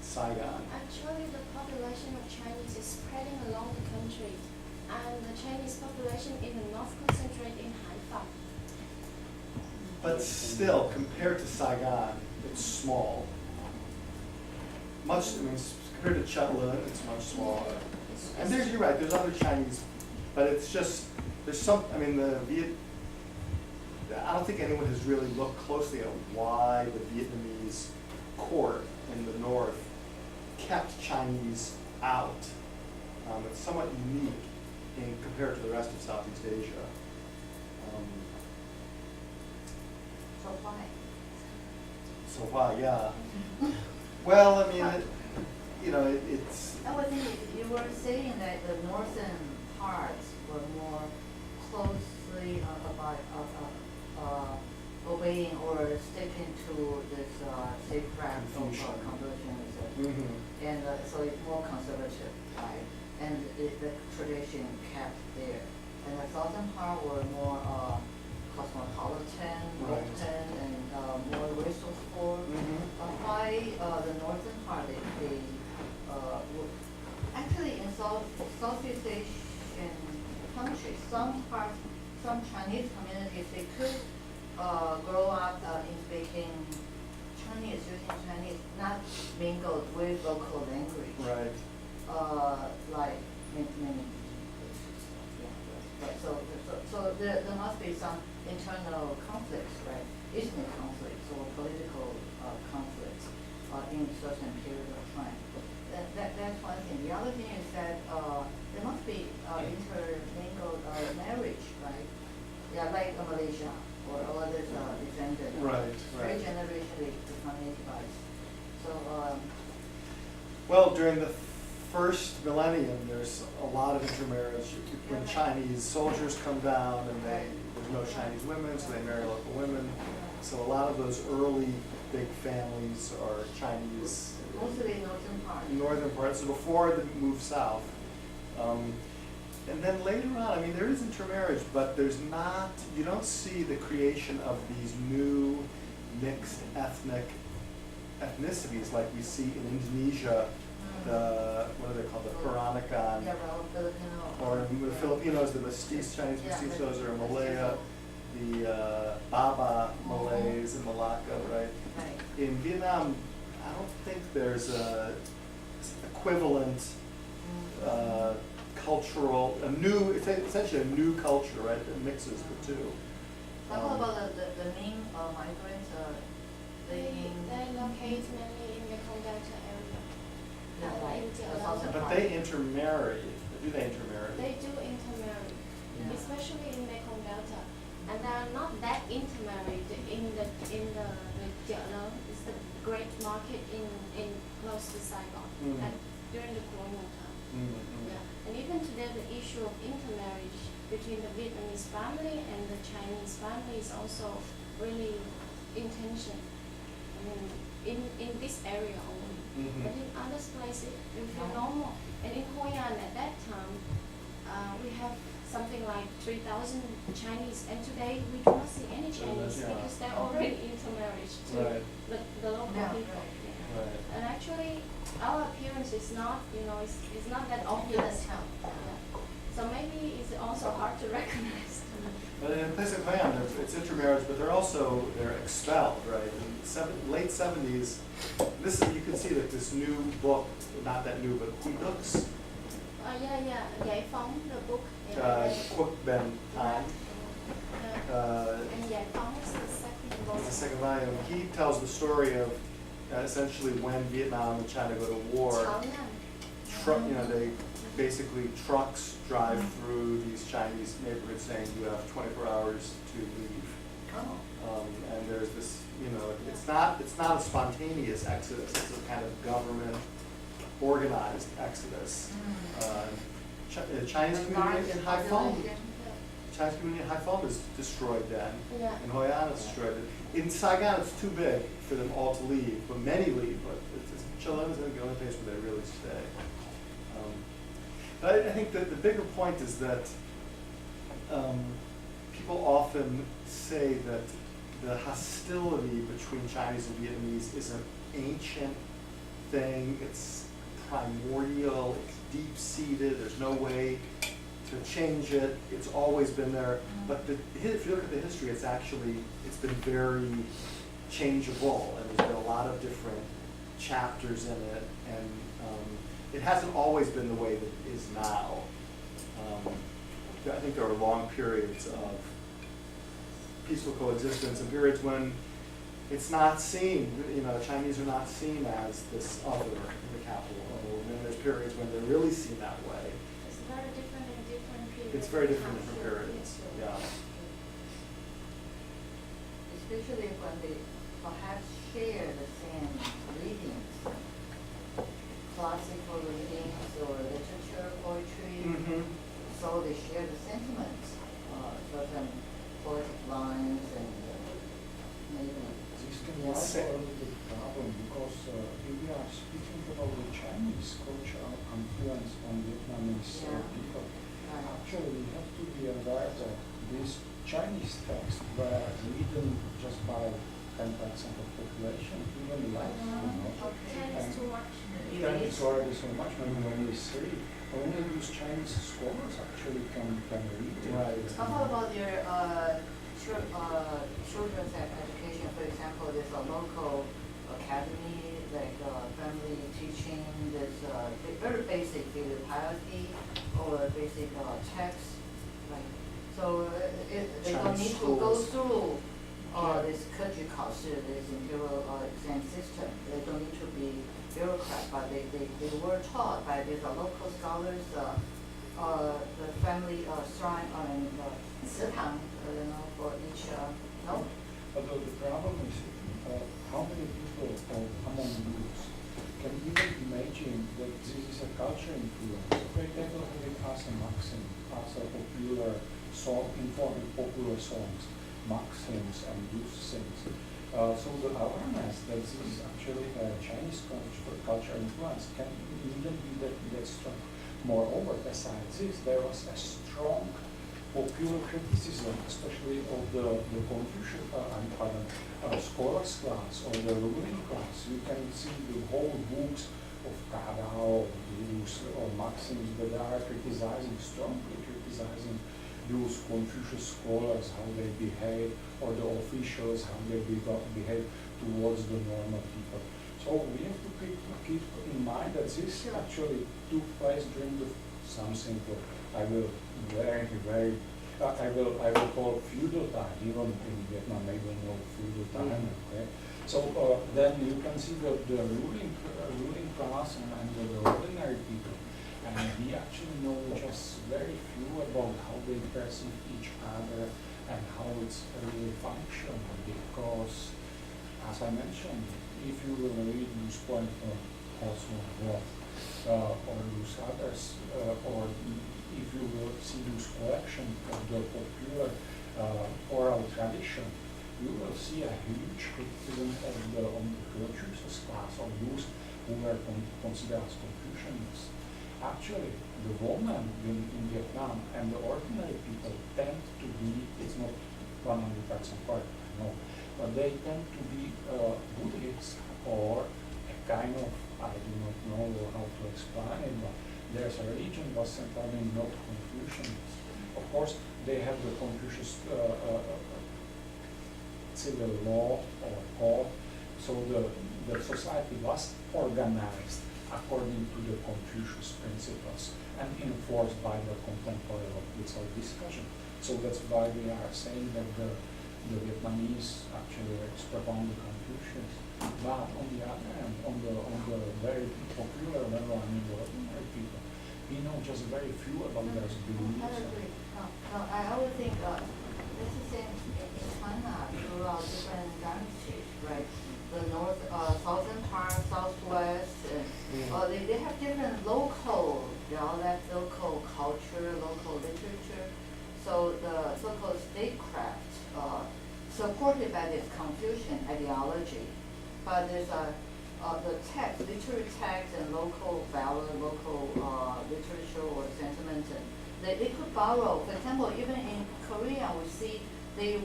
Saigon? Actually, the population of Chinese is spreading along the country, and the Chinese population in the north concentrate in Haifa. But still, compared to Saigon, it's small. Compared to Chetla, it's much smaller. And you're right, there's other Chinese, but it's just, I don't think anyone has really looked closely at why the Vietnamese court in the north kept Chinese out. It's somewhat unique compared to the rest of Southeast Asia. So why, yeah. Well, I mean, it's... I was thinking, you were saying that the northern parts were more closely obeying or sticking to this safeguard of Confucianism. And so it's more conservative, right? And the tradition kept there. And the southern part were more cosmopolitan, open, and more resourceful. Why the northern part, they actually in Southeast Asian countries, some Chinese communities, they could grow up in speaking Chinese, using Chinese, not mingled with local language. Right. Like many. Right. So there must be some internal conflicts, right? Ethnic conflicts or political conflicts in certain period of time. That's one thing. The other thing is that there must be intermingled marriage, right? Yeah, like Malaysia or others descended. Right. Very generationally become nativites. So. Well, during the first millennium, there's a lot of intermarriage. When Chinese soldiers come down and there's no Chinese women, so they marry local women. So a lot of those early big families are Chinese. Mostly northern part. Northern parts, so before they move south. And then later on, I mean, there is intermarriage, but there's not, you don't see the creation of these new mixed ethnicities like we see in Indonesia. What are they called? The Peranakan. Yeah, well, Filipino. Or the Filipinos, the Mestiz, Chinese mestizos, or Malaya, the Baba Malays in Malacca, right? Right. In Vietnam, I don't think there's a equivalent cultural, it's essentially a new culture, right, that mixes the two. Talk about the Ming migrants, they locate mainly in the Mekong Delta area. But they intermarry. Do they intermarry? They do intermarry, especially in Mekong Delta, and they are not that intermarried in the Jialo. It's the great market in close to Saigon during the colonial time. Yeah, and even today the issue of intermarriage between the Vietnamese family and the Chinese family is also really in tension. I mean, in this area only. But in other places, we feel normal. And in Hoi An at that time, we have something like 3,000 Chinese, and today we do not see any Chinese because they're already intermarried to the local people. Yeah. Right. And actually, our appearance is not, is not that obvious. Yeah. So maybe it's also hard to recognize. But in a place like Hoi An, it's intermarriage, but they're expelled, right? In the late 70s, you can see that this new book, not that new, but Huy Duc's Giải phóng, the book. Quốc Ben An. And Giải phóng is the second volume. The second volume. He tells the story of essentially when Vietnam and China go to war. They basically trucks drive through these Chinese neighborhoods saying you have 24 hours to leave. Oh. And there's this, it's not a spontaneous exodus. It's a kind of government organized exodus. Chinese community in Haiphong. Chinese community in Haiphong is destroyed then. Yeah. In Hoi An it's destroyed. In Saigon it's too big for them all to leave, but many leave. But Chilean is the only place where they really stay. But I think that the bigger point is that people often say that the hostility between Chinese and Vietnamese is an ancient thing. It's primordial. It's deep-seated. There's no way to change it. It's always been there. But if you look at the history, it's been very changeable, and there's been a lot of different chapters in it, and it hasn't always been the way that it is now. I think there are long periods of peaceful coexistence and periods when it's not seen, Chinese are not seen as this other in the capital. And then there's periods when they're really seen that way. It's very different in different periods. It's very different in different periods, yeah. Especially when they perhaps share the same readings, classical readings or literature, poetry, so they share the sentiments, certain poetic lines and maybe. This can be also a little bit problem because if we are speaking about the Chinese cultural influence on Vietnamese people, actually we have to be aware that these Chinese texts were written just by 10% of population, even less. 10 is too much. 10 is already so much, maybe only 3. Only these Chinese scholars actually can read it. Right. How about your children's education? For example, there's a local academy, like family teaching, there's very basic filial piety or basic text. Right? So they don't need to go through this 科举考试, this imperial exam system. They don't need to be bureaucrats, but they were taught by these local scholars, the family shrine and 祠堂, for each. No? But the problem is how many people among youths can even imagine that this is a culture influence. They will have it as a maxim, as a popular song, informing popular songs, maxims and youth things. So the awareness that this is actually a Chinese culture influence can even be that strong. Moreover, besides this, there was a strong popular criticism, especially of the Confucian scholars class or the ruling class. You can see the whole books of Kadao or maxims that are strongly criticizing those Confucius scholars, how they behave, or the officials, how they behave towards the normal people. So we have to keep in mind that this actually took place during something that I will call feudal time, even in Vietnam, maybe no feudal time. Okay? So then you can see the ruling class and the ordinary people. And we actually know just very few about how they perceive each other and how it's really functional. Because, as I mentioned, if you will read those poems from Roth or those others, or if you will see those collections of the popular oral tradition, you will see a huge criticism on the Confucius class, of those who were considered as Confucianists. Actually, the women in Vietnam and the ordinary people tend to be, it's not 100% correct, no, but they tend to be Buddhists or a kind of, I do not know how to explain it, but their religion was certainly not Confucianist. Of course, they have the Confucius civil law or code, so the society was organized according to the Confucius principles and enforced by the contemporary law. It's our discussion. So that's why we are saying that the Vietnamese actually is profoundly Confucius. But on the other hand, on the very popular level, I mean, the ordinary people, we know just very few about their beliefs. I agree. No, I would think this is in China throughout different dynasties, right? The north, southern part, southwest, they have different local dialect, local culture, local literature. So the so-called statecraft, supported by this Confucian ideology, but there's the text, literary text, and local valor, local literature or sentiment. They could borrow. For example, even in Korea, we see they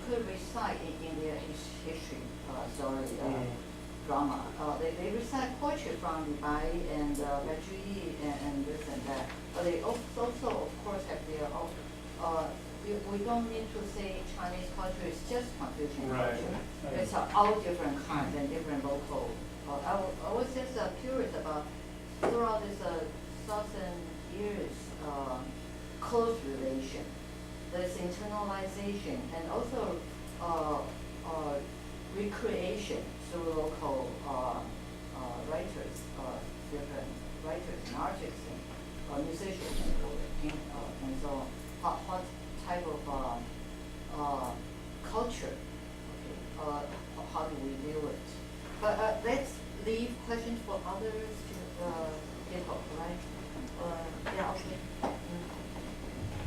could recite in their history story drama. They recite poetry from Li Bai and Bajui and this and that. But they also, of course, have their own. We don't need to say Chinese culture is just Confucian culture. It's all different kinds and different local. I was just curious about throughout this 1,000 years close relation, this internalization, and also recreation through local writers, different writers and artists and musicians and so on. What type of culture, how do we view it? But let's leave questions for others people, right? Yeah, okay.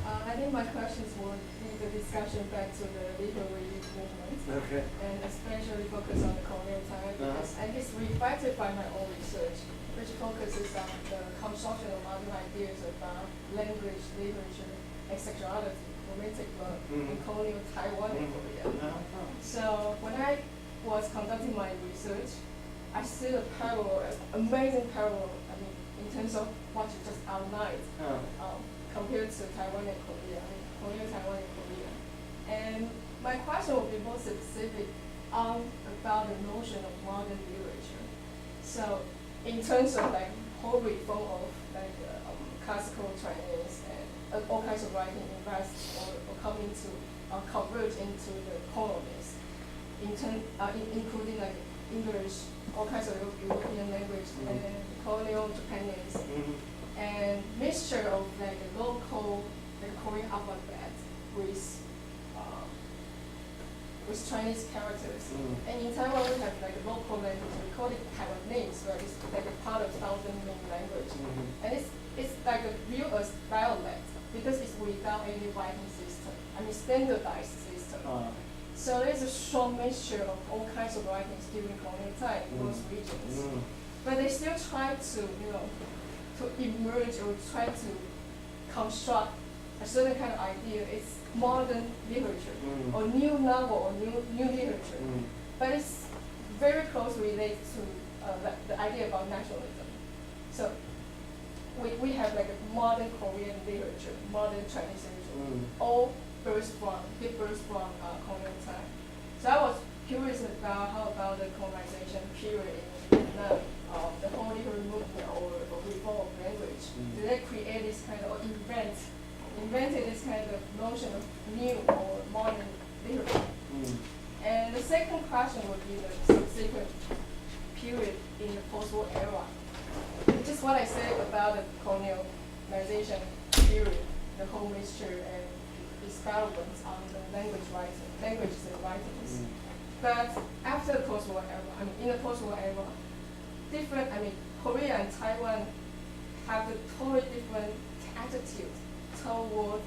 I think my questions will lead the discussion back to the literary movement. Okay. And especially focus on the colonial time, because at least reflected by my own research, which focuses on the construction of modern ideas about language, literature, and sexuality, romantic love, in colonial Taiwan and Korea. So when I was conducting my research, I see the parallel, amazing parallel, I mean, in terms of what you just outlined, compared to Taiwan and Korea, I mean, colonial Taiwan and Korea. And my question will be more specific about the notion of modern literature. So in terms of like whole reform of like classical Chinese and all kinds of writing invest or coming to converge into the colonies, including like English, all kinds of European language, and colonial Japanese, and mixture of like the local, like Korean alphabet with Chinese characters. And in Taiwan we have like a local language, we call it Taiwanese, right? It's like a part of Southern Ming language. And it's like a real dialect because it's without any writing system. I mean standardized system. So there's a strong mixture of all kinds of writings during colonial time in those regions. But they still try to, to emerge or try to construct a certain kind of idea. It's modern literature or new novel or new literature. But it's very closely related to the idea about nationalism. So we have like a modern Korean literature, modern Chinese literature, all give birth from colonial time. So I was curious about how about the colonization period in Vietnam, the whole literary movement or reform of language. Did they create this kind of, invented this kind of notion of new or modern literature? And the second question would be the subsequent period in the post-war era. Which is what I said about the colonialization period, the whole mixture and experiments on the languages and writings. But after the post-war era, in the post-war era, Korea and Taiwan have a totally different attitude toward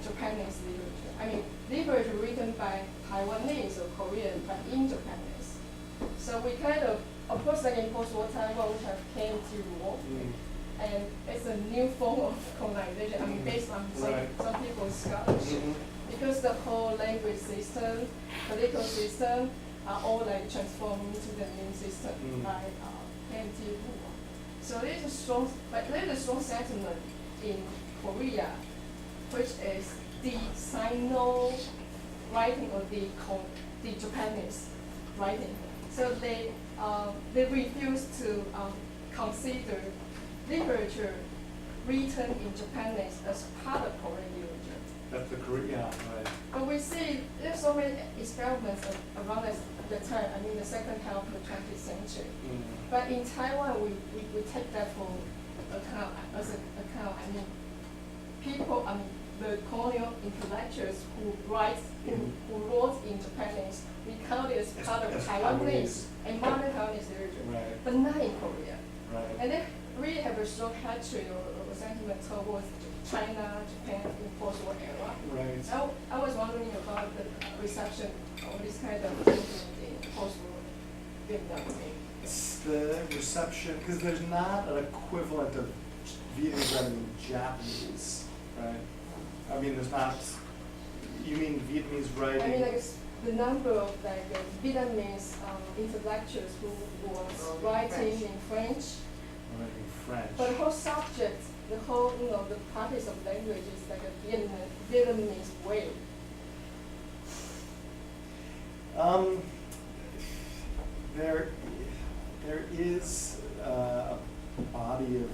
Japanese literature. Literature written by Taiwanese or Korean, but in Japanese. So we of course, like in post-war Taiwan, we have came to war, and it's a new form of colonization. Based on some people's scholarship, because the whole language system, political system, are all like transformed into the new system by KMT war. So there's a strong sentiment in Korea which is the Sino writing or the Japanese writing. So they refuse to consider literature written in Japanese as part of Korean literature. That's the Korea, yeah, right. But we see there's so many experiments around the time, I mean the second half of the 20th century. But in Taiwan, we take that for account, I mean, people, the colonial intellectuals who wrote in Japanese, we count it as part of Taiwanese and modern Taiwanese literature, Right. but not in Korea. Right. And they really have a strong hatred or sentiment towards China, Japan in post-war era. Right. I was wondering about the reception of this kind of sentiment in post-war Vietnam. It's the reception, because there's not an equivalent of Vietnamese writing in Japanese, right? I mean, there's not, you mean Vietnamese writing? I mean, like the number of Vietnamese intellectuals who was writing in French. Writing French. But the whole subject, the whole, the practice of language is like a Vietnamese way. There is a body of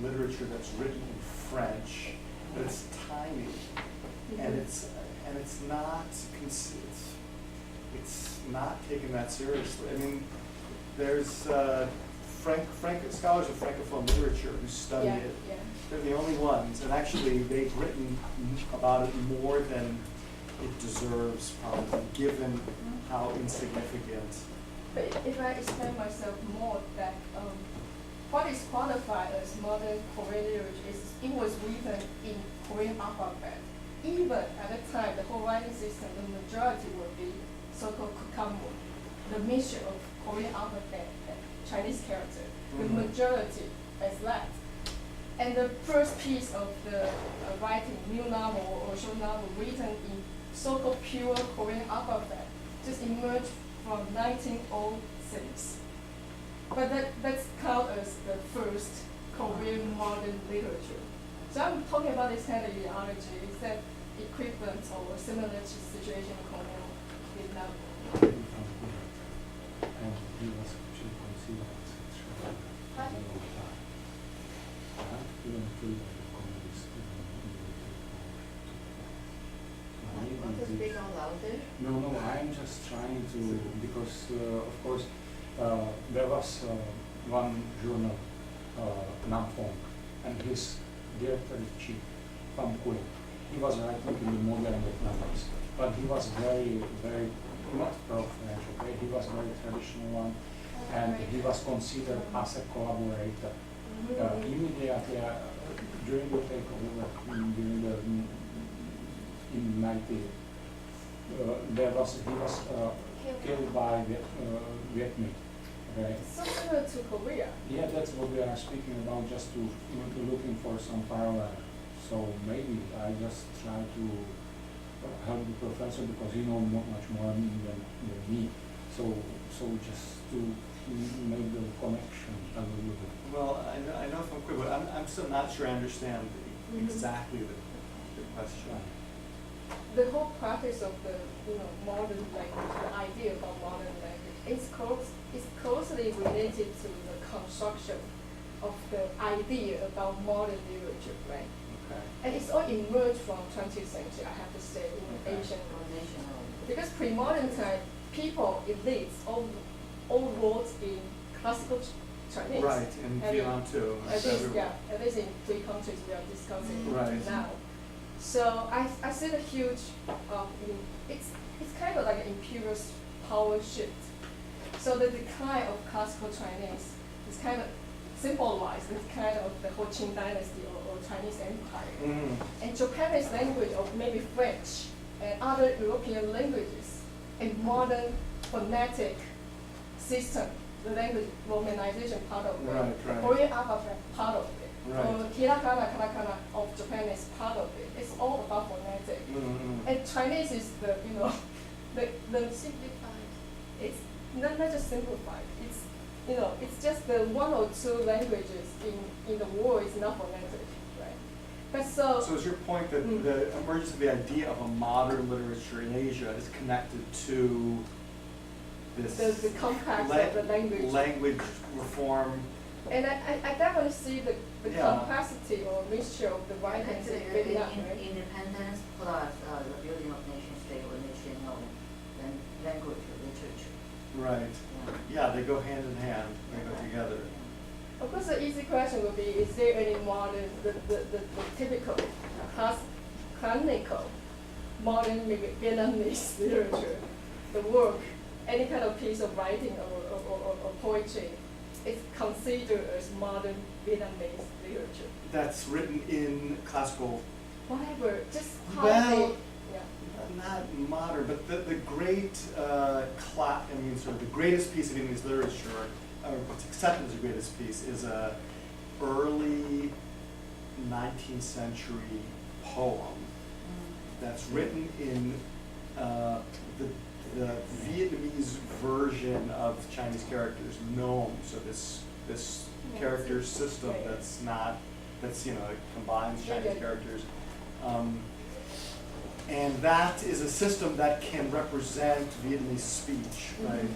literature that's written in French, but it's tiny, and it's not it's not taken that seriously. I mean, there's scholars of Francophone literature who study it. Yeah. They're the only ones, and actually they've written about it more than it deserves, probably, given how insignificant. But if I explain myself more, that what is qualified as modern Korean literature is it was written in Korean alphabet. Even at the time, the whole writing system, the majority would be so-called kukanmu, the mixture of Korean alphabet and Chinese character. The majority is that. And the first piece of the writing, new novel or short novel written in so-called pure Korean alphabet just emerged from 1906. But that's counted as the first Korean modern literature. So I'm talking about this kind of ideology. Is that equivalent or similar to situation in colonial Vietnam? And he was actually considered even freedom of communists. Want to speak out louder? No, I'm just trying to, because of course there was one journal, Nam Phong, and his director-in-chief, Pham Nguyen. He was writing in the modern Vietnamese, but he was very, very, not pro-French, okay? He was a very traditional one, and he was considered as a collaborator. Immediately during the takeover, during the in 90, he was killed by Vietnamese. Okay. So similar to Korea. Yeah, that's what we are speaking about, just to looking for some parallel. So maybe I just try to help the professor because he knows much more than me. So just to make the connection a little bit. Well, I know if I'm quick, but I'm still not sure I understand exactly the question. The whole practice of the modern language, the idea about modern language, is closely related to the construction of the idea about modern literature, right? Okay. And it's all emerged from 20th century, I have to say, in Asian. Because pre-modern time, people, elites, all wrote in classical Chinese. Right, in Vietnam too. At least in 3 countries we are discussing now. So I see the huge, it's kind of like an imperial power shift. So the decline of classical Chinese is kind of symbolized with kind of the Ho Qing dynasty or Chinese empire. And Japanese language, or maybe French and other European languages, a modern phonetic system, the language romanization part of it, Korean alphabet part of it, or hiragana, katakana of Japan is part of it. It's all about phonetic. And Chinese is the Simplified. it's not just simplified. It's just the 1 or 2 languages in the world is not phonetic, right? But so is your point that the emergence of the idea of a modern literature in Asia is connected to this the complex of the language reform? And I definitely see the Yeah. complexity or mixture of the writings in Actually, Vietnam, right? independence plus the building of nation state or nation and language or literature. Right. Yeah, they go hand in hand. They go together. Of course, the easy question would be: is there any modern, the typical, canonical, modern Vietnamese literature, the work, any kind of piece of writing or poetry, is considered as modern Vietnamese literature? That's written in classical. Whatever, just how Well, they, yeah. not modern, but the great, sort of the greatest piece of Vietnamese literature, or what's accepted as the greatest piece, is a early 19th century poem that's written in the Vietnamese version of Chinese characters, Nom. So this character system Right. it combines Chinese Yeah. characters. And that is a system that can represent Vietnamese speech, right?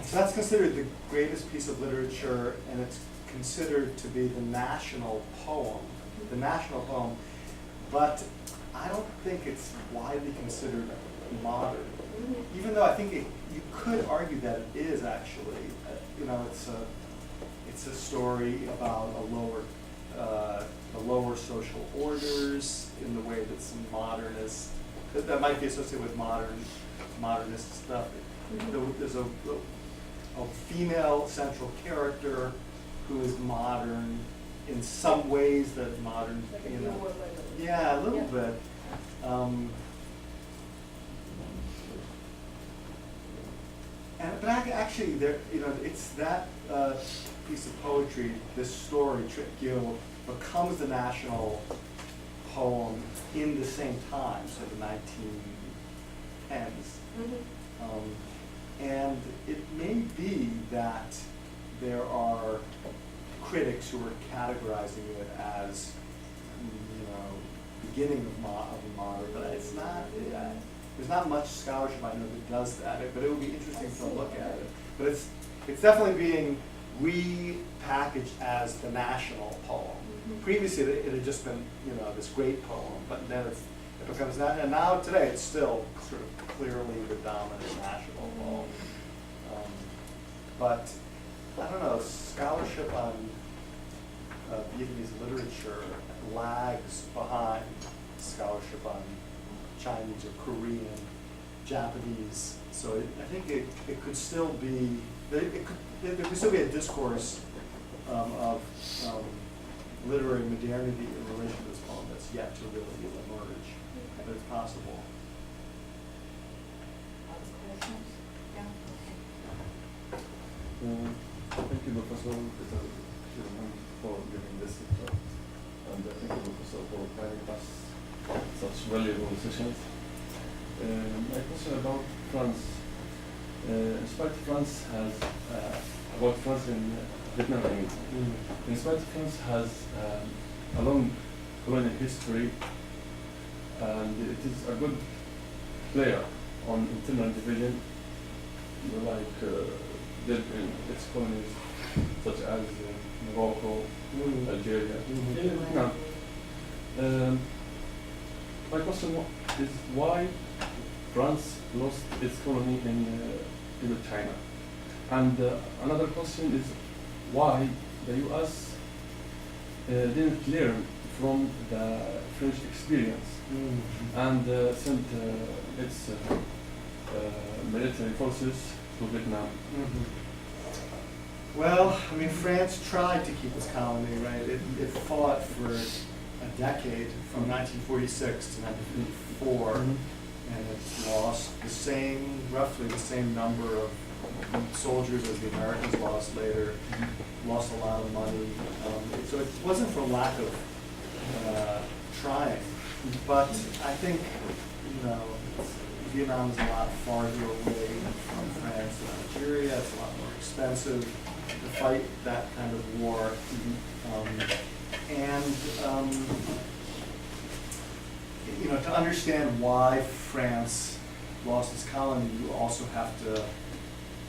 So that's considered the greatest piece of literature, and it's considered to be the national poem, but I don't think it's widely considered modern. Even though I think you could argue that it is actually. It's a story about the lower social orders in the way that some modernist that might be associated with modernist stuff. There's a female central character who is modern in some ways that modern, Like a newer level. yeah, a little Yeah. bit. But actually, it's that piece of poetry, this story, becomes the national poem in the same time, so the 1910s. And it may be that there are critics who are categorizing it as, beginning of modern, but it's not. There's not much scholarship I know that does that, but it would be interesting to look at it. But it's definitely being repackaged as the national poem. Previously, it had just been, this great poem, but then it becomes that, and now today it's still sort of clearly the dominant national poem. But I don't know, scholarship on Vietnamese literature lags behind scholarship on Chinese or Korean, Japanese. So I think it could still be, there could still be a discourse of literary modernity in relation to this poem that's yet to really emerge, but it's possible. Other questions? Yeah. Thank you, Professor Peter Zinoman, for giving this talk, and thank you, Professor, for providing us such valuable sessions. My question about France. In spite France has, about France in Vietnam, I mean. In spite France has a long colonial history, and it is a good player on internal division, like dealt in its colonies, such as Morocco, Algeria, even Vietnam. My question is why France lost its colony in China? And another question is why the US didn't learn from the French experience and sent its military forces to Vietnam. Well, I mean, France tried to keep its colony, right? It fought for a decade, from 1946 to 1954, and it lost roughly the same number of soldiers as the Americans lost later, lost a lot of money. So it wasn't for lack of trying, but I think, Vietnam is a lot farther away from France than Algeria. It's a lot more expensive to fight that kind of war. And you know, to understand why France lost its colony, you also have to.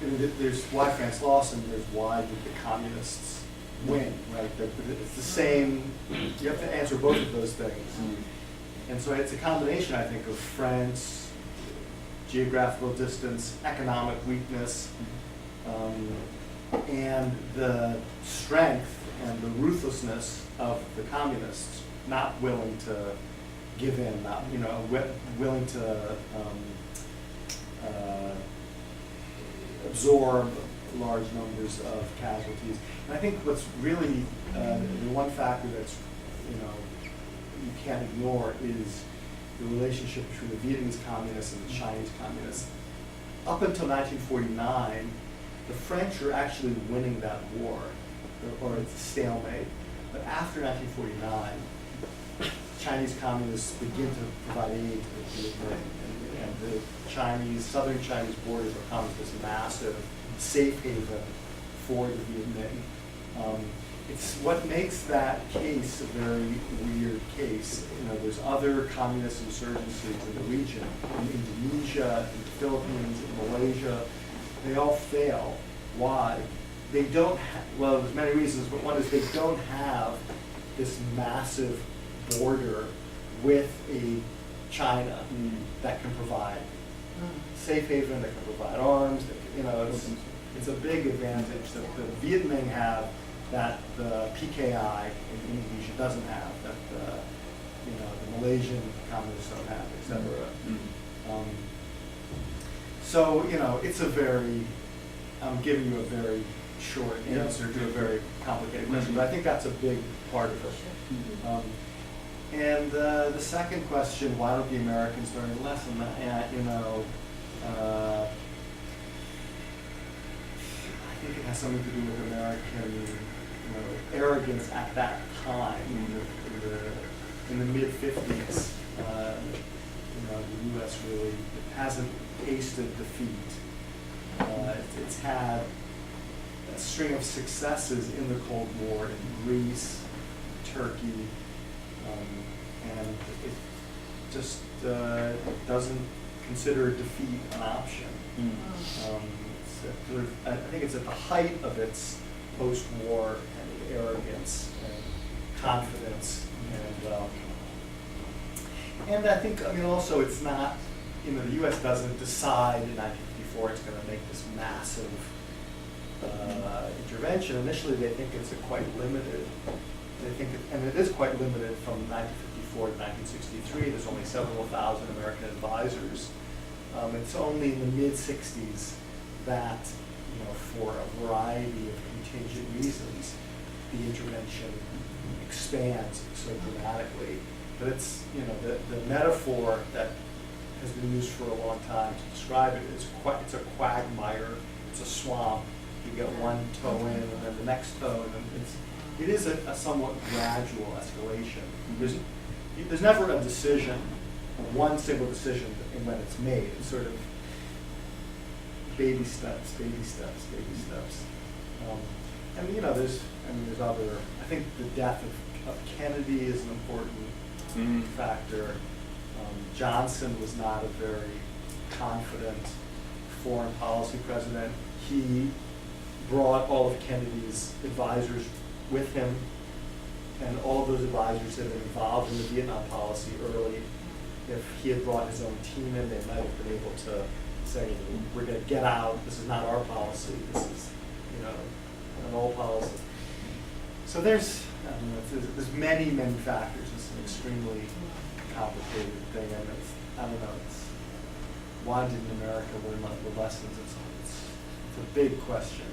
There's why France lost, and there's why did the communists win, right? It's the same. You have to answer both of those things. And so it's a combination, I think, of France, geographical distance, economic weakness, and the strength and the ruthlessness of the communists, not willing to give in, not willing to absorb large numbers of casualties. And I think what's really the one factor that's you can't ignore is the relationship between the Vietnamese communists and the Chinese communists. Up until 1949, the French are actually winning that war, or it's a stalemate. But after 1949, Chinese communists begin to provide aid to the Vietnam, and the southern Chinese borders become this massive safe haven for the Vietnam. It's what makes that case a very weird case. There's other communist insurgencies in the region, in Indonesia, in the Philippines, in Malaysia. They all fail. Why? They don't well, there's many reasons, but one is they don't have this massive border with a China that can provide safe haven, that can provide arms. It's a big advantage that the Vietnamese have that the PKI in Indonesia doesn't have, that the Malaysian communists don't have, etc. So it's a very, I'm giving you a very short answer to a very complicated question, but I think that's a big part of it. And the second question, why don't the Americans learn a lesson? I think it has something to do with American arrogance at that time, in the mid-50s. The U.S. really hasn't tasted defeat. It's had a string of successes in the Cold War in Greece, Turkey, and it just doesn't consider defeat an option. I think it's at the height of its post-war kind of arrogance and confidence, and I think also it's not the U.S. doesn't decide in 1954 it's going to make this massive intervention. Initially, they think it's quite limited. They think it is quite limited from 1954 to 1963. There's only several thousand American advisors. It's only in the mid-60s that, for a variety of contingent reasons, the intervention expands so dramatically. But it's, the metaphor that has been used for a long time to describe it is it's a quagmire, it's a swamp. You get one toe in and then the next toe, and it is a somewhat gradual escalation. There's never a decision, one single decision, and when it's made, it's sort of baby steps, baby steps, baby steps. There's other. I think the death of Kennedy is an important factor. Johnson was not a very confident foreign policy president. He brought all of Kennedy's advisors with him, and all of those advisors had been involved in the Vietnam policy early. If he had brought his own team in, they might have been able to say, we're going to get out, this is not our policy, this is an old policy. So there's many, many factors. It's an extremely complicated thing, and why didn't America learn the lessons? It's a big question.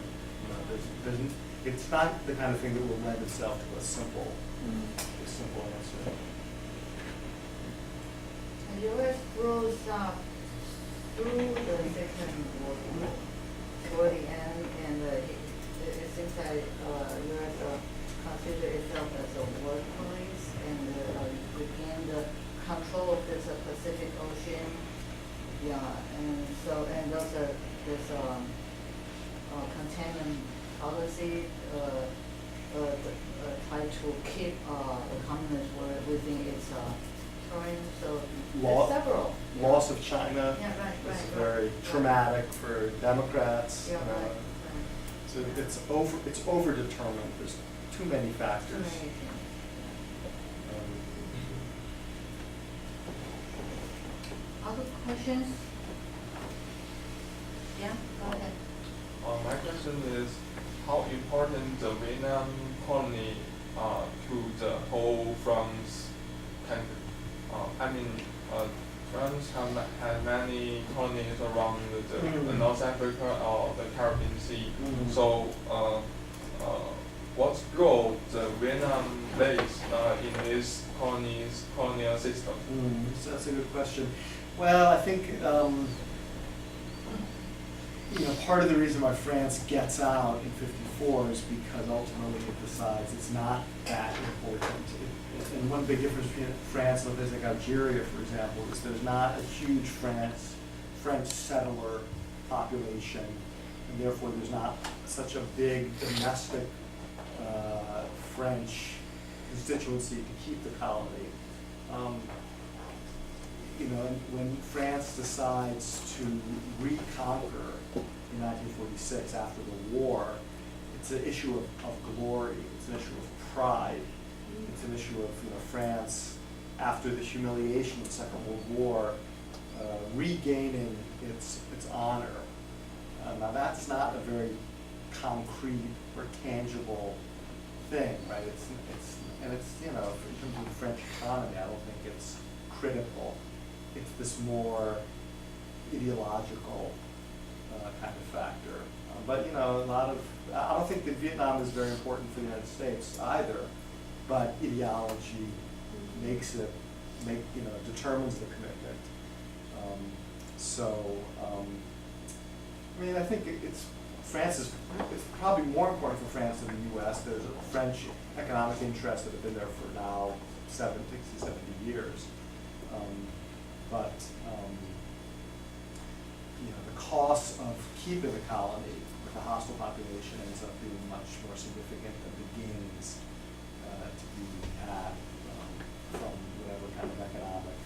It's not the kind of thing that will lend itself to a simple answer. The U.S. rose up through the Second World War toward the end, and it seems that U.S. considered itself as a world police and regained the control of this Pacific Ocean. And those this containment policy try to keep the communists within its terrain. So Law- there's several. Loss of China Yeah, right, is right, very right. traumatic for Democrats. Yeah, right, right. So it's overdetermined. There's too many factors. Too many things. Other questions? Yeah, go ahead. My question is, how important the Vietnam colony to the whole France country? France had many colonies around the North Africa or the Caribbean Sea. So, what role the Vietnam plays in this colonial system? So that's a good question. Well, I think part of the reason why France gets out in '54 is because ultimately it decides it's not that important. And one big difference between France and places like Algeria, for example, is there's not a huge French settler population, and therefore there's not such a big domestic French constituency to keep the colony. When France decides to reconquer in 1946 after the war, it's an issue of glory, it's an issue of pride, it's an issue of France, after the humiliation of the Second World War, regaining its honor. Now that's not a very concrete or tangible thing, right? It's in terms of the French economy, I don't think it's critical. It's this more ideological kind of factor. But I don't think that Vietnam is very important for the United States either, but ideology determines the commitment. I think it's probably more important for France than the U.S. There's a French economic interest that have been there for now 60, 70 years. The cost of keeping the colony with a hostile population ends up being much more significant than the gains to be had from whatever kind of economic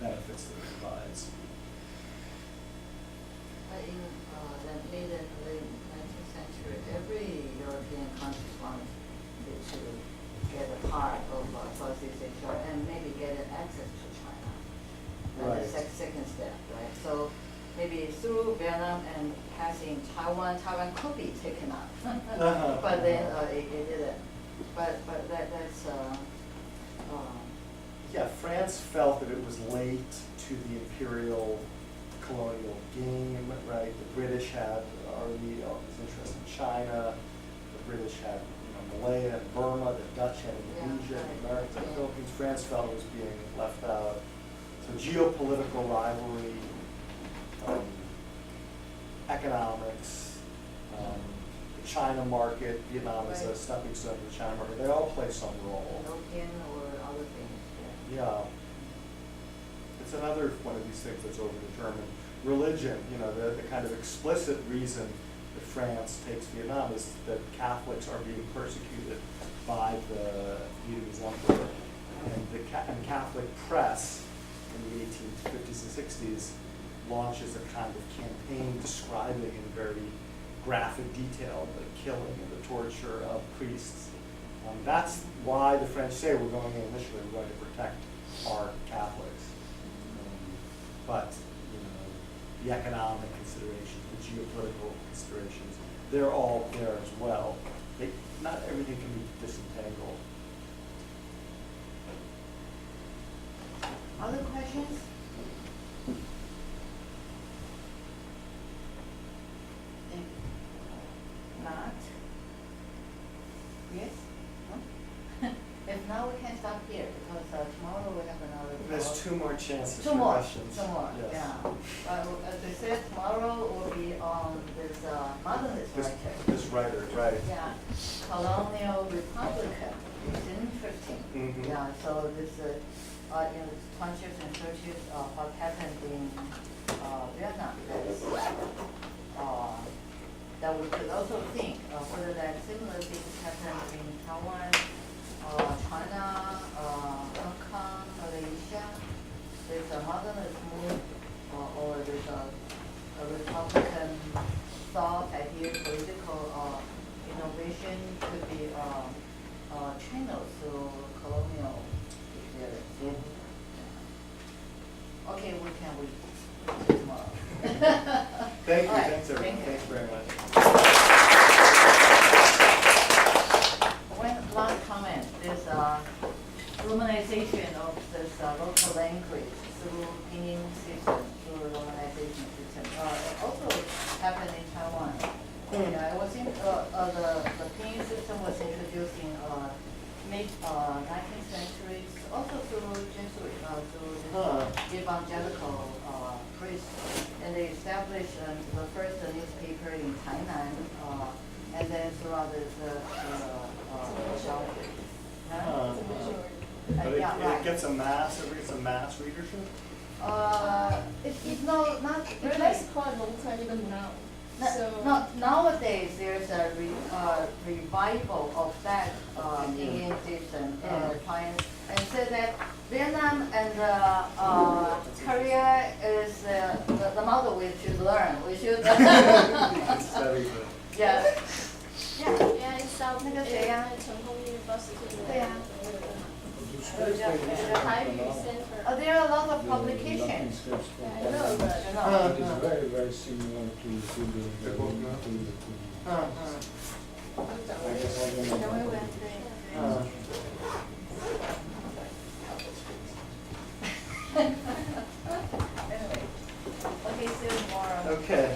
benefits that it provides. In the mid and late 19th century, every European country wanted to get a part of Southeast Asia and maybe get an access to China. Right. And the second step, right? So maybe through Vietnam and passing Taiwan could be taken up. But then it didn't. But that's France felt that it was late to the imperial colonial game, right? The British had already this interest in China. The British had Malaya and Burma. The Dutch had Indonesia, the Americans and the Philippines. France felt it was being left out. So geopolitical rivalry, economics, the China market, Vietnam is a stepping stone to the China market. They all play some role. European or other things. Yeah. It's another one of these things that's overdetermined. Religion, the kind of explicit reason that France takes Vietnam is that Catholics are being persecuted by the Vietnamese emperor. And the Catholic press in the 1850s and 60s launches a kind of campaign describing in very graphic detail the killing and the torture of priests. That's why the French say we're going in initially, we're going to protect our Catholics. But the economic considerations, the geopolitical considerations, they're all there as well. Not everything can be disentangled. Other questions? If not, yes? No? If not, we can stop here because tomorrow we have another. There's two more chances Two for more, questions. two more, Yes. yeah. As I said, tomorrow will be on this modernist writer. This writer, right. Yeah, Colonial Republican. It's interesting. Mhm. Yeah, so this, in the 20th and 30th, what happened in Vietnam, that we could also think whether that similar things happen in Taiwan, China, Hong Kong, Malaysia. There's a modernist move, or there's a Republican thought, idea, political innovation could be channeled through colonial experience. Okay, we can wait tomorrow. Thank you, All right, thanks everyone, thank you. thanks very much. One last comment, this romanization of this local language through pinyin system, through romanization system, also happened in Taiwan. Yeah, it was in, the pinyin system was introduced in mid 19th century, also through Jesuit, through the evangelical priests, and they established the first newspaper in Tainan, and then throughout the But yeah, right. it gets a mass readership? It's not It really. lasts quite a long time even now. So Nowadays, there's a revival of that Indian system and said that Vietnam and Korea is the model we should learn. We should. Study the. Yeah. Yeah. Yeah, in South 那个谁呀？ Chengkong University. 对呀。 The Taiyu Center. There are a lot of publications. I know, but You know. It is very, very similar to the Can we wait? Anyway. Okay, see you tomorrow. Okay.